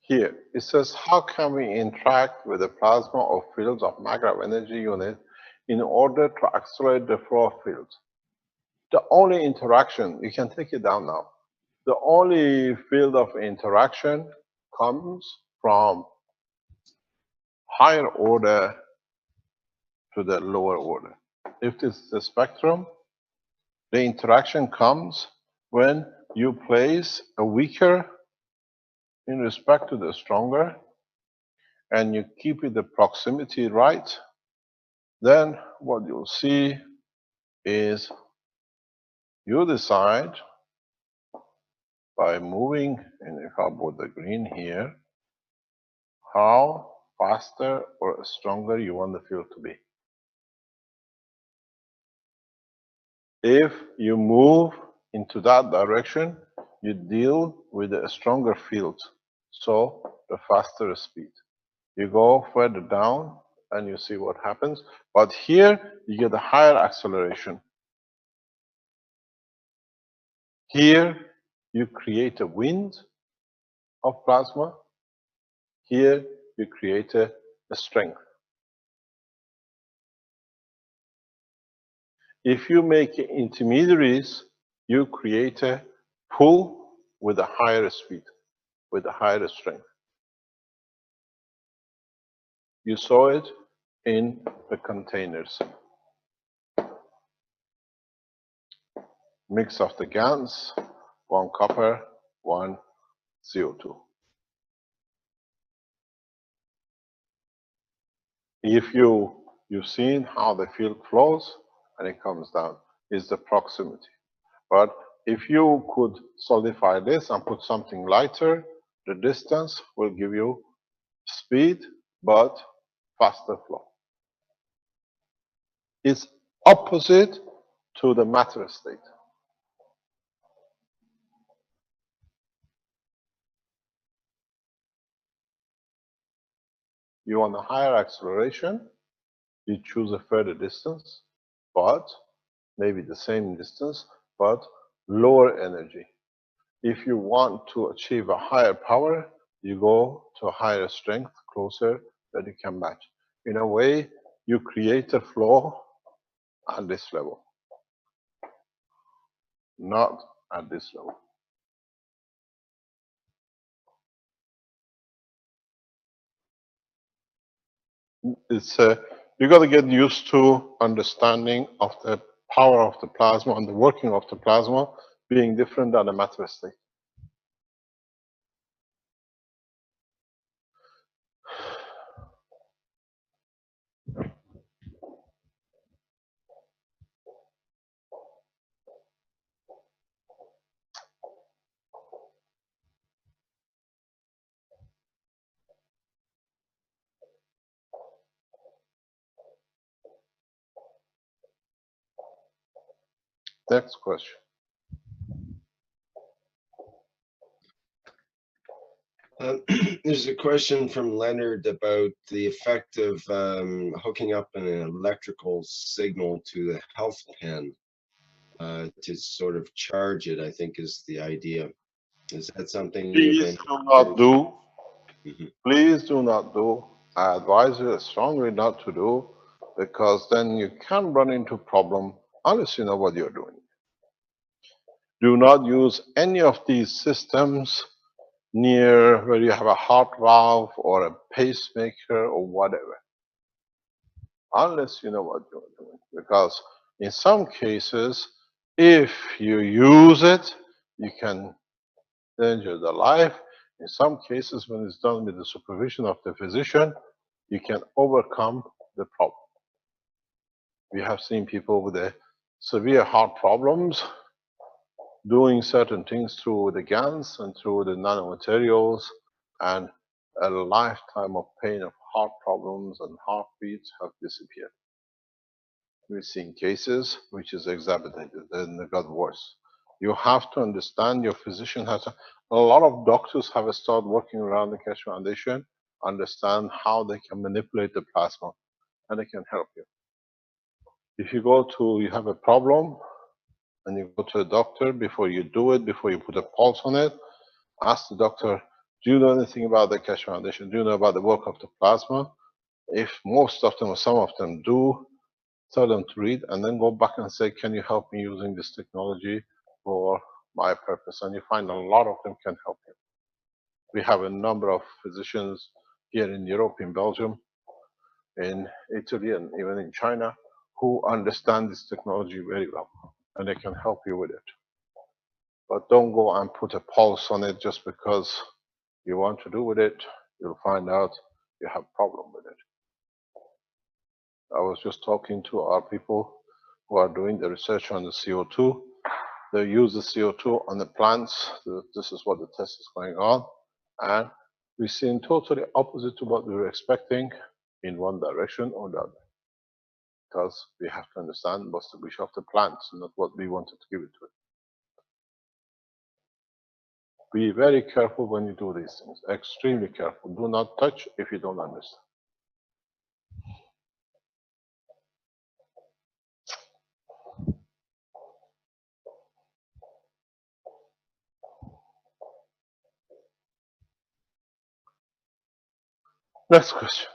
Here, it says, how can we interact with the plasma or fields of maggrav energy unit in order to accelerate the flow of fields? The only interaction, you can take it down now. The only field of interaction comes from higher order to the lower order. If this is the spectrum, the interaction comes when you place a weaker in respect to the stronger, and you keep it the proximity right, then what you'll see is you decide by moving, and if I put the green here, how faster or stronger you want the field to be. If you move into that direction, you deal with a stronger field, so the faster speed. You go further down and you see what happens. But here you get a higher acceleration. Here you create a wind of plasma. Here you create a strength. If you make intermediaries, you create a pull with a higher speed, with a higher strength. You saw it in the containers. Mix of the GaNs, 1 copper, 1 CO2. If you've seen how the field flows, and it comes down, is the proximity. But if you could solidify this and put something lighter, the distance will give you speed, but faster flow. It's opposite to the matter state. You want a higher acceleration, you choose a further distance, but maybe the same distance, but lower energy. If you want to achieve a higher power, you go to a higher strength closer that you can match. In a way, you create a flow at this level, not at this level. It's you got to get used to understanding of the power of the plasma and the working of the plasma being different than the matter state. Next question. There's a question from Leonard about the effect of hooking up an electrical signal to the health pen to sort of charge it, I think is the idea. Is that something you've Please been? do not do. Mhm. Please do not do. I advise you strongly not to do, because then you can run into problem unless you know what you're doing. Do not use any of these systems near where you have a heart valve or a pacemaker or whatever, unless you know what you're doing. Because in some cases, if you use it, you can endanger the life. In some cases, when it's done with the supervision of the physician, you can overcome the problem. We have seen people with a severe heart problems doing certain things through the GANs and through the nanomaterials, and a lifetime of pain of heart problems and heartbeats have disappeared. We've seen cases which is exacerbated and it got worse. You have to understand your physician has a lot of doctors have started working around the Keshe Foundation, understand how they can manipulate the plasma and they can help you. If you have a problem and you go to a doctor, before you do it, before you put a pulse on it, ask the doctor, do you know anything about the Keshe Foundation? Do you know about the work of the plasma? If most of them or some of them do, tell them to read and then go back and say, can you help me using this technology for my purpose? And you find a lot of them can help you. We have a number of physicians here in Europe, in Belgium, in Italy, and even in China, who understand this technology very well, and they can help you with it. But don't go and put a pulse on it just because you want to do with it. You'll find out you have problem with it. I was just talking to our people who are doing the research on the CO2. They use the CO2 on the plants. This is what the test is going on. And we've seen totally opposite to what we were expecting in one direction or the other. Because we have to understand what's the wish of the plants, not what we wanted to give it to it. Be very careful when you do these things. Extremely careful. Do not touch if you don't understand. Next question.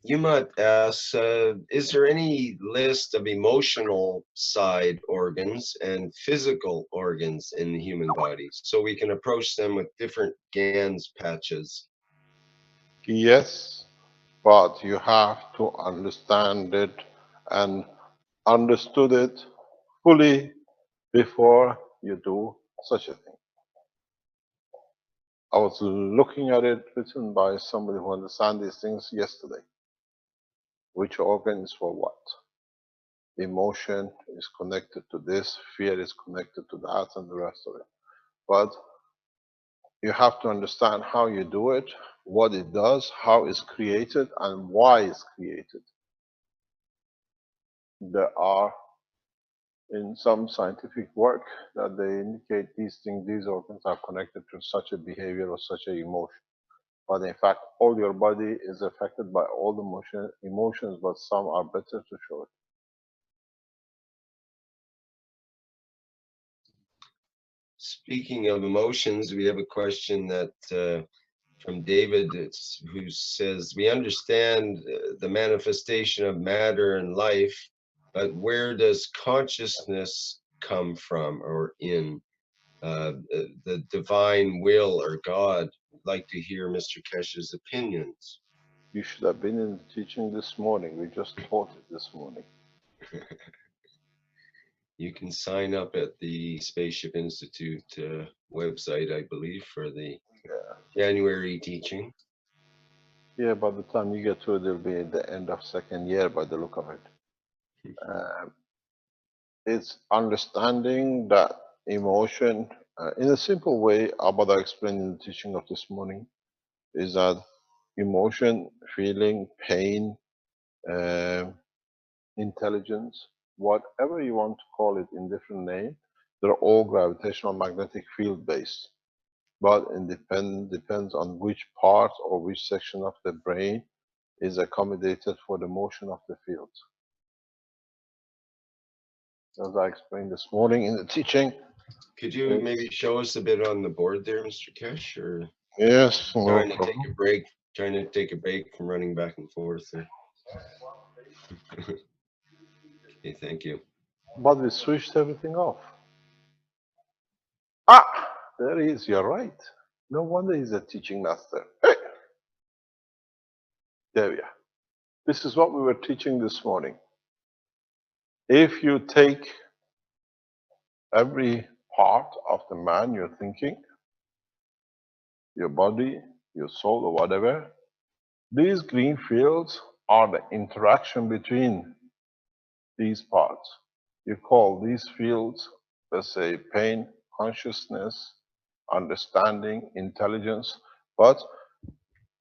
Umat asks, is there any list of emotional side organs and physical organs in the human body so we can approach them with different GANs patches? Yes, but you have to understand it and understood it fully before you do such a thing. I was looking at it written by somebody who understands these things yesterday. which organ is for what. Emotion is connected to this, fear is connected to that, and the rest of it. But you have to understand how you do it, what it does, how it's created, and why it's created. There are in some scientific work that they indicate these things, these organs are connected to such a behavior or such an emotion. But in fact, all your body is affected by all the emotions, but some are better to show it. Speaking of emotions, we have a question that from David, who says, we understand the manifestation of matter in life, but where does consciousness come from or in? The divine will or God? I'd like to hear Mr. Keshe's opinions. You should have been in the teaching this morning. We just taught it this morning. You can sign up at the Spaceship Institute website, I believe, for the January teaching. Yeah, by the time you get to it, it'll be at the end of second year by the look of it. It's understanding that emotion, in a simple way, Abada explained in the teaching of this morning, is that emotion, feeling, pain, intelligence, whatever you want to call it in different names, they're all gravitational magnetic field based. But it depends on which part or which section of the brain is accommodated for the motion of the fields. As I explained this morning in the teaching. Could you maybe show us a bit on the board there, Mr. Kesh? Or yes, no trying to problem. take a break, trying to take a break from running back and forth there. Okay, thank you. But we switched everything off. Ah, there he is. You're right. No wonder he's a teaching master. Hey! There we are. This is what we were teaching this morning. If you take every part of the man you're thinking, your body, your soul, or whatever, these green fields are the interaction between these parts. You call these fields, let's say, pain, consciousness, understanding, intelligence, but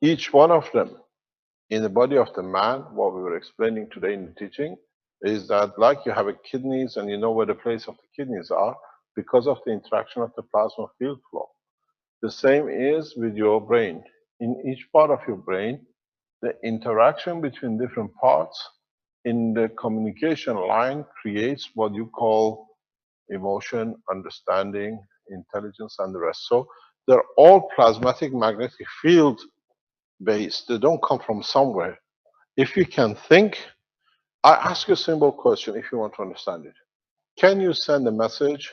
each one of them in the body of the man, what we were explaining today in the teaching, is that like you have a kidneys and you know where the place of the kidneys are because of the interaction of the plasma field flow. The same is with your brain. In each part of your brain, the interaction between different parts in the communication line creates what you call emotion, understanding, intelligence, and the rest. So they're all plasmatic magnetic field based. They don't come from somewhere. If you can think, I ask you a simple question if you want to understand it. Can you send a message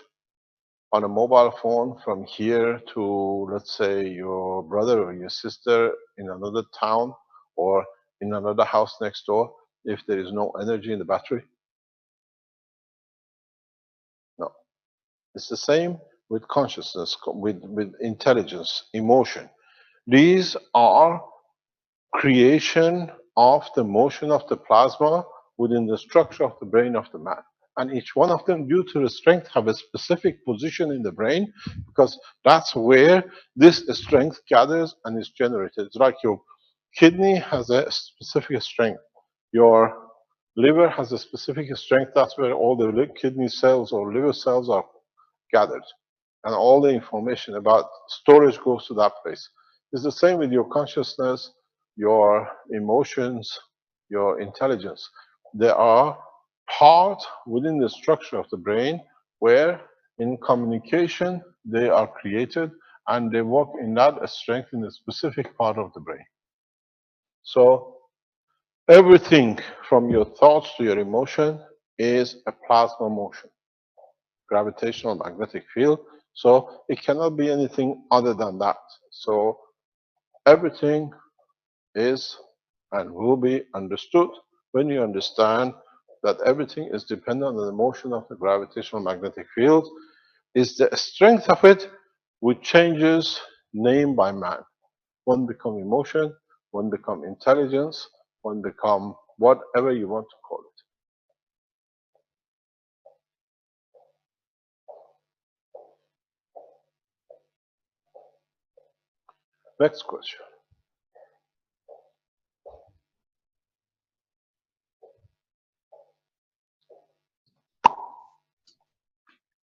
on a mobile phone from here to, let's say, your brother or your sister in another town or in another house next door if there is no energy in the battery? No. It's the same with consciousness, with intelligence, emotion. These are creation of the motion of the plasma within the structure of the brain of the man. And each one of them, due to the strength, have a specific position in the brain because that's where this strength gathers and is generated. It's like your kidney has a specific strength. Your liver has a specific strength. That's where all the kidney cells or liver cells are gathered. And all the information about storage goes to that place. It's the same with your consciousness, your emotions, your intelligence. There are parts within the structure of the brain where in communication they are created and they work in that strength in a specific part of the brain. So everything from your thoughts to your emotion is a plasma motion, gravitational magnetic field. So it cannot be anything other than that. So everything is and will be understood when you understand that everything is dependent on the motion of the gravitational magnetic field. Is the strength of it which changes name by man. One become emotion, one become intelligence, one become whatever you want to call it. Next question.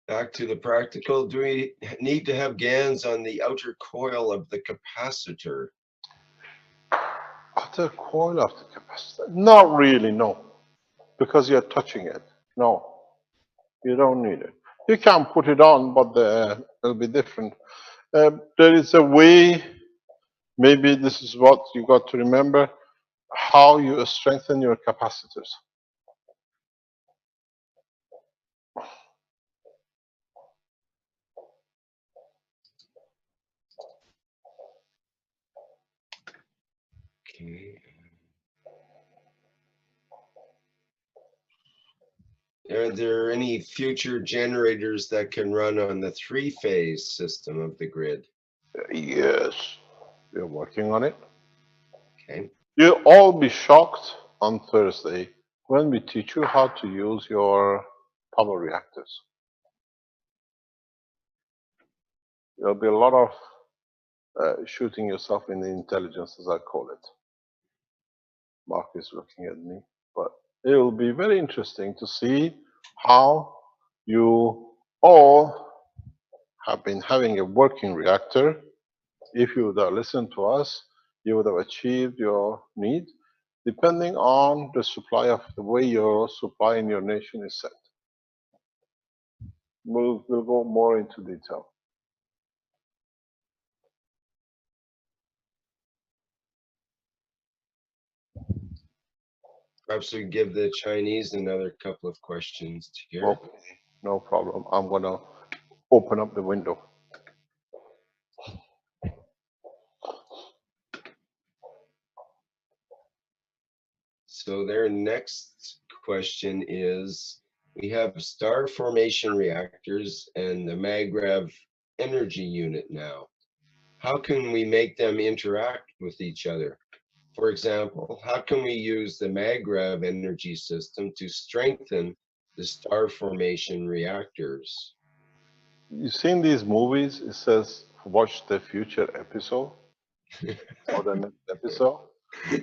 Back to the practical. Do we need to have GANs on the outer coil of the capacitor? Outer coil of the capacitor? Not really, no. Because you're touching it. No, you don't need it. You can put it on, but it'll be different. There is a way, maybe this is what you got to remember, how you strengthen your capacitors. Okay. Are there any future generators that can run on the three-phase system of the grid? Yes, we're working on it. Okay. You'll all be shocked on Thursday when we teach you how to use your power reactors. There'll be a lot of shooting yourself in the intelligence, as I call it. Mark is looking at me, but it will be very interesting to see how you all have been having a working reactor. If you would have listened to us, you would have achieved your need, depending on the supply of the way your supply in your nation is set. We'll go more into detail. Perhaps we give the Chinese another couple of questions here. Okay, no problem. I'm gonna open up the window. So their next question is, we have star formation reactors and the MagRev energy unit now. How can we make them interact with each other? For example, how can we use the MagRev energy system to strengthen the star formation reactors? You've seen these movies, it says watch the future episode or the next episode.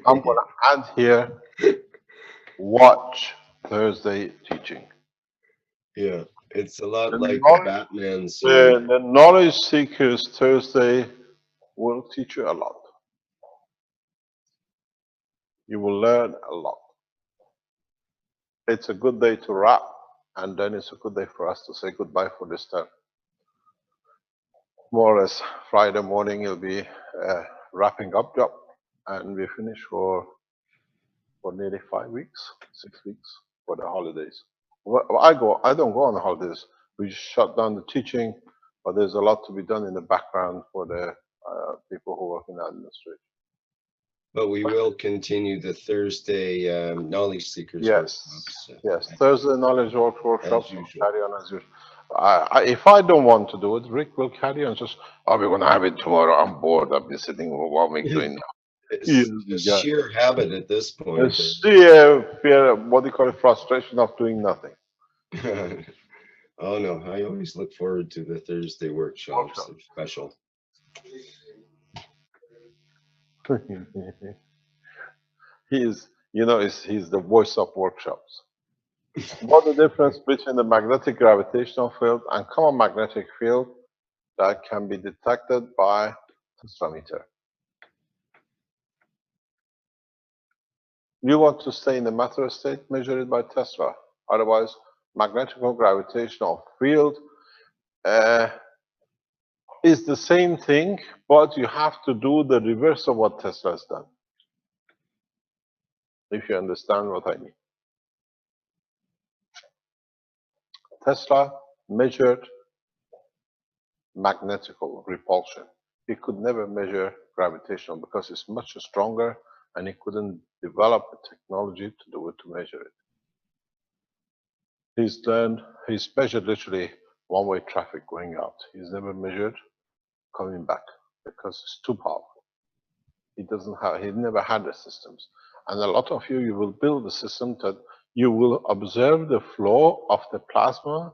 I'm gonna add here, watch Thursday teaching. Yeah, it's a lot The like a knowledge, Batman scene. the knowledge seekers Thursday will teach you a lot. You will learn a lot. It's a good day to wrap, and then it's a good day for us to say goodbye for this term. More or less Friday morning it'll be wrapping up job, and we finish for nearly 5 weeks, 6 weeks for the holidays. Well, I don't go on the holidays. We just shut down the teaching, but there's a lot to be done in the background for the people who work in the administration. But we will continue the Thursday knowledge seekers Yes, workshops. yes. Thursday knowledge workshops will usual. carry on as usual. If I don't want to do it, Rick will carry on. Just, are we going to have it tomorrow? I'm bored. I've been sitting for 1 week doing that. It's a sheer habit at this point. Fear, what do you call it? Frustration of doing nothing. Oh no, I always look forward to the Thursday workshops. They're special. He's the voice of workshops. What's the difference between the magnetic gravitational field and common magnetic field that can be detected by testometer? You want to stay in the matter state, measure it by Tesla. Otherwise, magnetical gravitational field is the same thing, but you have to do the reverse of what Tesla has done. If you understand what I mean. Tesla measured magnetical repulsion. He could never measure gravitational because it's much stronger, and he couldn't develop a technology to do it, to measure it. He's measured literally one-way traffic going out. He's never measured coming back because it's too powerful. He never had the systems. And a lot of you will build a system that you will observe the flow of the plasma,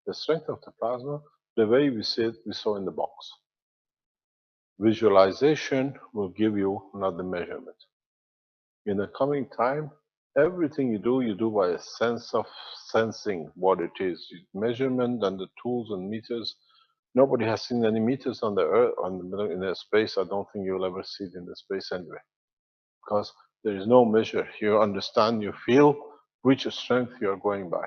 the strength of the plasma, the way we saw in the box. Visualization will give you another measurement. In the coming time, everything you do by a sense of sensing what it is. Measurement and the tools and meters. Nobody has seen any meters on the Earth, in the space. I don't think you'll ever see it in the space anyway, because there is no measure. You understand, you feel which strength you are going by.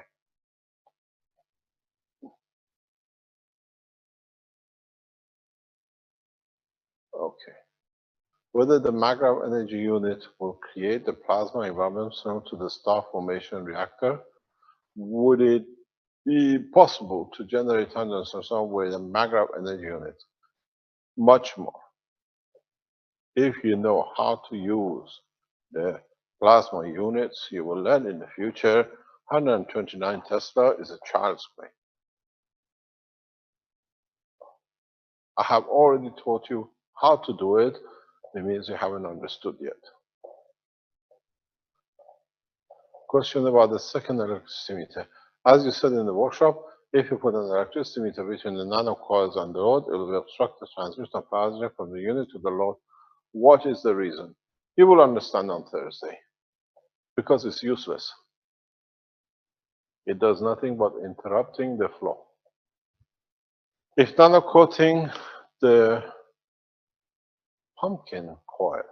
Okay. Whether the maggrav energy unit will create the plasma environment similar to the star formation reactor, would it be possible to generate hundreds or so with a maggrav energy unit? Much more. If you know how to use the plasma units, you will learn in the future 129 Tesla is a child's play. I have already taught you how to do it. It means you haven't understood yet. Question about the second electricity meter. As you said in the workshop, if you put an electricity meter between the nanocoils and the load, it will obstruct the transmission of power from the unit to the load. What is the reason? You will understand on Thursday. Because it's useless. It does nothing but interrupting the flow. If nanocoating the pumpkin coil,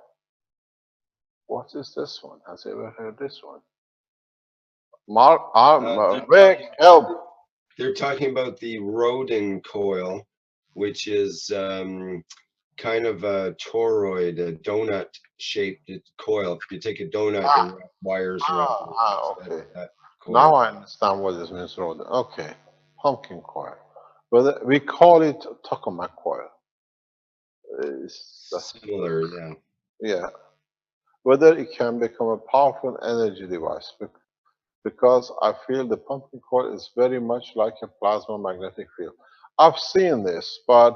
what is this one? Has you ever heard this one? Rick, help! They're talking about the Rodin coil, which is kind of a toroid, a donut-shaped coil. If you take a donut and wrap wires around it, Okay. that coil. Now I understand what this means, Rodin. Okay, pumpkin coil. But we call it tokamak coil. Similar, yeah. Yeah. Whether it can become a powerful energy device, because I feel the pumpkin coil is very much like a plasma magnetic field. I've seen this, but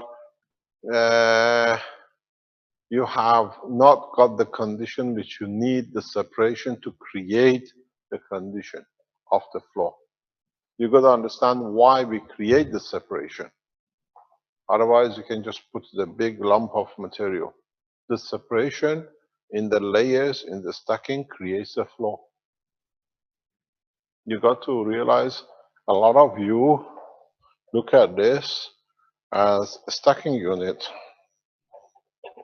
you have not got the condition which you need, the separation to create the condition of the flow. You got to understand why we create the separation. Otherwise, you can just put the big lump of material. The separation in the layers, in the stacking, creates a flow. You got to realize a lot of you look at this as a stacking unit.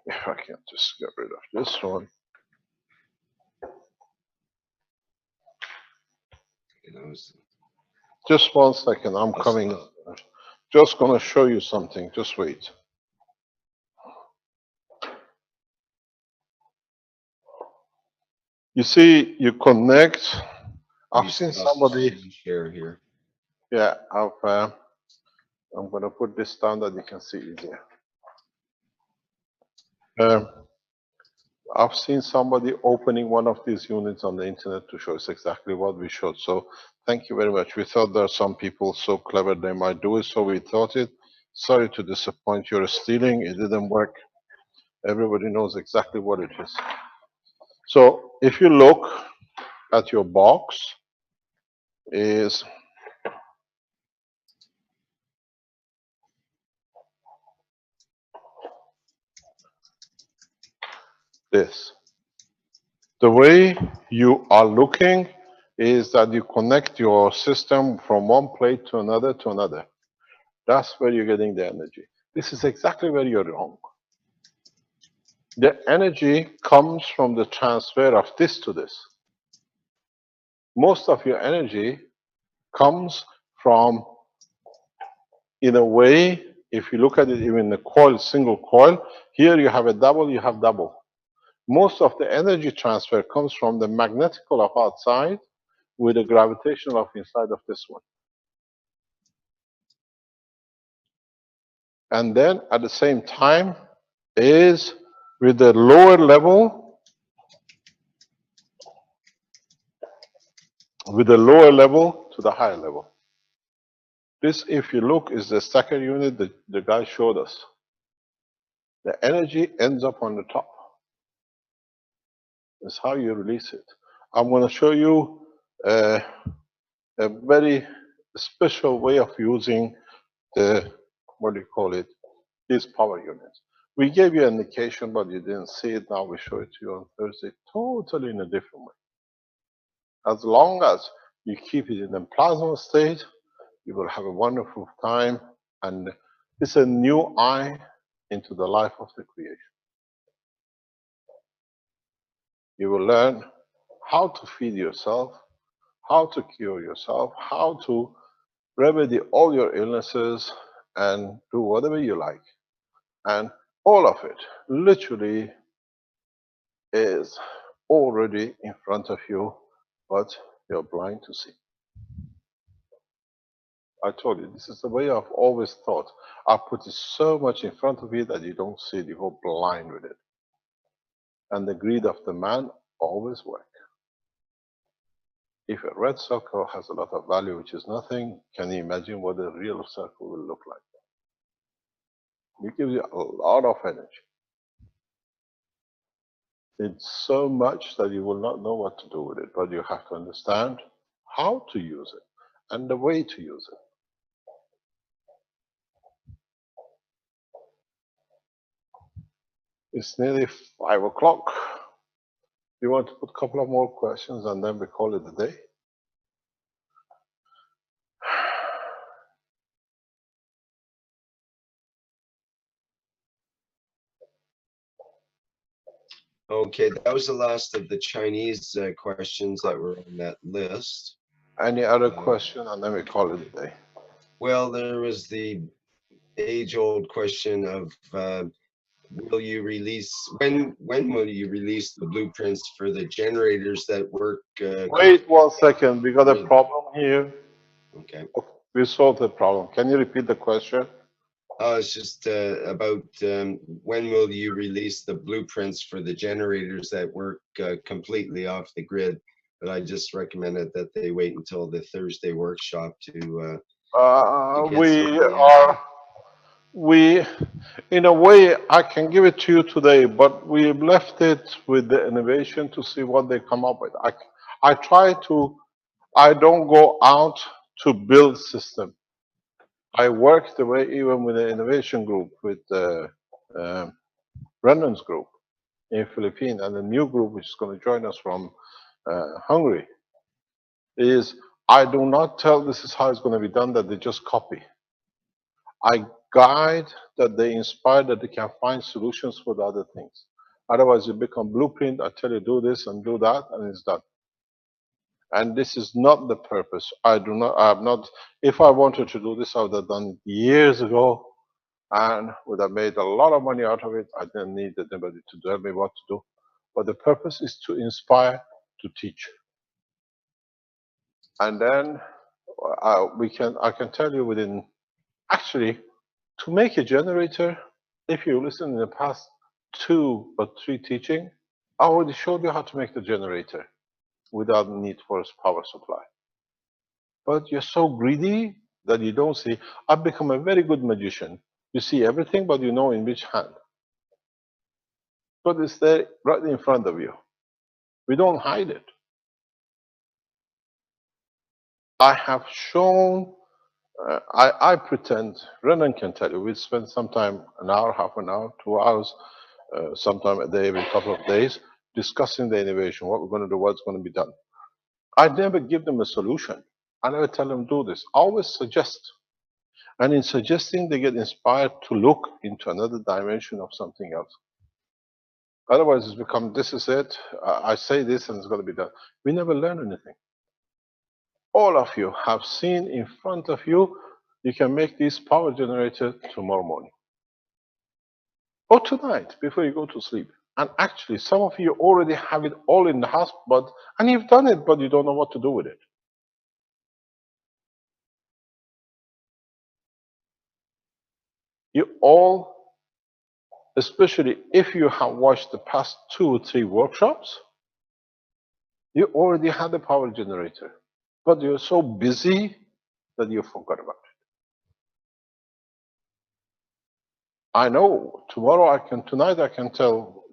If I can just get rid of this one. Just 1 second, I'm coming. Just gonna show you something, just wait. You see, you connect. I've seen somebody share here. Yeah, I'm gonna put this down that you can see easier. I've seen somebody opening one of these units on the internet to show us exactly what we showed. So thank you very much. We thought there are some people so clever they might do it, so we thought it. Sorry to disappoint, you're stealing, it didn't work. Everybody knows exactly what it is. So if you look at your box, is this. The way you are looking is that you connect your system from one plate to another to another. That's where you're getting the energy. This is exactly where you're wrong. The energy comes from the transfer of this to this. Most of your energy comes from, in a way, if you look at it even the coil, single coil, here you have a double, you have double. Most of the energy transfer comes from the magnetical of outside with the gravitational of inside of this one. And then at the same time is with the lower level, to the higher level. This, if you look, is the stacker unit that the guy showed us. The energy ends up on the top. It's how you release it. I'm going to show you a very special way of using the, what do you call it, these power units. We gave you an indication, but you didn't see it. Now we show it to you on Thursday, totally in a different way. As long as you keep it in the plasma state, you will have a wonderful time, and it's a new eye into the life of the creation. You will learn how to feed yourself, how to cure yourself, how to remedy all your illnesses, and do whatever you like. And all of it literally is already in front of you, but you're blind to see. I told you, this is the way I've always thought. I put it so much in front of you that you don't see it, you go blind with it. And the greed of the man always works. If a red circle has a lot of value, which is nothing, can you imagine what a real circle will look like? It gives you a lot of energy. It's so much that you will not know what to do with it, but you have to understand how to use it and the way to use it. It's nearly 5 o'clock. You want to put a couple of more questions and then we call it a day? Okay, that was the last of the Chinese questions that were on that list. Any other question and then we call it a day? Well, there was the age-old question of will you release, when will you release the blueprints for the generators that work? Wait 1 second, we got a problem here. Okay. We solved the problem. Can you repeat the question? It's just about when will you release the blueprints for the generators that work completely off the grid? But I just recommended that they wait until the Thursday workshop to get some of the info. We, in a way, I can give it to you today, but we left it with the innovation to see what they come up with. I don't go out to build system. I work the way even with the innovation group, with Brennan's group in Philippines, and the new group which is going to join us from Hungary, is I do not tell this is how it's going to be done, that they just copy. I guide that they inspire, that they can find solutions for the other things. Otherwise, you become blueprint. I tell you, do this and do that, and it's done. And this is not the purpose. I have not, if I wanted to do this, I would have done it years ago and would have made a lot of money out of it. I didn't need anybody to tell me what to do. But the purpose is to inspire, to teach. And then I can tell you within, actually, to make a generator, if you listen in the past 2 or 3 teaching, I already showed you how to make the generator without need for a power supply. But you're so greedy that you don't see. I've become a very good magician. You see everything, but you know in which hand. But it's there right in front of you. We don't hide it. I have shown, I pretend, Renan can tell you, we spend some time, an hour, half an hour, 2 hours, sometime a day, every couple of days, discussing the innovation, what we're going to do, what's going to be done. I never give them a solution. I never tell them do this. I always suggest. And in suggesting, they get inspired to look into another dimension of something else. Otherwise, it's become, this is it, I say this and it's going to be done. We never learn anything. All of you have seen in front of you, you can make this power generator tomorrow morning. Or tonight, before you go to sleep. And actually, some of you already have it all in the house, and you've done it, but you don't know what to do with it. You all, especially if you have watched the past 2 or 3 workshops, you already had the power generator, but you're so busy that you forgot about it. I know tonight I can tell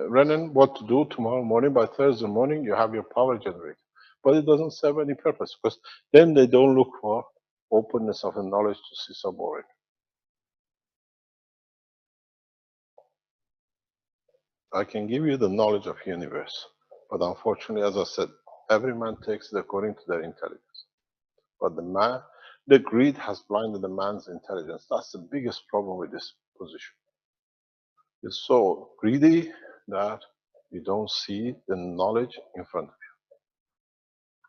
Renan, what to do tomorrow morning. By Thursday morning, you have your power generator. But it doesn't serve any purpose because then they don't look for openness of the knowledge to see so boring. I can give you the knowledge of universe, but unfortunately, as I said, every man takes it according to their intelligence. But the greed has blinded the man's intelligence. That's the biggest problem with this position. You're so greedy that you don't see the knowledge in front of you.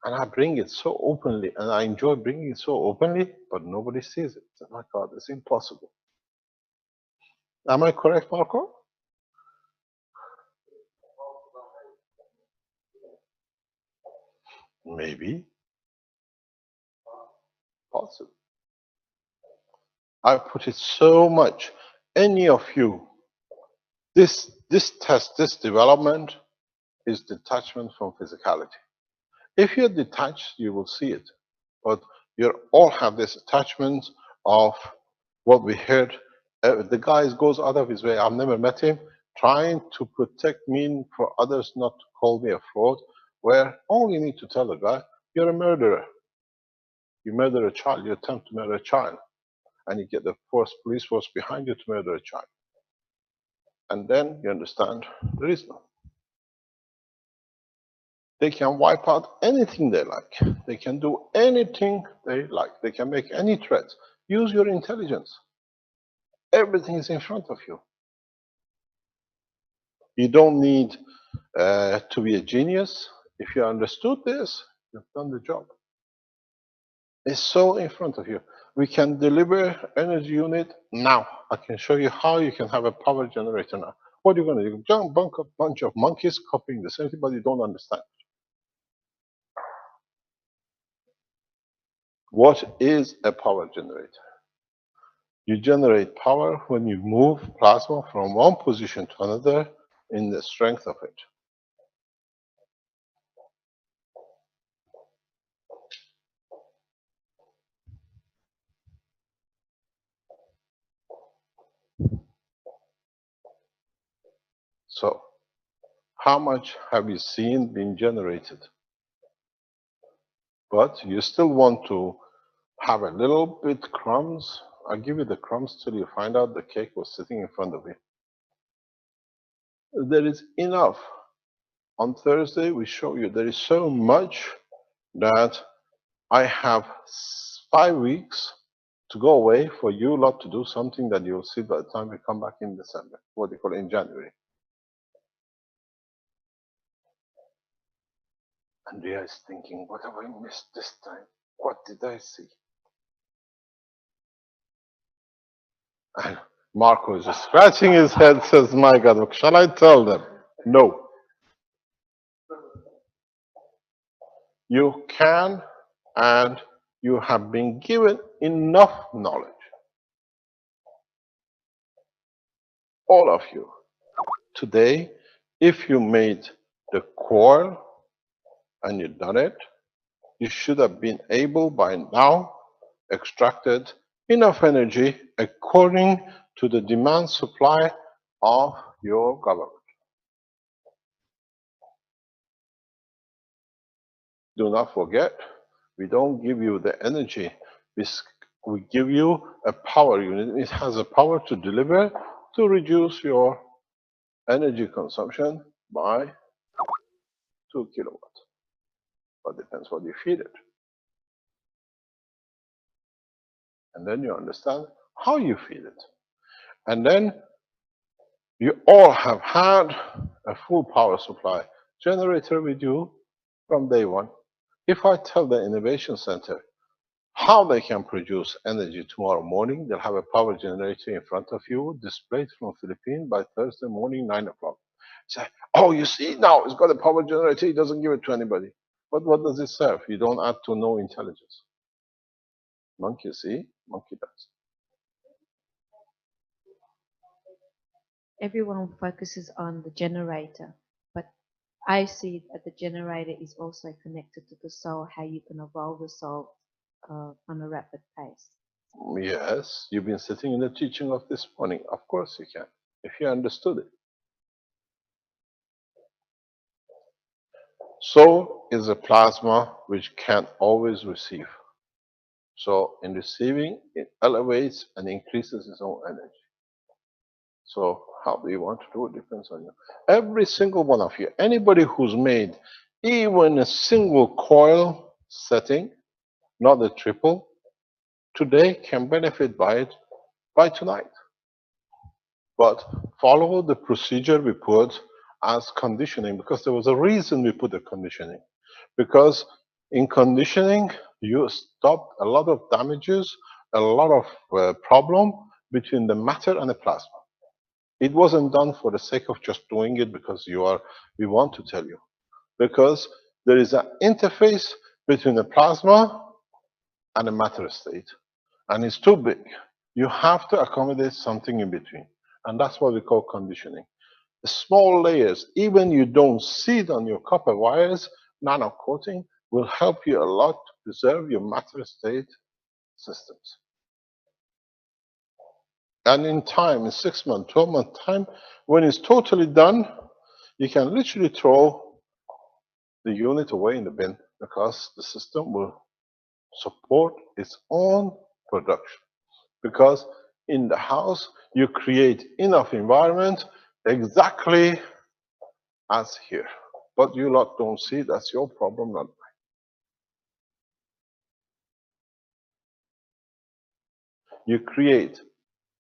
And I bring it so openly, and I enjoy bringing it so openly, but nobody sees it. Oh my God, it's impossible. Am I correct, Marco? Maybe. Possible. I put it so much. Any of you, this test, this development is detachment from physicality. If you're detached, you will see it. But you all have this attachment of what we heard. The guy goes out of his way. I've never met him, trying to protect me for others not to call me a fraud, where all you need to tell the guy, you're a murderer. You murder a child, you attempt to murder a child, and you get the police force behind you to murder a child. And then you understand there is no. They can wipe out anything they like. They can do anything they like. They can make any threat. Use your intelligence. Everything is in front of you. You don't need to be a genius. If you understood this, you've done the job. It's so in front of you. We can deliver energy unit now. I can show you how you can have a power generator now. What are you going to do? Jump a bunch of monkeys copying the same thing, but you don't understand. What is a power generator? You generate power when you move plasma from one position to another in the strength of it. So, how much have you seen being generated? But you still want to have a little bit crumbs. I'll give you the crumbs till you find out the cake was sitting in front of you. There is enough. On Thursday, we show you there is so much that I have 5 weeks to go away for you lot to do something that you'll see by the time we come back in December, what they call in January. Andrea is thinking, what have I missed this time? What did I see? And Marco is just scratching his head, says, my God, shall I tell them? No. You can, and you have been given enough knowledge. All of you. Today, if you made the coil and you done it, you should have been able by now extracted enough energy according to the demand supply of your government. Do not forget, we don't give you the energy. We give you a power unit. It has a power to deliver to reduce your energy consumption by 2 kilowatts. But depends what you feed it. And then you understand how you feed it. And then you all have had a full power supply generator with you from day one. If I tell the Innovation Center how they can produce energy tomorrow morning, they'll have a power generator in front of you, displayed from Philippines by Thursday morning, 9 o'clock. Say, oh, you see, now it's got a power generator, it doesn't give it to anybody. But what does it serve? You don't add to no intelligence. Monkey see, monkey does. Everyone focuses on the generator, but I see that the generator is also connected to the soul, how you can evolve the soul on a rapid pace. Yes, you've been sitting in the teaching of this morning. Of course you can, if you understood it. So is a plasma which can always receive. So in receiving, it elevates and increases its own energy. So how do you want to do it depends on you. Every single one of you, anybody who's made even a single coil setting, not the triple, today can benefit by it by tonight. But follow the procedure we put as conditioning, because there was a reason we put the conditioning. Because in conditioning, you stopped a lot of damages, a lot of problem between the matter and the plasma. It wasn't done for the sake of just doing it because we want to tell you. Because there is an interface between the plasma and the matter state. And it's too big. You have to accommodate something in between. And that's what we call conditioning. The small layers, even you don't see it on your copper wires, nano coating will help you a lot to preserve your matter state systems. And in time, in 6 months, 12 months time, when it's totally done, you can literally throw the unit away in the bin because the system will support its own production. Because in the house, you create enough environment exactly as here. But you lot don't see, that's your problem, not mine. You create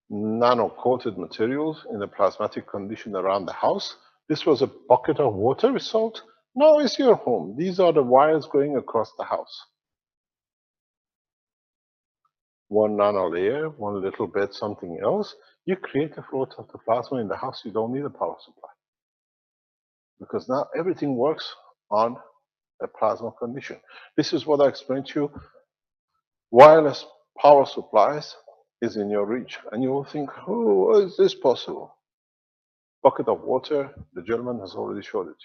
nano-coated materials in a plasmatic condition around the house. This was a bucket of water we sold. Now it's your home. These are the wires going across the house. One nano layer, one little bit, something else. You create a flow of the plasma in the house. You don't need a power supply. Because now everything works on a plasma condition. This is what I explained to you. Wireless power supplies is in your reach. And you will think, oh, is this possible? Bucket of water, the gentleman has already showed it.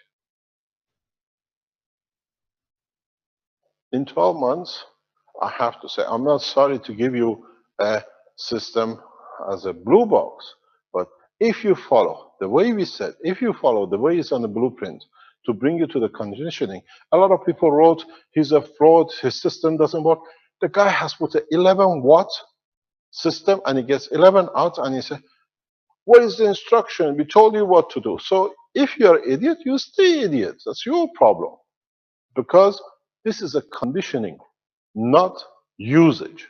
In 12 months, I have to say, I'm not sorry to give you a system as a blue box, but if you follow the way we said, if you follow the way it's on the blueprint to bring you to the conditioning, a lot of people wrote, he's a fraud, his system doesn't work. The guy has put an 11-watt system and he gets 11 out and he said, what is the instruction? We told you what to do. So if you're an idiot, you stay idiot. That's your problem. Because this is a conditioning, not usage.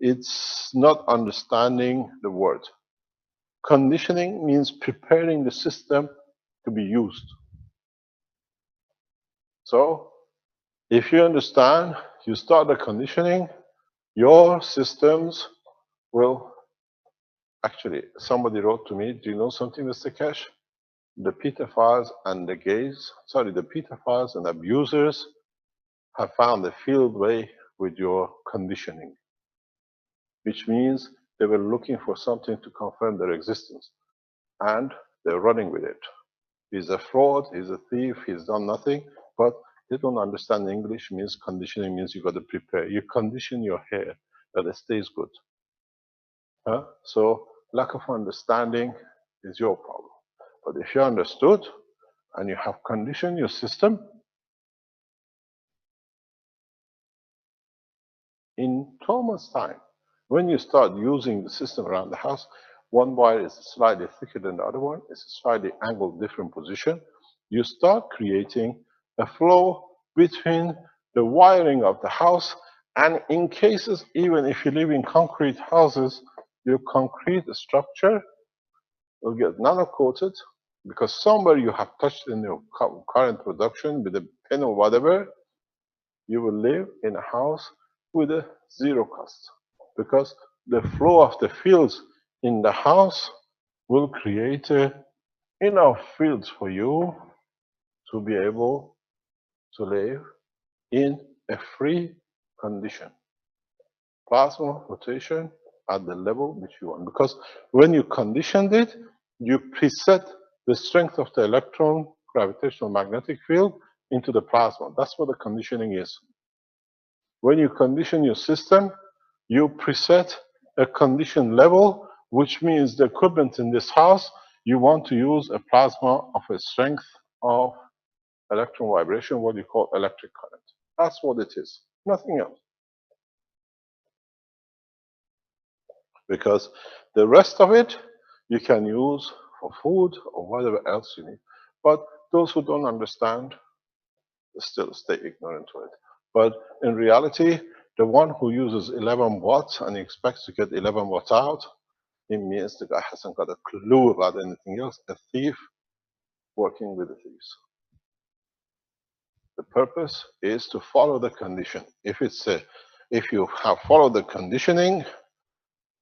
It's not understanding the word. Conditioning means preparing the system to be used. So if you understand, you start the conditioning, your systems will actually, somebody wrote to me, do you know something, Mr. Keshe? The pedophiles and the gays, the pedophiles and abusers have found a field way with your conditioning, which means they were looking for something to confirm their existence, and they're running with it. He's a fraud, he's a thief, he's done nothing, but they don't understand English. Means conditioning means you got to prepare. You condition your hair that it stays good. So lack of understanding is your problem. But if you understood and you have conditioned your system, in 12 months' time, when you start using the system around the house, one wire is slightly thicker than the other one, it's a slightly angled different position. You start creating a flow between the wiring of the house, and in cases, even if you live in concrete houses, your concrete structure will get nano-coated because somewhere you have touched in your current production with a pen or whatever, you will live in a house with a zero cost because the flow of the fields in the house will create enough fields for you to be able to live in a free condition. Plasma rotation at the level which you want. Because when you conditioned it, you preset the strength of the electron gravitational magnetic field into the plasma. That's what the conditioning is. When you condition your system, you preset a condition level, which means the equipment in this house, you want to use a plasma of a strength of electron vibration, what you call electric current. That's what it is, nothing else. Because the rest of it you can use for food or whatever else you need. But those who don't understand still stay ignorant to it. But in reality, the one who uses 11 watts and expects to get 11 watts out, it means the guy hasn't got a clue about anything else, a thief working with the thieves. The purpose is to follow the condition. If you have followed the conditioning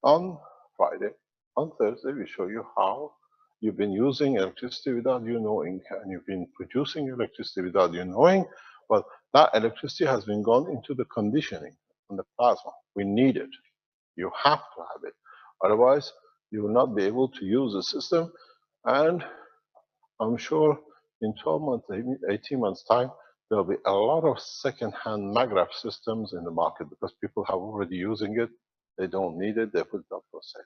on Friday, on Thursday, we show you how you've been using electricity without you knowing, and you've been producing electricity without you knowing, but that electricity has been gone into the conditioning on the plasma. We need it. You have to have it. Otherwise, you will not be able to use the system. And I'm sure in 12 months, 18 months time, there'll be a lot of second-hand maggraph systems in the market because people have already using it. They don't need it. They put it up for sale.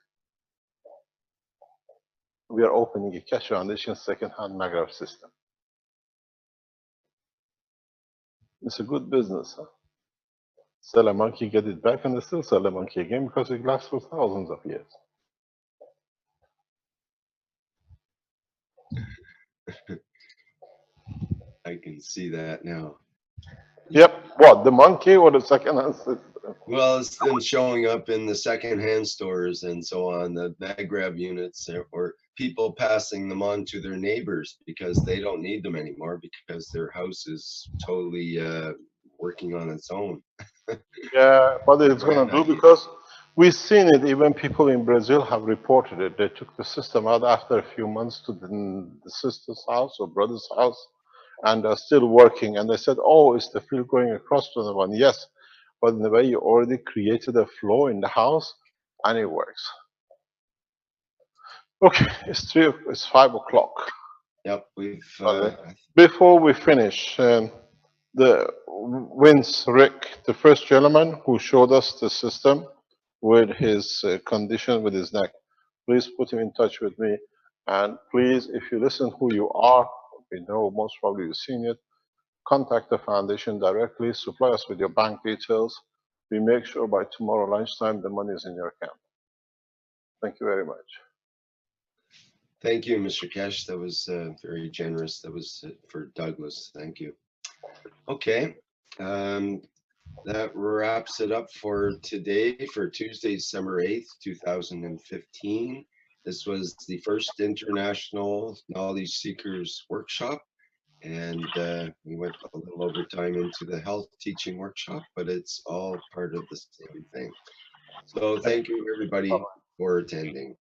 We are opening a Keshe Foundation second-hand maggraph system. It's a good business. Huh? Sell a monkey, get it back, and they still sell a monkey again because it lasts for thousands of years. I can see that now. Yep. What, the monkey or the second-hand system? Well, it's them showing up in the secondhand stores and so on, the mag grab units, or people passing them on to their neighbors because they don't need them anymore because their house is totally working on its own. Yeah, what it's going to do, idea. because we've seen it, even people in Brazil have reported it. They took the system out after a few months to the sister's house or brother's house, and they're still working. And they said, oh, is the field going across to the one? Yes, but in the way you already created a flow in the house, and it works. Okay, it's 5 o'clock. Yep, we've. Before we finish, Vince Rick, the first gentleman who showed us the system with his condition with his neck, please put him in touch with me. And please, if you listen who you are, we know most probably you've seen it, contact the foundation directly, supply us with your bank details. We make sure by tomorrow lunchtime the money is in your account. Thank you very much. Thank you, Mr. Keshe. That was very generous. That was for Douglas. Thank you. Okay. That wraps it up for today, for Tuesday, December 8th, 2015. This was the first International Knowledge Seekers Workshop, and we went a little over time into the health teaching workshop, but it's all part of the same thing. So thank you, everybody, for attending.